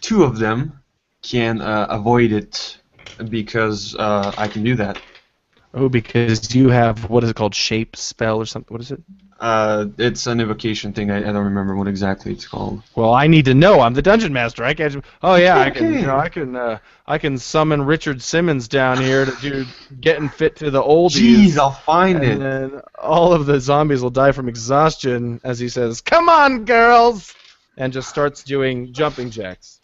two of them can avoid it because I can do that. Oh, because you have, what is it called, shape spell or something? What is it? It's an evocation thing. I don't remember what exactly it's called. Well, I need to know. I'm the dungeon master. I can't. Oh yeah, I can. Okay. I can summon Richard Simmons down here to do getting fit to the oldies. Jeez, I'll find and it. then all of the zombies will die from exhaustion as he says, "Come on, girls," and just starts doing jumping jacks.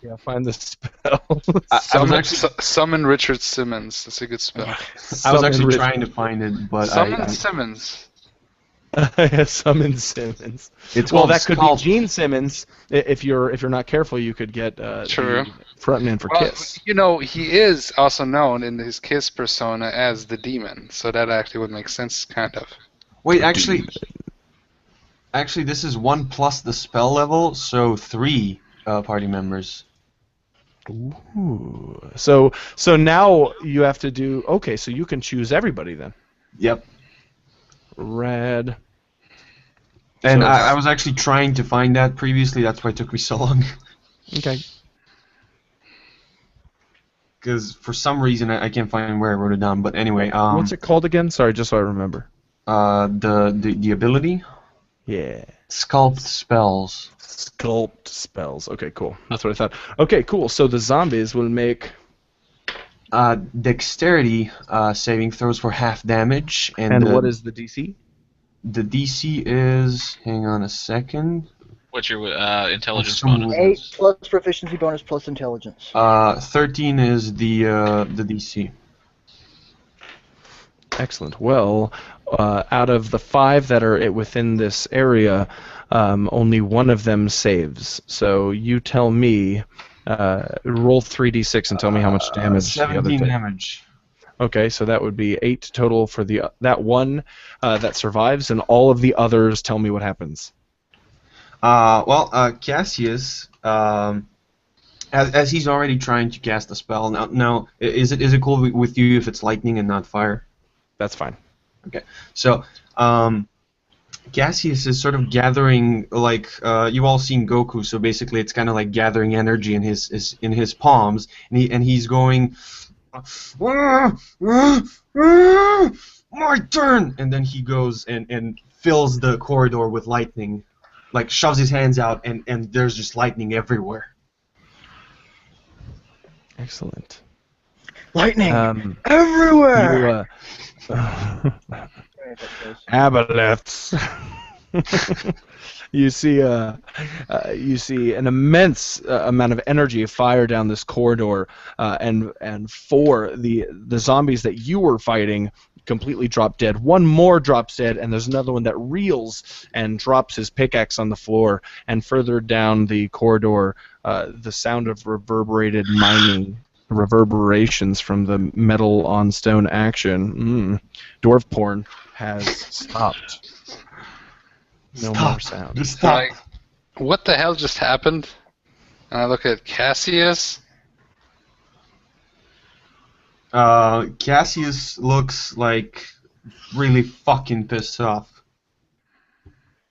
Yeah, find the spell. I was actually Summon Richard Simmons. That's a good spell. I was actually trying to find it, but Summon Simmons. Summon Simmons. It's Well, called that could Scald. be Gene Simmons. If you're not careful, you could get True. the frontman for Well, Kiss. you know, he is also known in his Kiss persona as the demon, so that actually would make sense, kind of. Wait, actually, this is 1 plus the spell level, so 3 party members. Ooh. So now you have to do. Okay, so you can choose everybody then. Yep. Red. And So- I was actually trying to find that previously. That's why it took me so long. Okay. Because for some reason I can't find where I wrote it down. But anyway, What's it called again? Sorry, just so I remember. the ability Yeah. sculpt spells. Sculpt spells. Okay, cool. That's what I thought. Okay, cool. So the zombies will make. Dexterity saving throws for half damage, And what is the DC? the DC is? Hang on a second. What's your intelligence Some- bonus? 8 plus proficiency bonus plus intelligence. 13 is the DC. Excellent. Well, out of the 5 that are within this area, only one of them saves. So you tell me, roll 3d6 and tell me how much damage the other 17 take. damage. Okay, so that would be 8 total for that one that survives, and all of the others tell me what happens. Cassius, as he's already trying to cast a spell now, is it cool with you if it's lightning and not fire? That's fine. Okay, so Cassius is sort of gathering, like you all seen Goku, so basically it's kind of like gathering energy in his palms, and he's going, my turn, and then he goes and fills the corridor with lightning, like shoves his hands out, and there's just lightning everywhere. Excellent. Lightning everywhere. Aboleths. You see an immense amount of energy fire down this corridor, and 4 the zombies that you were fighting completely drop dead. One more drops dead, and there's another one that reels and drops his pickaxe on the floor. And further down the corridor, the sound of reverberated mining reverberations from the metal on stone action. Dwarf porn has stopped. No more sound. Just stop. Like, what the hell just happened? And I look at Cassius. Cassius looks like really fucking pissed off.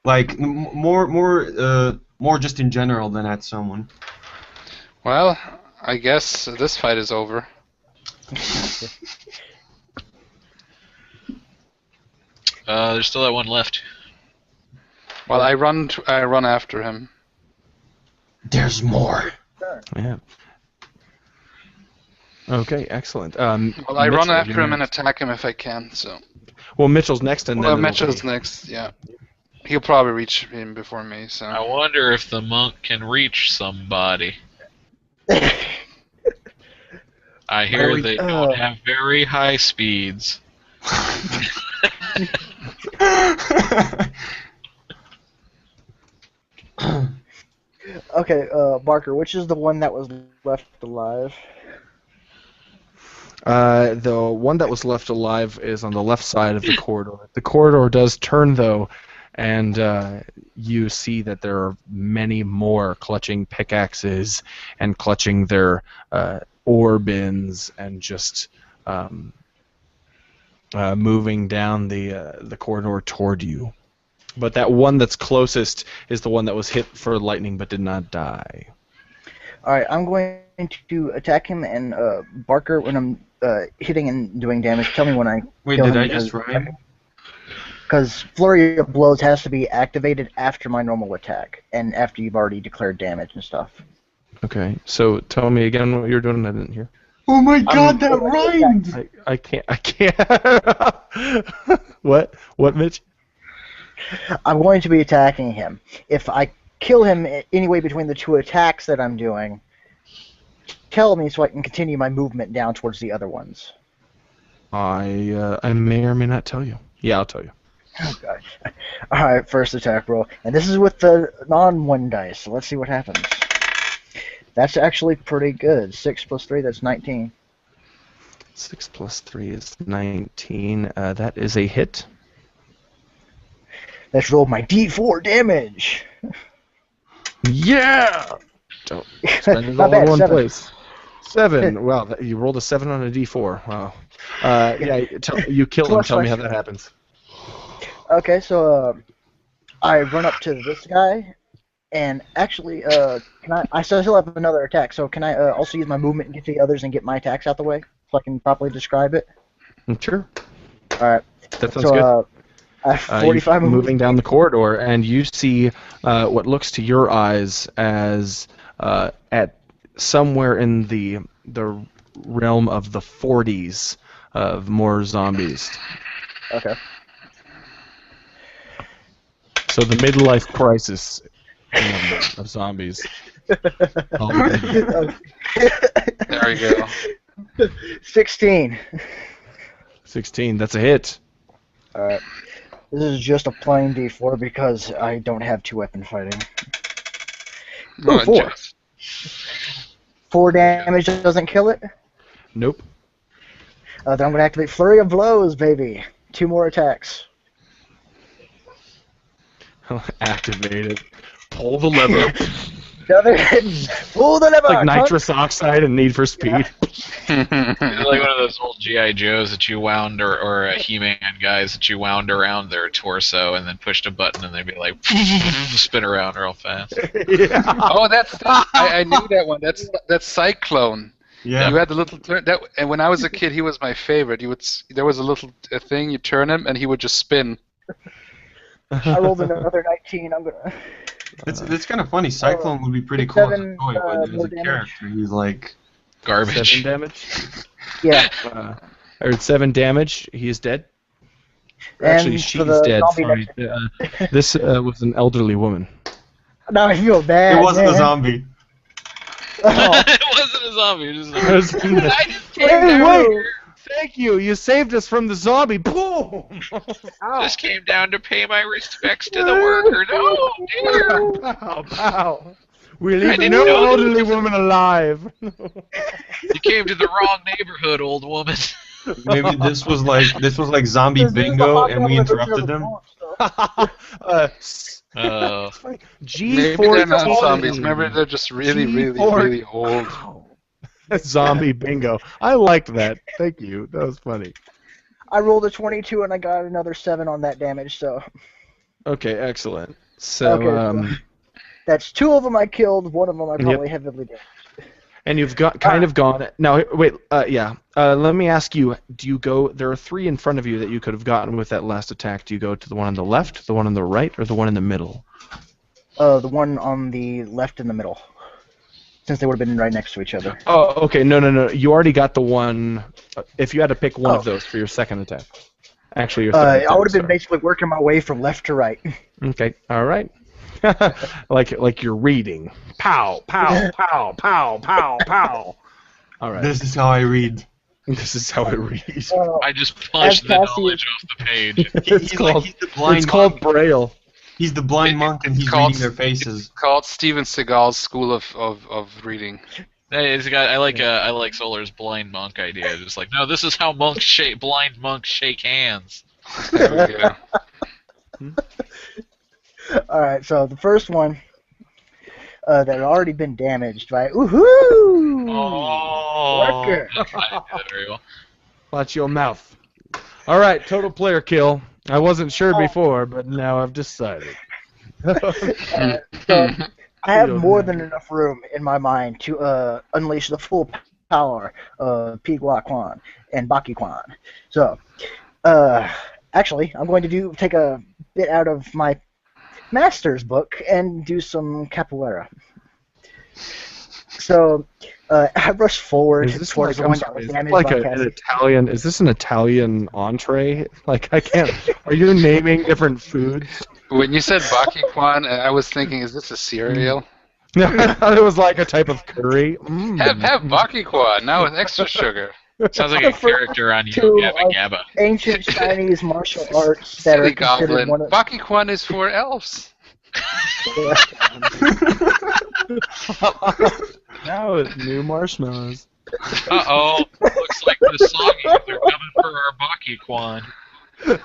Like more just in general than at someone. Well, I guess this fight is over. There's still that one left. Well, I run after him. There's more. Yeah. Okay, excellent. Well, I Mitchell, run after you're him and next. attack him if I can. So. Well, Mitchell's next, and Well, then it'll Mitchell's be- next. Yeah. He'll probably reach him before me. So. I wonder if the monk can reach somebody. I hear they don't have very high speeds. Okay, Barker, which is the one that was left alive? The one that was left alive is on the left side of the corridor. The corridor does turn, though, and you see that there are many more clutching pickaxes and clutching their ore bins and just moving down the corridor toward you. But that one that's closest is the one that was hit for lightning but did not die. Alright, I'm going to attack him, and Barker, when I'm hitting and doing damage, tell me when I Wait, kill did him. I just rhyme? Because Flurry of Blows has to be activated after my normal attack, and after you've already declared damage and stuff. Okay, so tell me again what you're doing. I didn't hear. Oh my god, that rhymed! I can't. What? What, Mitch? I'm going to be attacking him. If I kill him anyway between the two attacks that I'm doing, tell me so I can continue my movement down towards the other ones. I may or may not tell you. Yeah, I'll tell you. Oh god. Alright, first attack roll. And this is with the non-1 dice, so let's see what happens. That's actually pretty good. 6 plus 3, that's 19. 6 plus 3 is 19. That is a hit. Let's roll my D4 damage! Yeah! Don't spend it Not all bad, in one 7. place. 7. Wow, you rolled a 7 on a D4. Wow. Yeah, you kill him. Plus Tell me my- how that happens. Okay, so I run up to this guy, and actually, I still have another attack, so can I also use my movement and get to the others and get my attacks out the way, so I can properly describe it? Sure. Alright, That sounds so good. I have 45 You're movement. moving down the corridor, and you see what looks to your eyes as at somewhere in the realm of the 40s of more zombies. Okay. So the midlife crisis of zombies. There we go. 16. 16. That's a hit. Alright. This is just a plain D4 because I don't have 2-weapon fighting. Well, 4. just- 4 damage doesn't kill it? Nope. Then I'm going to activate Flurry of Blows, baby. 2 more attacks. Activated. Pull the lever. Another pull the lever! Like nitrous oxide and Need for Speed. It's like one of those old GI Joes that you wound, or He-Man guys that you wound around their torso and then pushed a button and they'd be like spin around real fast. Yeah. Oh, I knew that one. That's Cyclone. Yeah. You had the little turn. And when I was a kid, he was my favorite. There was a thing you turn him, and he would just spin. I rolled another 19. I'm gonna. It's kind of funny. Cyclone would be pretty cool as a 7, toy, but as more a damage. character, he's like Garbage. 7 damage. Yeah. I heard 7 damage. He is dead. And Actually, for she's the dead. zombie Sorry. This was an elderly woman. Now I feel bad. it wasn't man. a zombie. Oh. It wasn't a zombie. It was just like, I just came Hey, down wait! here. Thank you. You saved us from the zombie. Boom! Just came down to pay my respects to the worker. No, dear. Pow, pow. We I leave didn't no know elderly woman alive. You came to the wrong neighborhood, old woman. Maybe this was like zombie This is the bingo, hot and we dog version of interrupted the them. Bronx, though. Oh. G14. Maybe they're not zombies. Maybe they're just really, really, really old. Zombie bingo. I liked that. Thank you. That was funny. I rolled a 22 and I got another 7 on that damage, so Okay, excellent. So, Okay, that's 2 of them I killed, 1 of them I probably heavily damaged. and you've got kind of gone. Now, wait. Yeah. Let me ask you. Do you go? There are 3 in front of you that you could have gotten with that last attack. Do you go to the one on the left, the one on the right, or the one in the middle? The one on the left in the middle, since they would have been right next to each other. Oh, okay. No. You already got the one. If you had to pick one of those for your second attack. Actually, your third attack, I would have been sorry. basically working my way from left to right. Okay. All right. like you're reading. Pow, pow, pow, pow, pow, pow. All right. This is how I read. This is how it reads. I just punched the Cassius- knowledge off the page. It's called, he's the blind it's called monk. Braille. He's the blind monk, and he's called- reading their faces. Called Steven Seagal's School of Reading. Hey, I like Solar's blind monk idea. Just like, no, this is how blind monks shake hands. There we go. All right, so the first one that had already been damaged by woohoo! Oh, Worker. I did that very well. Watch your mouth. All right, total player kill. I wasn't sure before, but now I've decided. So I have more than enough room in my mind to unleash the full power of Pigua Kwan and Baki Kwan. So, actually, I'm going to take a bit out of my master's book and do some capoeira. So, I rush forward Is this towards like, the I'm one that sorry, was is this damaged like by an Cassie. Italian? Is this an Italian entree? Like I can't. Are you naming different foods? When you said Bakikwan, I was thinking, is this a cereal? I thought it was like a type of curry. Have Bakikwan now with extra sugar. Sounds like a character on Two Yabba Yabba. ancient Chinese martial arts that Silly are considered goblin. one of Bakikwan is for elves. Now with new marshmallows. Uh-oh, looks like the Soggies are coming for our Bakikwan.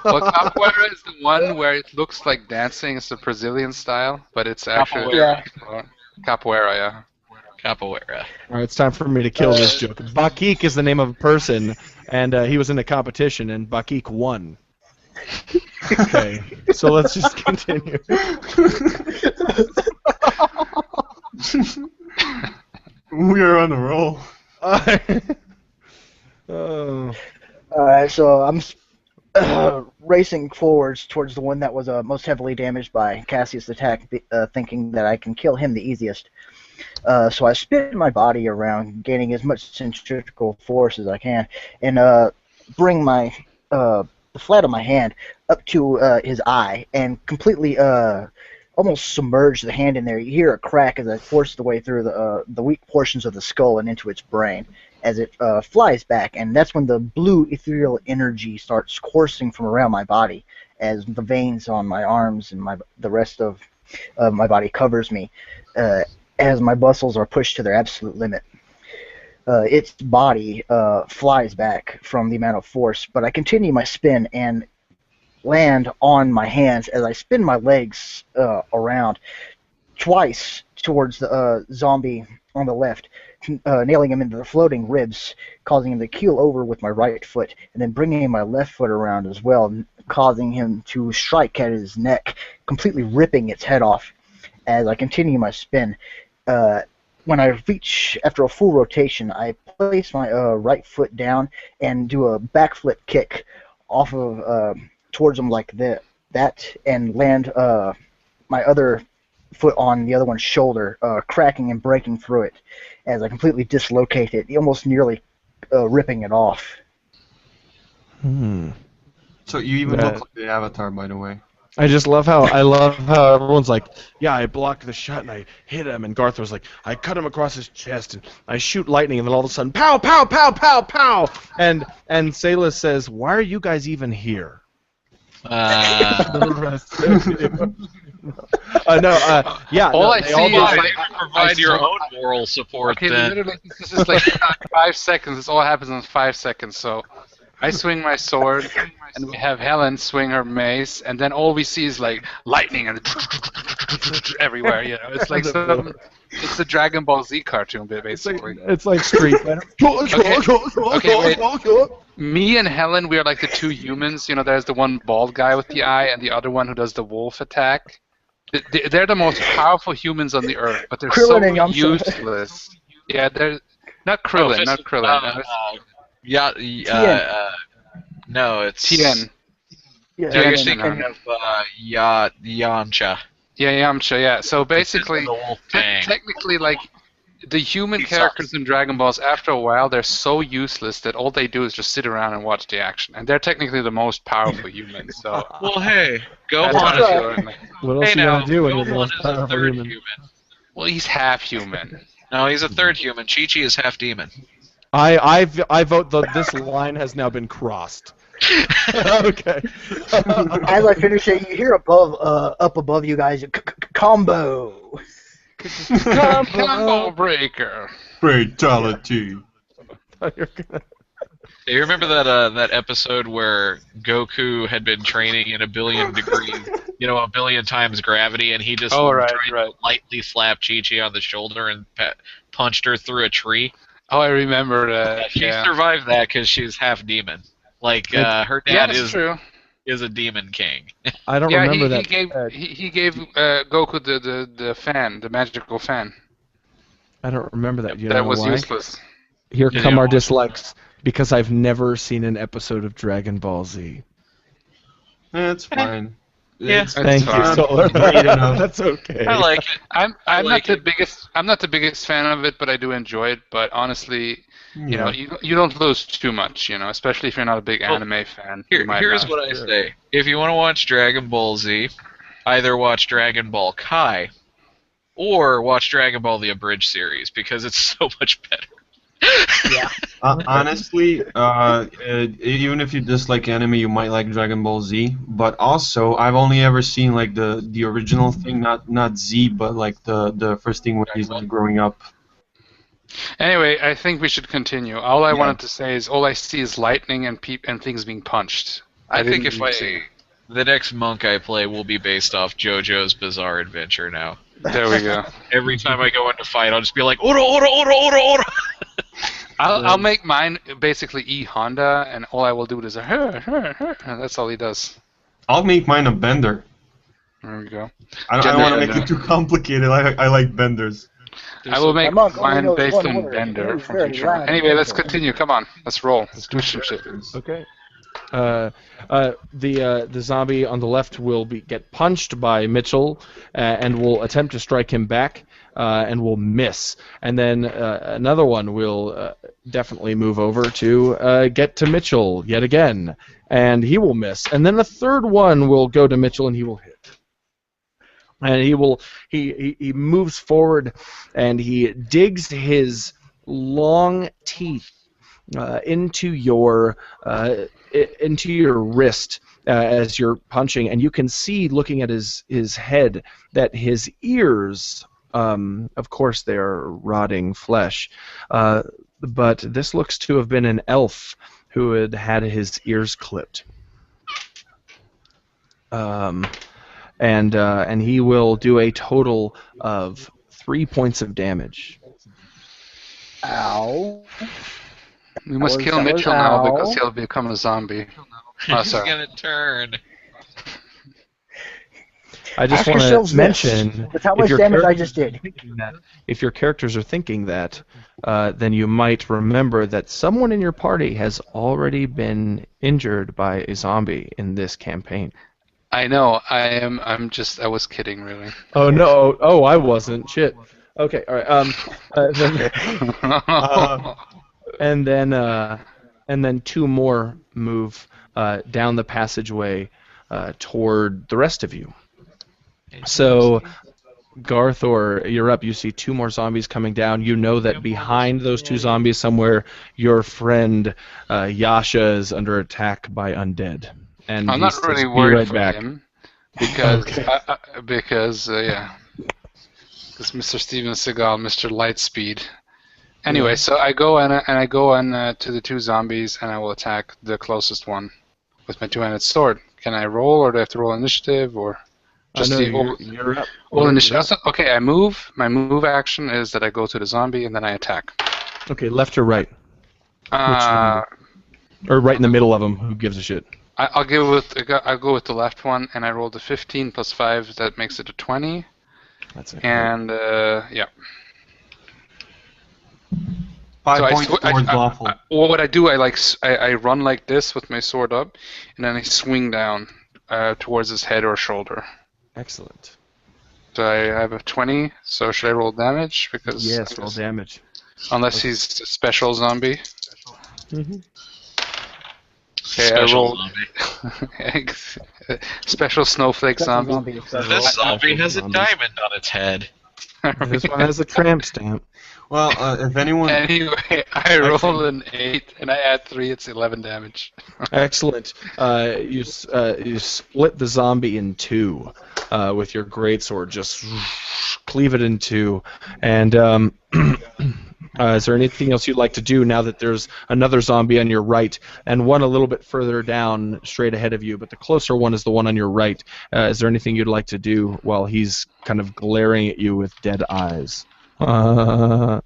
Well, capoeira is the one where it looks like dancing. It's the Brazilian style, but it's actually capoeira, yeah. Capoeira. All right, it's time for me to kill this joke. Bakik is the name of a person, and he was in a competition, and Bakik won. Okay, so let's just continue. We are on a roll. Oh. Alright, so I'm racing forwards towards the one that was most heavily damaged by Cassius' attack, thinking that I can kill him the easiest. So I spin my body around, gaining as much centrifugal force as I can, and bring my the flat of my hand up to his eye and completely almost submerge the hand in there. You hear a crack as I force the way through the weak portions of the skull and into its brain as it flies back, and that's when the blue ethereal energy starts coursing from around my body as the veins on my arms and the rest of my body covers me as my muscles are pushed to their absolute limit. Its body flies back from the amount of force, but I continue my spin and land on my hands as I spin my legs around twice towards the zombie on the left, nailing him into the floating ribs, causing him to keel over with my right foot, and then bringing my left foot around as well, causing him to strike at his neck, completely ripping its head off as I continue my spin. When I reach, after a full rotation, I place my right foot down and do a backflip kick off of towards him like that, and land my other foot on the other one's shoulder, cracking and breaking through it as I completely dislocate it, almost nearly ripping it off. So you even look like the Avatar, by the way. I just love how everyone's like, yeah, I blocked the shot and I hit him, and Garth was like, I cut him across his chest and I shoot lightning, and then all of a sudden, pow, pow, pow, pow, pow, and Salas says, why are you guys even here? Yeah. All I they see all is go- like Provide your own moral support okay, then. literally, this is like 5 seconds. This all happens in 5 seconds. So I swing my sword, and we have Helen swing her mace, and then all we see is like lightning and everywhere. You know, it's like it's a Dragon Ball Z cartoon, basically. It's like Street Fighter. Okay, wait. Me and Helen, we are like the two humans. You know, there's the one bald guy with the eye, and the other one who does the wolf attack. They're the most powerful humans on the earth, but they're Krillin and so Yamcha. useless. Yeah, they're not Krillin, not Krillin. No, it's Tien. Yeah, No, you're Tien thinking and- of Yamcha. Yeah, Yamcha. Yeah. So basically, The wolf thing. technically, like the human He characters sucks. in Dragon Balls, after a while, they're so useless that all they do is just sit around and watch the action, and they're technically the most powerful humans. So Well, hey, that's Gohan how I is feel right now. What else Hey you now, gonna do when you're the Gohan most is a powerful third human? human. Well, he's half human. No, he's a third human. Chi-Chi is half demon. I vote that this line has now been crossed. Okay. As I finish it, you hear up above you guys, combo. Combo breaker. Fatality. You're gonna- Do you remember that episode where Goku had been training in a billion degrees, a billion times gravity, and he just tried to lightly slap Chi-Chi on the shoulder and punched her through a tree? Oh, I remember that. She survived that because she's half demon. Like her dad is a demon king. I don't remember that. He gave Goku the fan, the magical fan. I don't remember that. You know That was why? useless. Here come our dislikes. Because I've never seen an episode of Dragon Ball Z. That's fine. Yeah. Thank you, Solar. That's okay. I like it. I'm not the biggest fan of it, but I do enjoy it. But honestly, you don't lose too much, especially if you're not a big anime fan. Here's what I say: if you want to watch Dragon Ball Z, either watch Dragon Ball Kai, or watch Dragon Ball the Abridged series because it's so much better. Yeah. Honestly, even if you dislike anime, you might like Dragon Ball Z. But also, I've only ever seen like the original thing, not Z, but like the first thing when he's like growing up. Anyway, I think we should continue. All I wanted to say is all I see is lightning and things being punched. I think the next monk I play will be based off JoJo's Bizarre Adventure now. There we go. Every time I go into fight, I'll just be like, Ora, Ora, Ora, Ora, Ora! I'll make mine basically E Honda, and all I will do is and that's all he does. I'll make mine a bender. There we go. I don't want to make it too complicated. I like benders. I will make mine based on Bender from Futurama. Anyway, let's continue. Come on, let's roll. Let's do some shit. Okay. The zombie on the left will get punched by Mitchell and will attempt to strike him back and will miss. And then another one will definitely move over to get to Mitchell yet again, and he will miss. And then the third one will go to Mitchell and he will hit. And he moves forward and he digs his long teeth into your wrist as you're punching, and you can see, looking at his head, that his ears, of course, they are rotting flesh, but this looks to have been an elf who had his ears clipped. And he will do a total of 3 points of damage. Ow. We must kill Mitchell now because he'll become a zombie. He's gonna turn. I just want to mention, with how much damage I just did. If your characters are thinking that, then you might remember that someone in your party has already been injured by a zombie in this campaign. I know. I was kidding, really. Oh no! Oh, I wasn't. Shit. Okay. All right. And then two more move down the passageway toward the rest of you. So, Garthor, you're up. You see two more zombies coming down. You know that behind those two zombies somewhere, your friend Yasha is under attack by undead. And I'm not really worried for him because because Mr. Steven Seagal, Mr. Lightspeed. Anyway, so I go to the two zombies and I will attack the closest one with my two-handed sword. Can I roll, or do I have to roll initiative, or just you're up. Roll initiative? Okay, I move. My move action is that I go to the zombie and then I attack. Okay, left or right? Or right in the middle of them. Who gives a shit? I'll go with the left one, and I rolled a 15 plus 5. That makes it a 20. That's it. And yeah. 5 points towards lawful. What I do, I run like this with my sword up, and then I swing down towards his head or shoulder. Excellent. So I have a 20. So should I roll damage? Because yes, roll damage. Unless he's a special zombie. Mm-hmm. Okay, I rolled special snowflake zombie. This zombie has a diamond on its head. This one has a tramp stamp. Well, if anyone, Anyway, I roll an 8 and I add 3. It's 11 damage. Excellent. You split the zombie in two with your greatsword. Just cleave it in two. And is there anything else you'd like to do now that there's another zombie on your right and one a little bit further down, straight ahead of you? But the closer one is the one on your right. Is there anything you'd like to do while he's kind of glaring at you with dead eyes? No,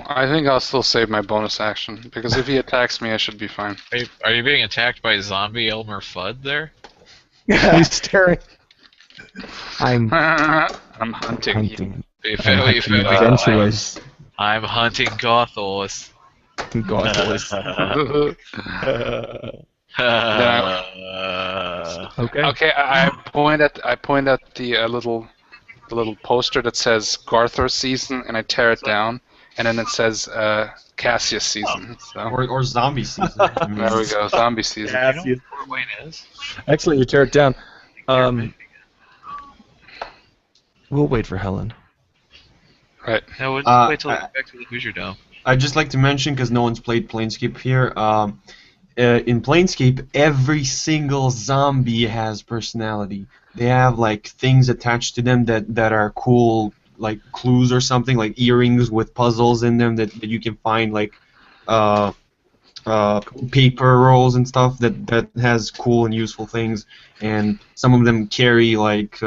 I think I'll still save my bonus action because if he attacks me, I should be fine. Are you being attacked by zombie Elmer Fudd there? He's staring. I'm I'm hunting. hunting. Adventurers. I'm hunting Gothors. Gothors. Okay. Okay, I point at the little poster that says Garthor season, and I tear it down, and then it says Cassius season. So or zombie season. there we go, zombie season. Cassius. You know what Fort Wayne is? Excellent. You tear it down. We'll wait for Helen. Right. No, we'll wait till we get back to the Hoosier Dome. I'd just like to mention, because no one's played Planescape here, in Planescape, every single zombie has personality. They have like things attached to them that are cool, like clues or something, like earrings with puzzles in them that you can find, like paper rolls and stuff that has cool and useful things. And some of them carry like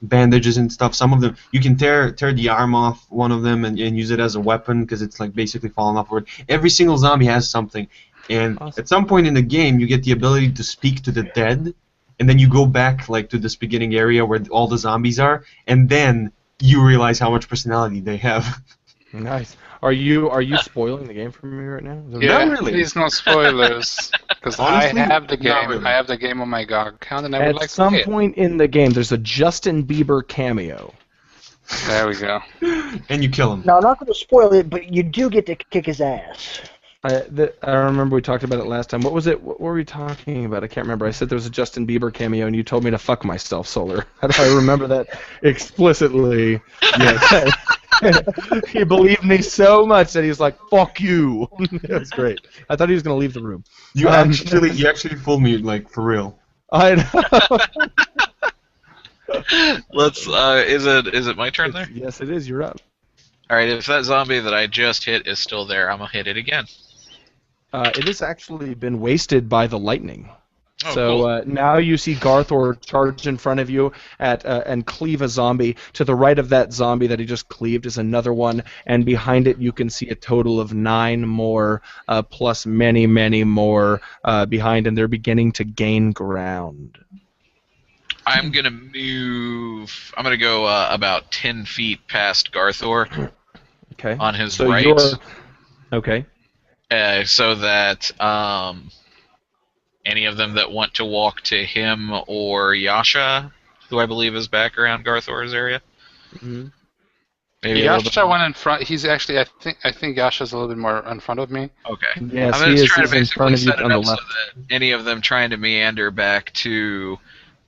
bandages and stuff. Some of them you can tear the arm off one of them and use it as a weapon because it's like basically falling offward. Every single zombie has something, and at some point in the game you get the ability to speak to the dead, and then you go back like to this beginning area where all the zombies are, and then you realize how much personality they have. Nice. Are you spoiling the game for me right now? Yeah, Not really. please no spoilers, because I Honestly, have the not game. really. I have the game on my GOG account, and I would At like to some play it. point in the game, there's a Justin Bieber cameo. There we go. And you kill him. Now, I'm not going to spoil it, but you do get to kick his ass. I remember we talked about it last time. What was it? What were we talking about? I can't remember. I said there was a Justin Bieber cameo, and you told me to fuck myself, Solar. How do I remember that explicitly? Yes. He believed me so much that he was like, "Fuck you." It was great. I thought he was going to leave the room. You actually fooled me, like, for real. I know. Let's. Is it my turn there? Yes, it is. You're up. All right. If that zombie that I just hit is still there, I'm gonna hit it again. It has actually been wasted by the lightning. Oh, So cool. now you see Garthor charge in front of you and cleave a zombie. To the right of that zombie that he just cleaved is another one, and behind it you can see a total of 9 more, plus many, many more behind, and they're beginning to gain ground. I'm gonna move. I'm gonna go about 10 feet past Garthor Okay. on his So right, you're okay. so that any of them that want to walk to him or Yasha, who I believe is back around Garthor's area. Mm-hmm. Maybe a little bit Yasha more. went in front. He's actually, I think Yasha's a little bit more in front of me. Okay. Yes, I'm he just is. trying to He's in front basically of you set it on the up so left. that any of them trying to meander back to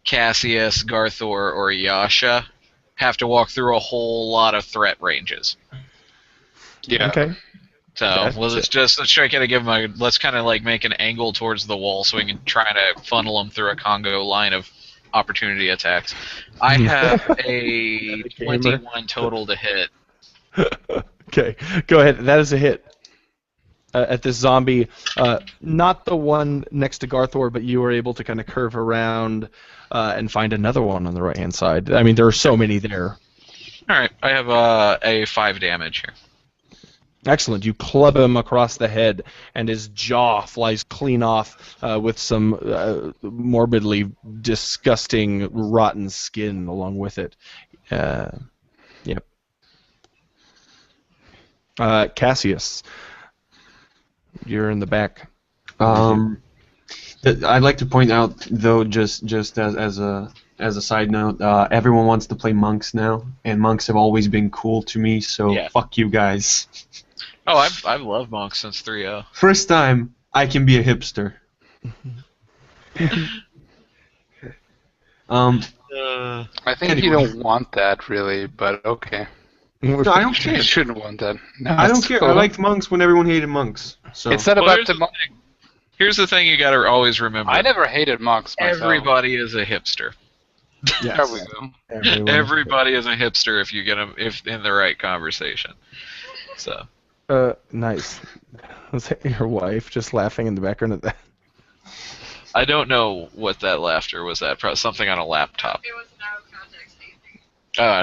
Cassius, Garthor, or Yasha have to walk through a whole lot of threat ranges. Yeah. Okay. So Gotcha. let's try to give them let's kind of like make an angle towards the wall so we can try to funnel them through a Congo line of opportunity attacks. I have a Gamer. 21 total to hit. Okay, go ahead. That is a hit. At this zombie, not the one next to Garthor, but you were able to kind of curve around and find another one on the right-hand side. I mean, there are so many there. All right, I have a 5 damage here. Excellent. You club him across the head, and his jaw flies clean off with some morbidly disgusting, rotten skin along with it. Yep. Cassius, you're in the back. I'd like to point out, though, just as a side note, everyone wants to play monks now, and monks have always been cool to me. So Yeah. fuck you guys. Oh, I've loved monks since 3.0. First time I can be a hipster. I think you don't want that really, but okay. No, I don't You care. shouldn't want that. No, I don't it's care. cool. I liked monks when everyone hated monks. So It's not Well, about here's the. the thing. Here's the thing you got to always remember. I never hated monks myself. Everybody is a hipster. yes. There we go. Everyone. Everybody is a hipster if you get them if in the right conversation. So Nice. Was that your wife just laughing in the background of that? I don't know what that laughter was. That probably something on a laptop. It was an out of context D&D.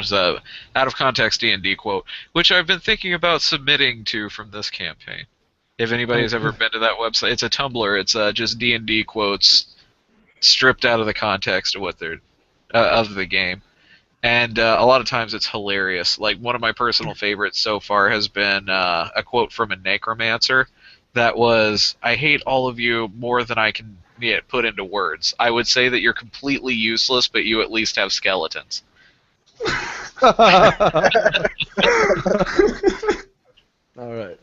It's a out of context D&D quote, which I've been thinking about submitting to from this campaign. If anybody's ever been to that website, it's a Tumblr. It's just D&D quotes stripped out of the context of what they're of the game, and a lot of times it's hilarious. Like one of my personal favorites so far has been a quote from a necromancer that was, "I hate all of you more than I can put into words. I would say that you're completely useless, but you at least have skeletons." All right.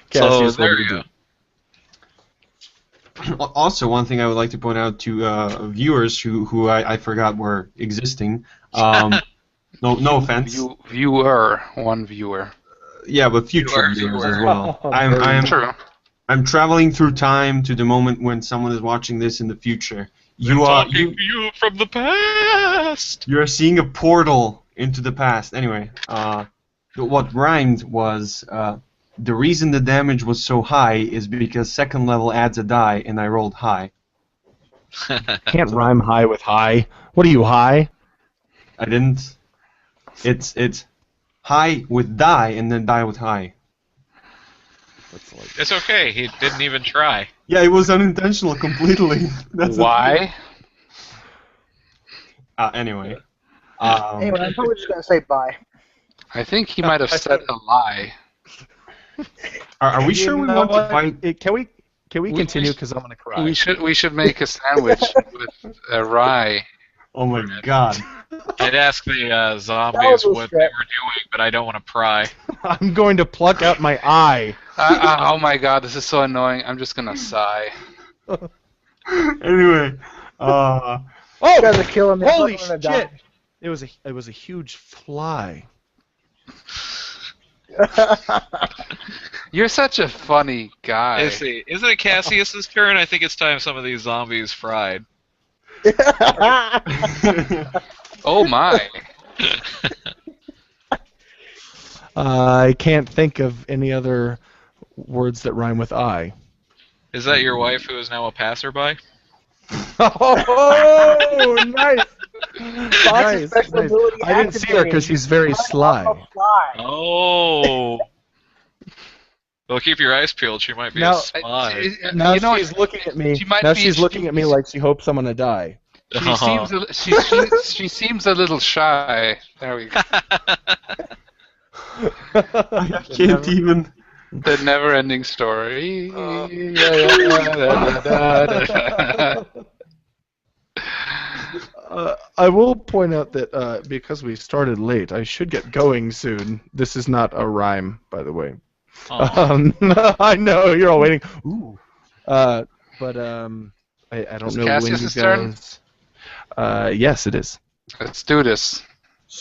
Cassius, what there do you you go. do? Also, one thing I would like to point out to viewers who I forgot were existing. No offense. One viewer. Yeah, but future viewers as well. True. I'm traveling through time to the moment when someone is watching this in the future. You are Talking to you from the past. you are seeing a portal into the past. Anyway, what rhymed was the reason the damage was so high is because second level adds a die, and I rolled high. Can't rhyme high with high. What are you, high? I didn't. It's high with die and then die with high. That's like... It's okay. He didn't even try. Yeah, it was unintentional completely. That's the Why? thing. Anyway. Anyway, I'm probably just gonna say bye. I think he might have said a lie. Are we sure we want to fight? Can we We- continue? Because I'm gonna cry. We should make a sandwich with rye. Oh my god. I'd ask the That zombies was a what they stretch. were doing, but I don't want to pry. I'm going to pluck out my eye. Oh my god, this is so annoying. I'm just gonna sigh. Anyway. You guys are killing me. Holy I'm gonna shit! die. It was a huge fly. You're such a funny guy. Isn't it Cassius's turn? I think it's time some of these zombies fried. Oh my. I can't think of any other words that rhyme with I. Is that your wife who is now a passerby? Oh, nice! Fox's special ability I didn't see her because she's very sly. Fly. Oh. Well, keep your eyes peeled. She might be Now- a spy. Now You know, she's looking at me. she might Now be- she's looking at me like she hopes I'm gonna die. She seems a little shy. There we go. I can't even. The never-ending story. I will point out that because we started late, I should get going soon. This is not a rhyme, by the way. I know you're all waiting. Ooh, but I don't Is know when Cassius's you turn? guys. Yes, it is. Let's do this.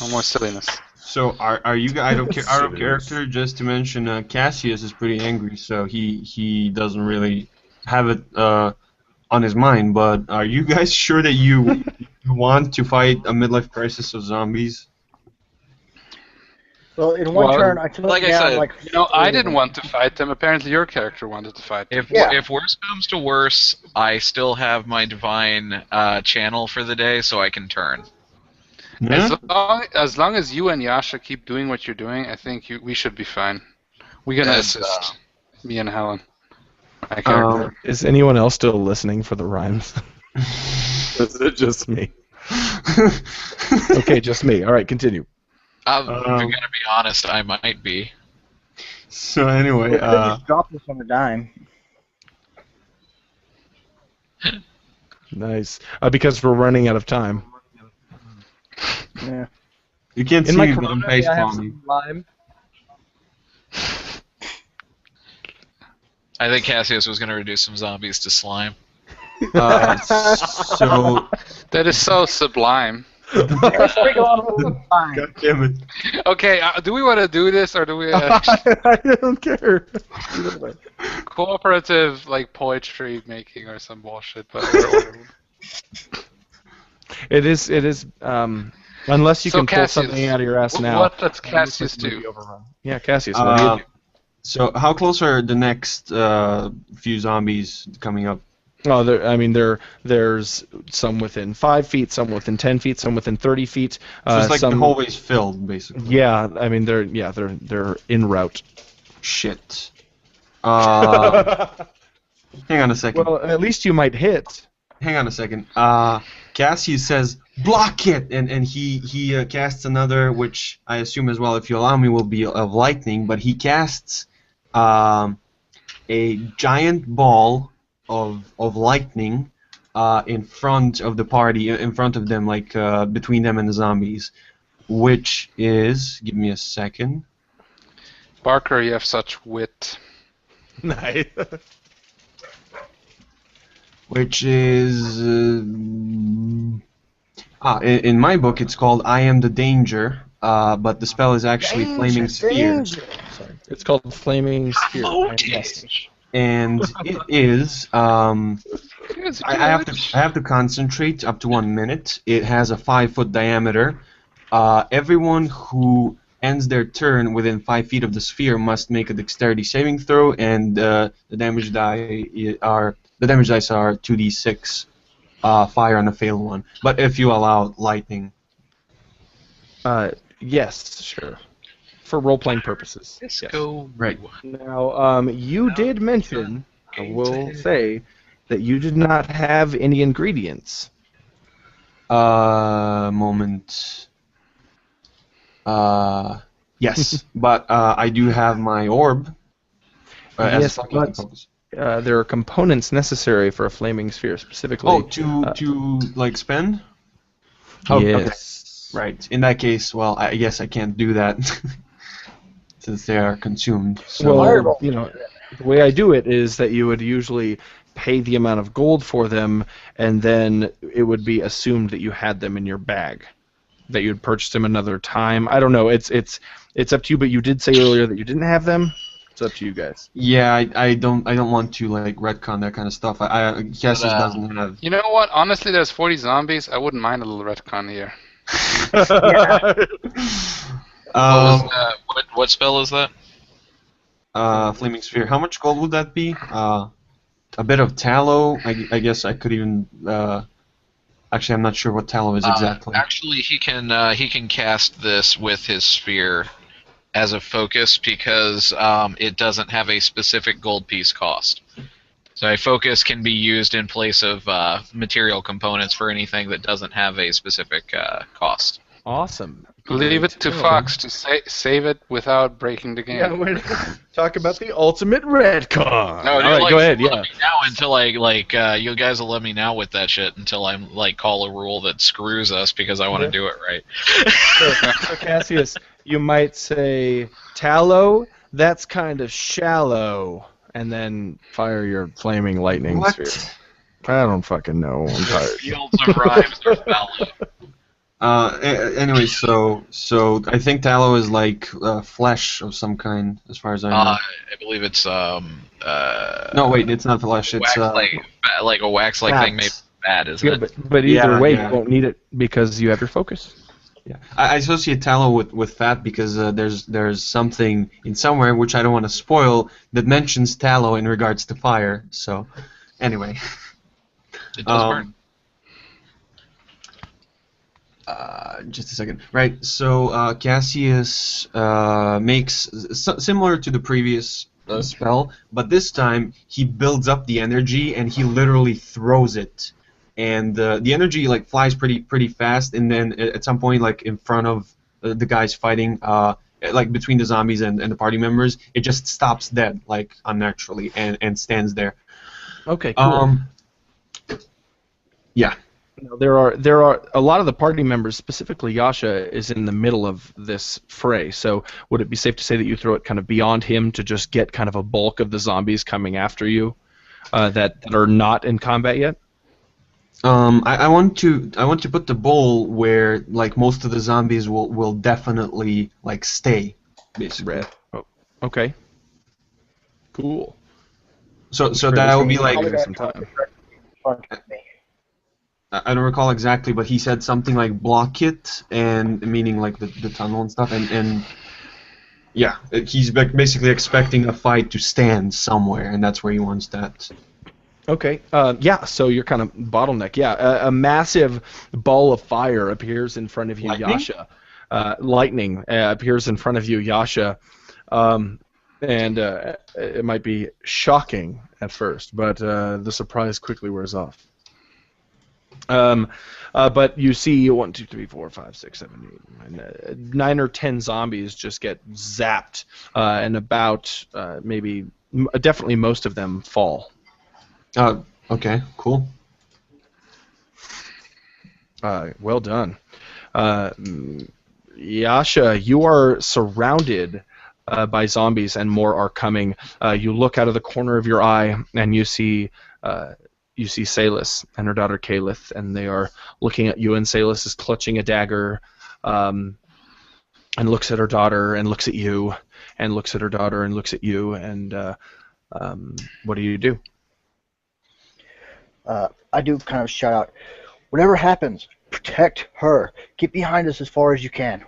No more silliness. So are you guys out of character? Just to mention, Cassius is pretty angry, so he doesn't really have it on his mind. But are you guys sure that you want to fight a midlife crisis of zombies? Well, in one Well, turn, I took like I down said, like. You know, I didn't want to fight them. Apparently, your character wanted to fight them. If worse comes to worse, I still have my divine channel for the day, so I can turn. Yeah? As long as you and Yasha keep doing what you're doing, I think we should be fine. We're gonna And, assist me and Helen. My character. Is anyone else still listening for the rhymes? Is it just me? Okay, just me. All right, continue. I'm gonna be honest, I might be. So anyway, Just drop this on a dime. Nice. Because we're running out of time. Yeah. you can't In see my me, but I'm Corona, face I have palming. some lime. I think Cassius was gonna reduce some zombies to slime. So That is so sublime. Sprinkle on a little fine. God damn it. Okay, do we want to do this or do we I don't care. Either way. cooperative like poetry making or some bullshit? But It is. Unless you So can pull Cassius, something out of your ass now. what does Cassius Maybe do? overrun. Yeah, Cassius. What do you do? So how close are the next few zombies coming up? Oh, there's some within 5 feet, some within 10 feet, some within 30 feet. So it's like some, the hallway's filled, basically. Yeah, I mean they're en route. Shit. Hang on a second. Well, at least you might hit. Hang on a second. Cassius says, block it! And he casts another, which I assume as well, if you allow me, will be of lightning, but he casts a giant ball of lightning in front of the party, in front of them, like between them and the zombies, which is, give me a second. Barker, you have such wit. Nice. Which is in my book it's called I Am the Danger, but the spell is actually Flaming Sphere, Sorry. It's called Flaming Sphere. Yes. and it is I have to concentrate up to 1 minute. It has a 5-foot diameter. Everyone who ends their turn within 5 feet of the sphere must make a dexterity saving throw, and the damage dice are 2d6 fire on a failed one. But if you allow lightning. Yes, sure. For role-playing purposes. Let's Yes. go. Right. Now, you did mention, I will say, that you did not have any ingredients. Moment. Yes, but I do have my orb. As Yes, a fucking but focus. there are components necessary for a flaming sphere, specifically. Oh, to like spend? Yes. Right. In that case, well, I guess I can't do that since they are consumed. So. Well, the way I do it is that you would usually pay the amount of gold for them, and then it would be assumed that you had them in your bag, that you'd purchased them another time. I don't know. It's up to you. But you did say earlier that you didn't have them. It's up to you guys. Yeah, I don't want to like retcon that kind of stuff. Cassius doesn't have. You know what? Honestly, there's 40 zombies. I wouldn't mind a little retcon here. What spell is that? Flaming Sphere. How much gold would that be? A bit of tallow. I guess I could even. Actually, I'm not sure what tallow is exactly. Actually, he can cast this with his sphere as a focus because it doesn't have a specific gold piece cost. So a focus can be used in place of material components for anything that doesn't have a specific cost. Awesome. Leave it to Fox to save it without breaking the game. Yeah, we're talk about the ultimate retcon. No, All right, go ahead. Yeah. Now until you guys will let me now with that shit until I call a rule that screws us because I want to do it right. So Cassius, you might say tallow. That's kind of shallow, and then fire your flaming lightning sphere. I don't fucking know. I'm tired. Fields of rhymes are valid. Anyway, so I think tallow is like flesh of some kind, as far as I know. I believe it's no, wait, it's not flesh. It's like a wax-like thing made bad, isn't Yeah, it? but either way, yeah. you won't need it because you have your focus. Yeah, I associate tallow with fat because there's something in somewhere which I don't want to spoil that mentions tallow in regards to fire. So, anyway. It does burn. Just a second. Right, so Cassius makes similar to the previous spell, but this time he builds up the energy and he literally throws it, and the energy like flies pretty fast, and then at some point, like in front of the guys fighting, like between the zombies and the party members, it just stops dead, like unnaturally, and stands there. Okay, cool. Yeah. There are a lot of the party members, specifically Yasha, is in the middle of this fray. So would it be safe to say that you throw it kind of beyond him to just get kind of a bulk of the zombies coming after you that are not in combat yet? I want to put the bowl where like most of the zombies will definitely like stay, basically. Red. Oh, okay. Cool. So Great. that It's would gonna be give like you Probably guys gonna some try time. to direct in front of me. I don't recall exactly, but he said something like block it, and meaning like the tunnel and stuff, and yeah, he's basically expecting a fight to stand somewhere, and that's where he wants that. Okay. Yeah. So you're kind of bottleneck. Yeah. A massive ball of fire appears in front of you, Lightning? Yasha. Lightning appears in front of you, Yasha. Um, and it might be shocking at first, but the surprise quickly wears off. But you see 1, 2, 3, 4, 5, 6, 7, 8, 9, 9 or 10 zombies just get zapped, and about definitely most of them fall. Okay, cool. Well done. Uh, Yasha, you are surrounded by zombies, and more are coming. You look out of the corner of your eye, and you see Salus and her daughter Kalith, and they are looking at you. And Salus is clutching a dagger, and looks at her daughter, and looks at you, and looks at her daughter, and looks at you. And what do you do? I do kind of shout out, whatever happens, protect her. Get behind us as far as you can.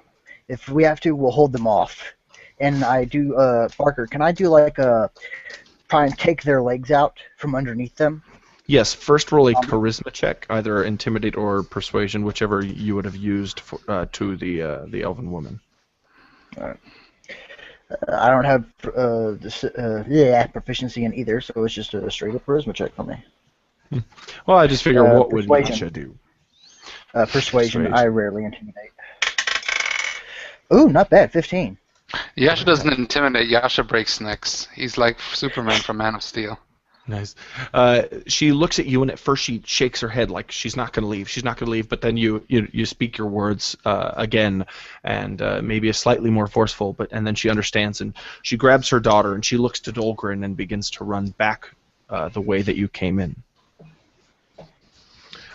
If we have to, we'll hold them off. And I do, Barker, can I do like try and take their legs out from underneath them? Yes, first roll a charisma check, either intimidate or persuasion, whichever you would have used to the elven woman. I don't have proficiency in either, so it's just a straight up charisma check for me. Well, I just figure, what would Persuasion. Yasha do? Persuasion, I rarely intimidate. Ooh, not bad, 15. Yasha doesn't intimidate. Yasha breaks necks. He's like Superman from Man of Steel. Nice. She looks at you, and at first she shakes her head like she's not going to leave. She's not going to leave. But then you speak your words again, and maybe a slightly more forceful. And then she understands, and she grabs her daughter, and she looks to Dolgren and begins to run back the way that you came in.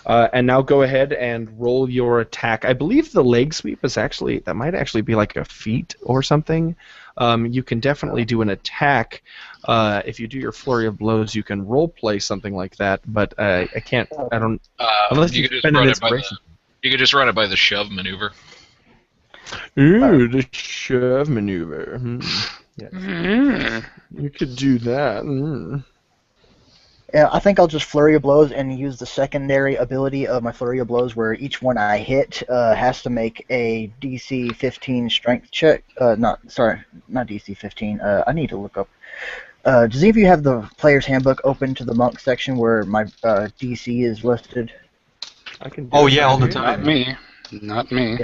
And now go ahead and roll your attack. I believe the leg sweep that might actually be like a feat or something. You can definitely do an attack. If you do your flurry of blows, you can role play something like that. But I can't. I don't. Unless you you could just spend an run it by inspiration. you could just run it by the shove maneuver. Ooh, the shove maneuver. Yes. You could do that. Yeah, I think I'll just flurry of blows and use the secondary ability of my flurry of blows, where each one I hit has to make a DC 15 strength check. Not DC 15. I need to look up. Does any of you have the player's handbook open to the monk section where my DC is listed? I can. Oh yeah, all the Not time. me. Not me.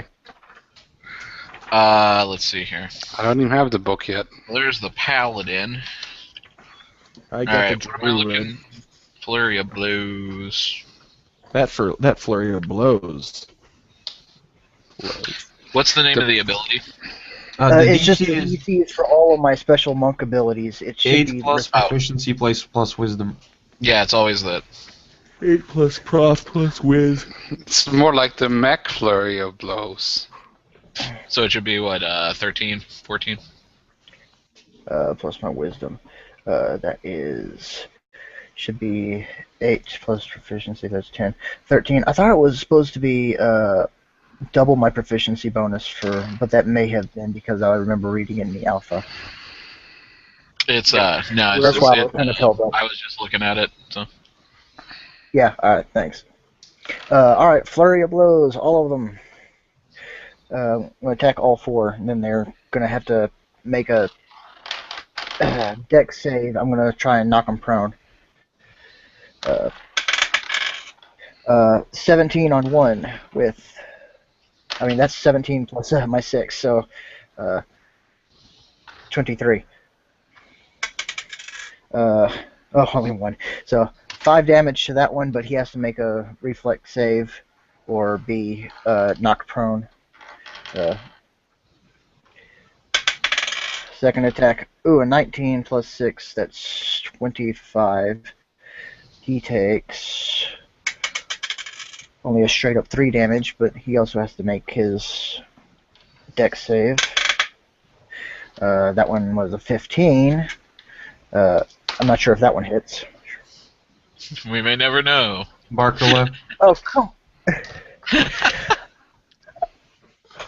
Let's see here. I don't even have the book yet. There's the paladin. I got Alright, the what am I looking? druid. Flurry of blows. That flurry of blows. What's the name of the ability? The It's just DC the is DC is for all of my special monk abilities. It should 8 be plus proficiency plus wisdom. Yeah, it's always that. 8 plus prof plus whiz. It's more like the mech flurry of blows. So it should be what, 13, 14? Plus my wisdom. That should be 8 plus proficiency. That's 10. 13. I thought it was supposed to be double my proficiency bonus but that may have been because I remember reading in the alpha. It's no, That's why I was kind of held up. I was just looking at it. So Yeah. All right. Thanks. All right. Flurry of blows. All of them. I'm gonna attack all 4, and then they're gonna have to make a dex save. I'm gonna try and knock them prone. 17 on 1 with. I mean, that's 17 plus my 6, so 23. Only 1. So 5 damage to that one, but he has to make a reflex save or be knocked prone. Second attack. Ooh, a 19 plus 6. That's 25. He takes only a straight up 3 damage, but he also has to make his dex save. That one was a 15. I'm not sure if that one hits. We may never know. Barker left. Oh, come.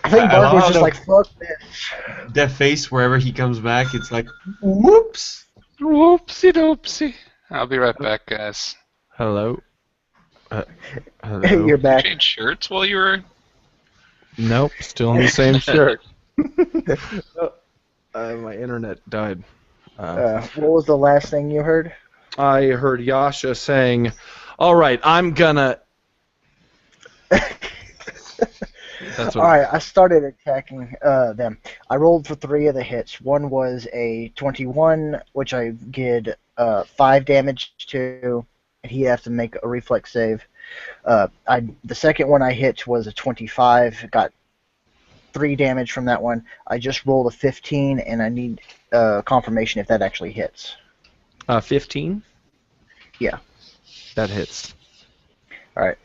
I think I Bark was love just the- like, fuck this. That face wherever he comes back, it's like, whoops. Whoopsie doopsie. I'll be right back, guys. Hello. Hello. You're You back. changed shirts while you were. Nope, still in the same shirt. My internet died. What was the last thing you heard? I heard Yasha saying, "All right, I'm gonna." That's what. Alright, I started attacking them. I rolled for 3 of the hits. One was a 21, which I did 5 damage to, and he'd have to make a reflex save. The second one I hit was a 25, got 3 damage from that one. I just rolled a 15, and I need confirmation if that actually hits. 15. Yeah. That hits. Alright.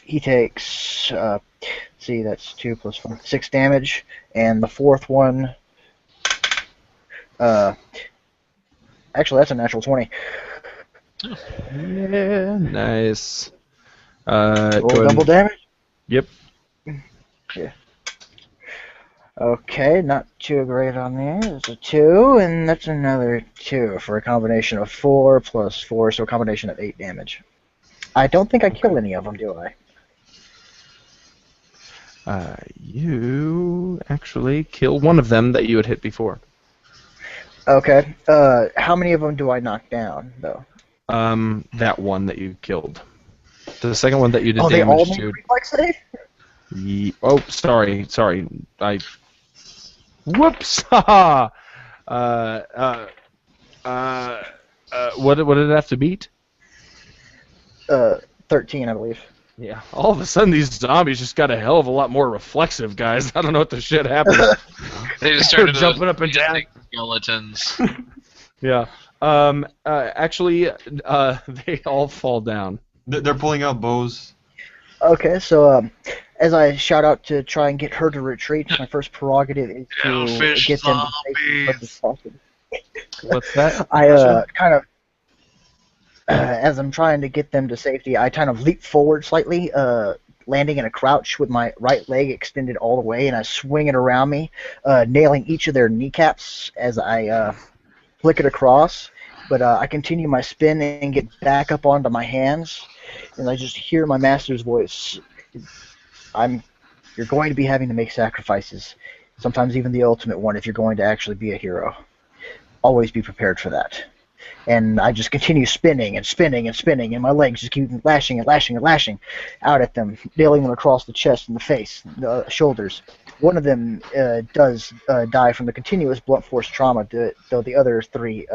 He takes, see, that's 2 plus 4, 6 damage, and the fourth one, actually, that's a natural 20. Yeah, nice. Roll Go ahead double and- damage? Yep. Yeah. Okay, not too great on there. It's a 2, and that's another 2 for a combination of 4 plus 4, so a combination of 8 damage. I don't think I killed any of them, do I? You actually kill one of them that you had hit before. Okay. How many of them do I knock down, though? That one that you killed. The second one that you did Oh, they all damage make to. reflex save? Oh, sorry. Whoops! Haha. What did it have to beat? 13, I believe. Yeah. All of a sudden, these zombies just got a hell of a lot more reflexive, guys. I don't know what the shit happened. They just They're turned into jumping up and down. big skeletons. Yeah. Actually, they all fall down. They're pulling out bows. Okay, so as I shout out to try and get her to retreat, my first prerogative is to Hellfish get them to safety as quick as possible. What's that? I kind of, as I'm trying to get them to safety, I kind of leap forward slightly, landing in a crouch with my right leg extended all the way, and I swing it around me, nailing each of their kneecaps as I flick it across. But I continue my spin and get back up onto my hands, and I just hear my master's voice. You're going to be having to make sacrifices, sometimes even the ultimate one if you're going to actually be a hero. Always be prepared for that. And I just continue spinning and spinning and spinning, and my legs just keep lashing and lashing and lashing out at them, nailing them across the chest and the face, the shoulders. One of them does die from the continuous blunt force trauma, though the other 3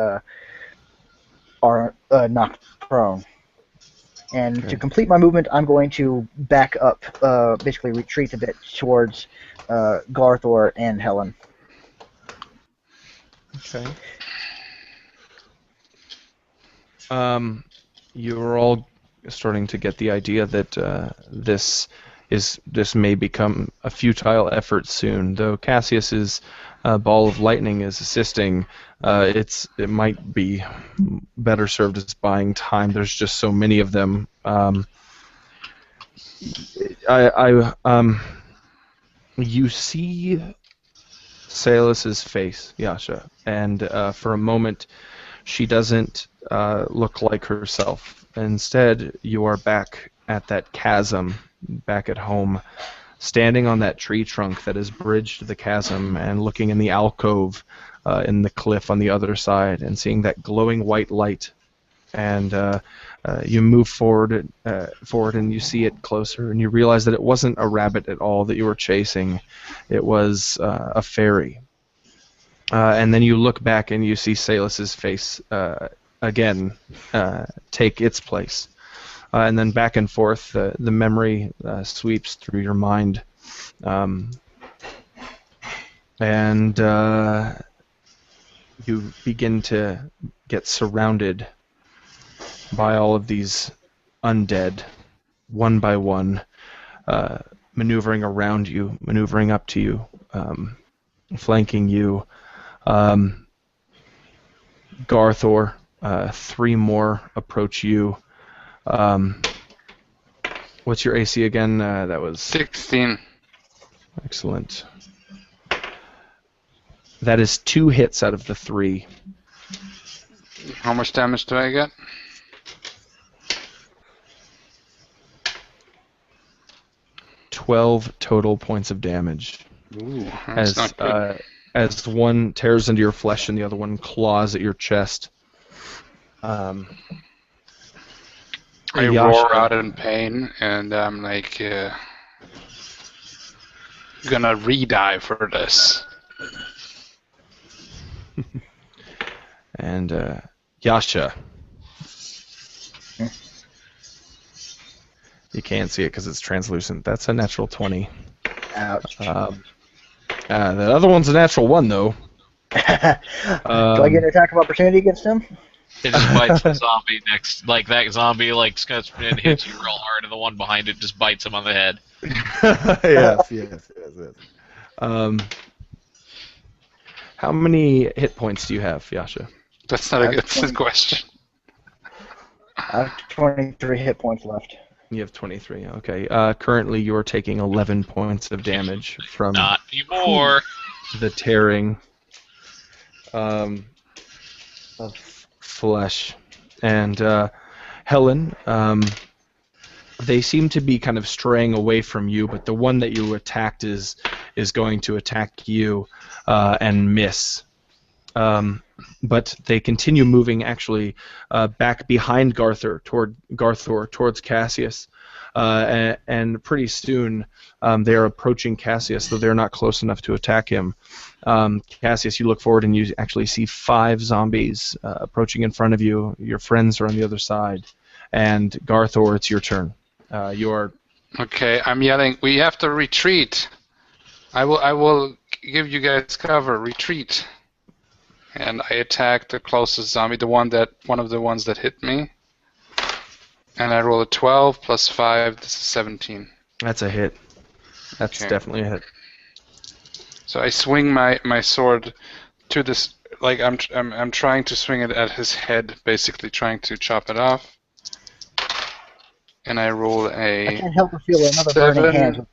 are knocked prone. And Okay. to complete my movement, I'm going to back up, basically retreat a bit towards Garthor and Helen. Okay. You're all starting to get the idea that this may become a futile effort soon. Though Cassius's ball of lightning is assisting, it might be better served as buying time. There's just so many of them. You see Salus's face, Yasha, and for a moment, she doesn't look like herself. Instead, you are back at that chasm, back at home, standing on that tree trunk that has bridged the chasm and looking in the alcove in the cliff on the other side and seeing that glowing white light. And you move forward and you see it closer, and you realize that it wasn't a rabbit at all that you were chasing. It was a fairy. And then you look back and you see Salus's face again take its place. And then back and forth, the memory sweeps through your mind. And you begin to get surrounded by all of these undead. one by one, maneuvering around you, maneuvering up to you, flanking you. Garthor, 3 more approach you. What's your AC again? That was 16. excellent. That is 2 hits out of the 3. How much damage do I get? $12 total points of damage. Ooh, that's As not good. as one tears into your flesh and the other one claws at your chest. I Yasha. roar out in pain, and I'm like, gonna re-die for this. And Yasha. You can't see it because it's translucent. That's a natural 20. Ouch. The other one's a natural 1, though. Do I get an attack of opportunity against him? It just bites the zombie next, like that zombie, like scoots and hits you real hard, and the one behind it just bites him on the head. yes. How many hit points do you have, Yasha? That's not a good question. I have 23 hit points left. You have 23. Okay. Currently, you're taking 11 points of damage from Not anymore. the tearing of flesh. And Helen, they seem to be kind of straying away from you, but the one that you attacked is going to attack you and miss. But they continue moving actually back behind Garthor towards Cassius, and pretty soon they are approaching Cassius, though they're not close enough to attack him. Cassius, you look forward and you actually see 5 zombies approaching in front of you. Your friends are on the other side, and Garthor, it's your turn. You're Okay, I'm yelling. We have to retreat. I will give you guys cover. Retreat. And I attack the closest zombie, one of the ones that hit me. And I roll a 12 plus 5. This is 17. That's a hit. That's Okay. definitely a hit. So I swing my sword to this. Like I'm trying to swing it at his head, basically trying to chop it off. And I roll I a can't help but feel another burning hand. 7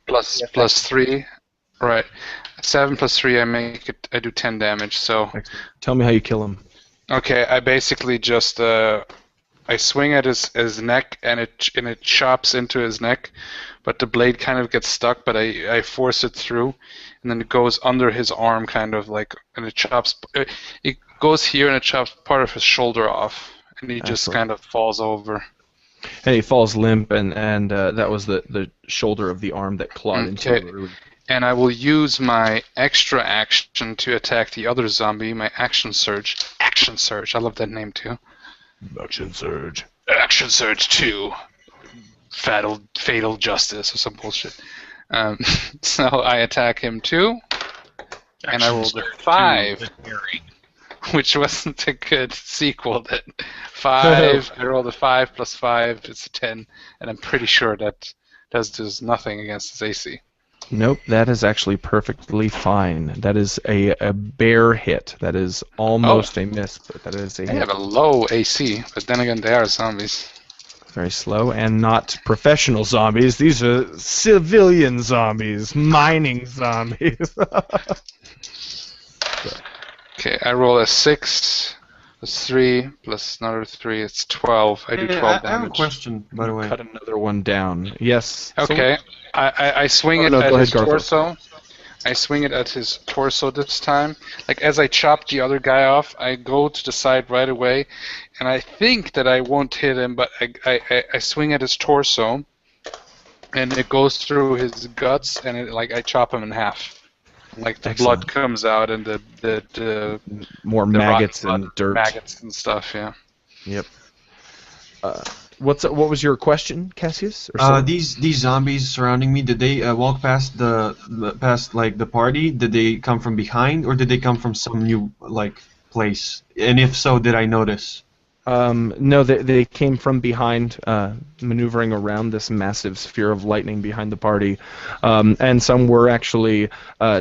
plus 3. Right. 7 plus 3. I do 10 damage. So. Tell me how you kill him. Okay, I basically just I swing at his neck and it chops into his neck, but the blade kind of gets stuck. But I force it through, and then it goes under his arm, kind of like, and it chops. It goes here and it chops part of his shoulder off, and he just Excellent. kind of falls over. And he falls limp, and that was the shoulder of the arm that clawed into Okay. you. And I will use my extra action to attack the other zombie. My action surge. Action surge. I love that name too. Action surge. Action Surge 2, Fatal Justice, or some bullshit. So I attack him too, and I rolled a 5, which wasn't a good sequel. That 5, I rolled a 5 plus 5, it's a 10, and I'm pretty sure that does nothing against his AC. Nope, that is actually perfectly fine. That is a bare hit. That is almost a miss, but that is a They hit. have a low AC, but then again, they are zombies. Very slow, and not professional zombies. These are civilian zombies, mining zombies. Okay, I roll a 6 plus 3 plus another 3. It's 12. I do 12 damage. I have a question, by the way. Cut another one down. Yes. so- Okay, I swing Oh, it no, at go his ahead, Garthor. torso. I swing it at his torso this time. Like as I chop the other guy off, I go to the side right away, and I think that I won't hit him, but I swing at his torso, and it goes through his guts, and I chop him in half. Like the Excellent. blood comes out, and the More the maggots rotten and blood, dirt. maggots and stuff. Yeah. Yep. What was your question, Cassius? Or so- These zombies surrounding me, did they walk past the party? Did they come from behind, or did they come from some new place? And if so, did I notice? No, they came from behind, maneuvering around this massive sphere of lightning behind the party, and some were actually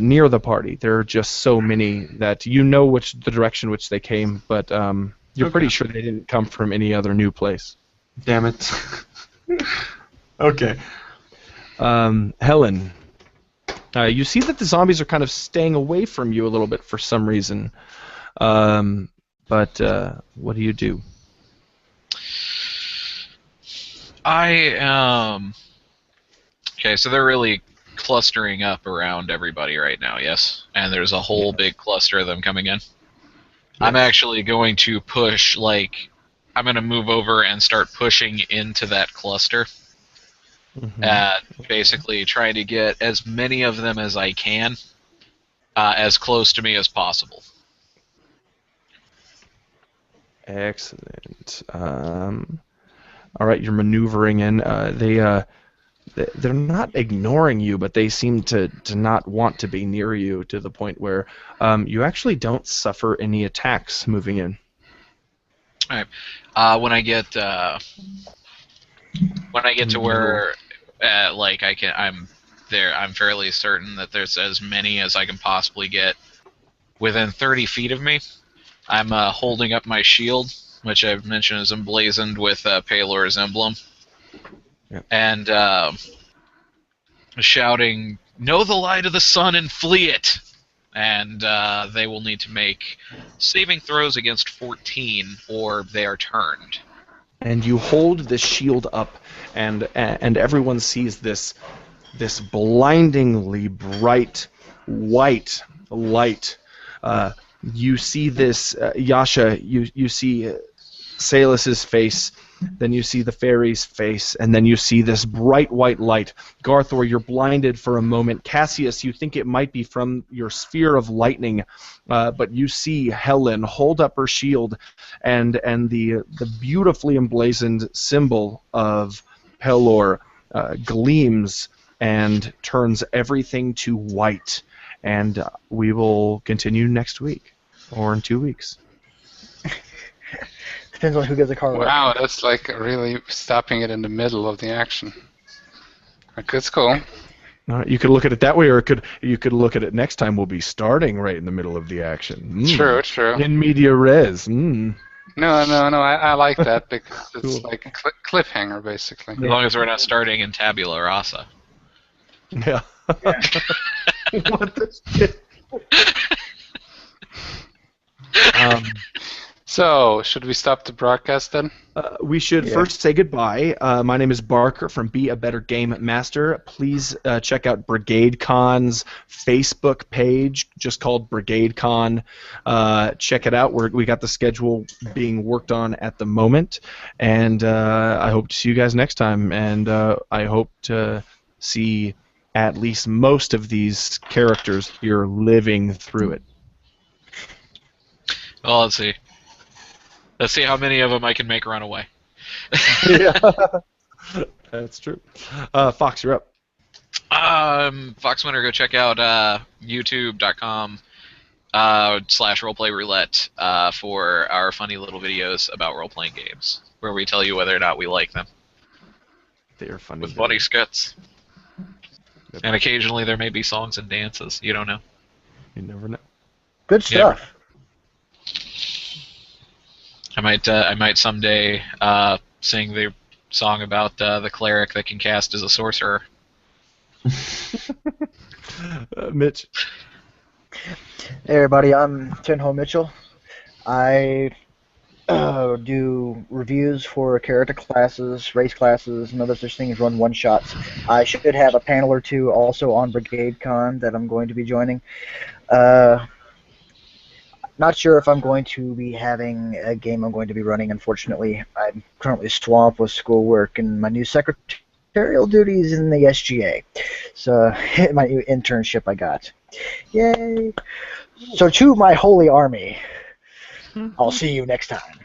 near the party. There are just so many that you know the direction which they came, but you're pretty Okay. sure they didn't come from any other new place. Damn it. Okay. Helen, you see that the zombies are kind of staying away from you a little bit for some reason, but what do you do? Okay, so they're really clustering up around everybody right now, yes? And there's a whole big cluster of them coming in. I'm actually going to push, I'm going to move over and start pushing into that cluster. Basically trying to get as many of them as I can, as close to me as possible. Excellent. All right, you're maneuvering in. They're not ignoring you, but they seem to not want to be near you to the point where you actually don't suffer any attacks moving in. All right. When I get to where I'm there, I'm fairly certain that there's as many as I can possibly get within 30 feet of me. I'm holding up my shield, which I've mentioned is emblazoned with Palor's emblem, and shouting, "Know the light of the sun and flee it!" And they will need to make saving throws against 14, or they are turned. And you hold the shield up, and everyone sees this blindingly bright white light. You see this, Yasha. You see Salus's face, then you see the fairy's face, and then you see this bright white light. Garthor, you're blinded for a moment. Cassius, you think it might be from your sphere of lightning, but you see Helen hold up her shield, and the beautifully emblazoned symbol of Pelor gleams and turns everything to white. And we will continue next week, or in 2 weeks. Depends on who gets a car. Wow, that's like really stopping it in the middle of the action. That's cool. You could look at it that way, or you could look at it next time. We'll be starting right in the middle of the action. True. In media res. No, I like that because it's Cool. like a cliffhanger, basically. As long as we're not starting in tabula rasa. Yeah. What the shit? So, should we stop the broadcast then? We should first say goodbye. My name is Barker from Be a Better Game Master. Please check out Brigade Con's Facebook page, just called Brigade Con. Check it out. We got the schedule being worked on at the moment, and I hope to see you guys next time. And I hope to see at least most of these characters here living through it. Well, let's see. Let's see how many of them I can make run away. Yeah. That's true. Fox, you're up. Fox Winter, go check out youtube.com /roleplay roulette for our funny little videos about role-playing games, where we tell you whether or not we like them. They are funny. With funny skits. And occasionally there may be songs and dances. You don't know. You never know. Good stuff. I might someday sing the song about the cleric that can cast as a sorcerer. Mitch. Hey everybody, I'm Tenho Mitchell. I do reviews for character classes, race classes, and other such things, run one-shots. I should have a panel or two also on Brigade Con that I'm going to be joining. Not sure if I'm going to be having a game I'm going to be running, unfortunately. I'm currently swamped with schoolwork and my new secretarial duties in the SGA. So, my new internship I got. Yay! So, to my holy army, I'll see you next time.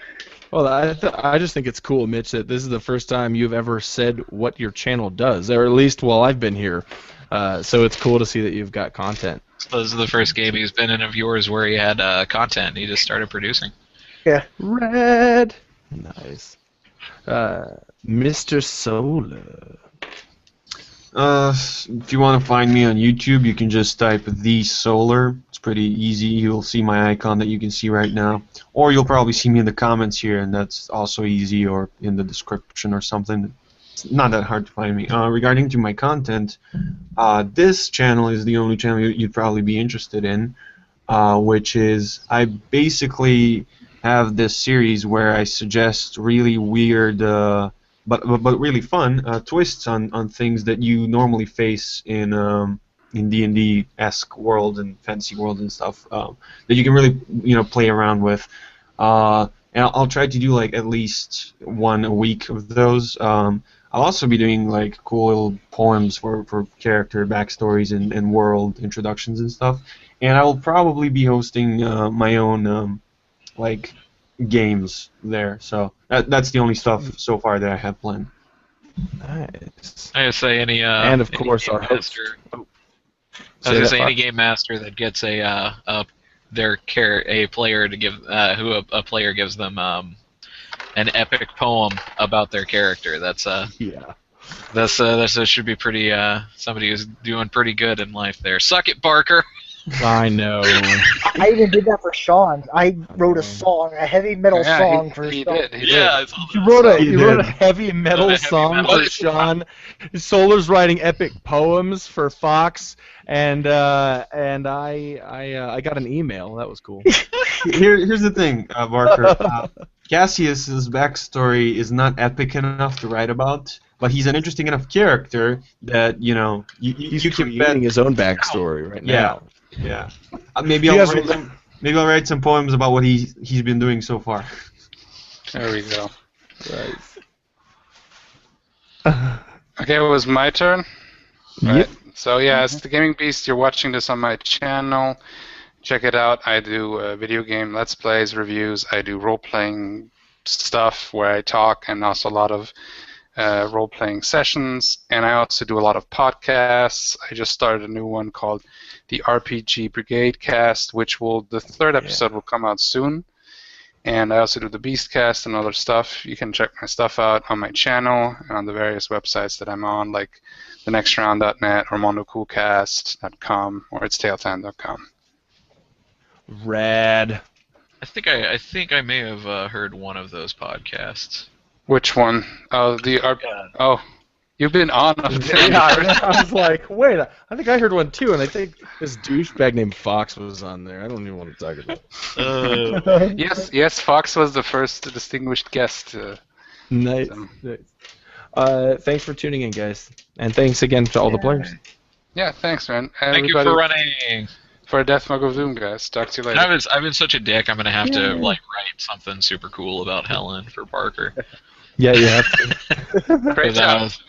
Well, I just think it's cool, Mitch, that this is the first time you've ever said what your channel does, or at least while I've been here. So it's cool to see that you've got content. So this is the first game he's been in of yours where he had content and he just started producing. Yeah. Red. Nice. Mr. Solar. If you want to find me on YouTube, you can just type the Solar. It's pretty easy. You'll see my icon that you can see right now, or you'll probably see me in the comments here, and that's also easy, or in the description or something. It's not that hard to find me. Regarding to my content, this channel is the only channel you'd probably be interested in, which is I basically have this series where I suggest really weird. But really fun twists on things that you normally face in D&D-esque worlds and fantasy worlds and stuff that you can really play around with. And I'll try to do like at least one a week of those. I'll also be doing like cool little poems for character backstories and world introductions and stuff. And I will probably be hosting my own like games there. So that's the only stuff so far that I have planned. Nice. I gotta say And of any course game our host. master- Oh, I was gonna that, say any Fox. game master that gets a player to give who a player gives them an epic poem about their character. That should be pretty somebody who's doing pretty good in life there. Suck it, Barker. I know. I even did that for Sean. I wrote a song, a heavy metal song for he Sean. did. He Yeah, did. I saw You that. wrote a He you wrote a did. heavy metal heavy song metal. for Sean. Solar's writing epic poems for Fox, and I got an email. That was cool. Here's the thing, Barker. Cassius's backstory is not epic enough to write about, but he's an interesting enough character that He's you can creating bet. his own backstory right now. Yeah. Maybe You I'll guys write will- some. Maybe I'll write some poems about what he's been doing so far. There we go. Nice. Okay, it was my turn. Yep. Right. So yeah, it's the Gaming Beast. You're watching this on my channel. Check it out. I do video game let's plays, reviews. I do role-playing stuff where I talk, and also a lot of role-playing sessions. And I also do a lot of podcasts. I just started a new one called the RPG Brigade Cast, which the third episode will come out soon. And I also do the Beastcast and other stuff. You can check my stuff out on my channel and on the various websites that I'm on, like thenextround.net or mondocoolcast.com or itstaletan.com. Rad. I think I may have heard one of those podcasts. Which one? Oh, oh, you've been on. Yeah, I was like, wait, I think I heard one too, and I think this douchebag named Fox was on there. I don't even want to talk about it. Yes, Fox was the first distinguished guest. Nice. Thanks for tuning in, guys, and thanks again to all the players. Yeah, thanks, man. Thank you for running. For Death Mug of Doom, guys. Talk to you later. I've been such a dick. I'm gonna have to write something super cool about Helen for Parker. Yeah, you have to. Great 'Cause I job. was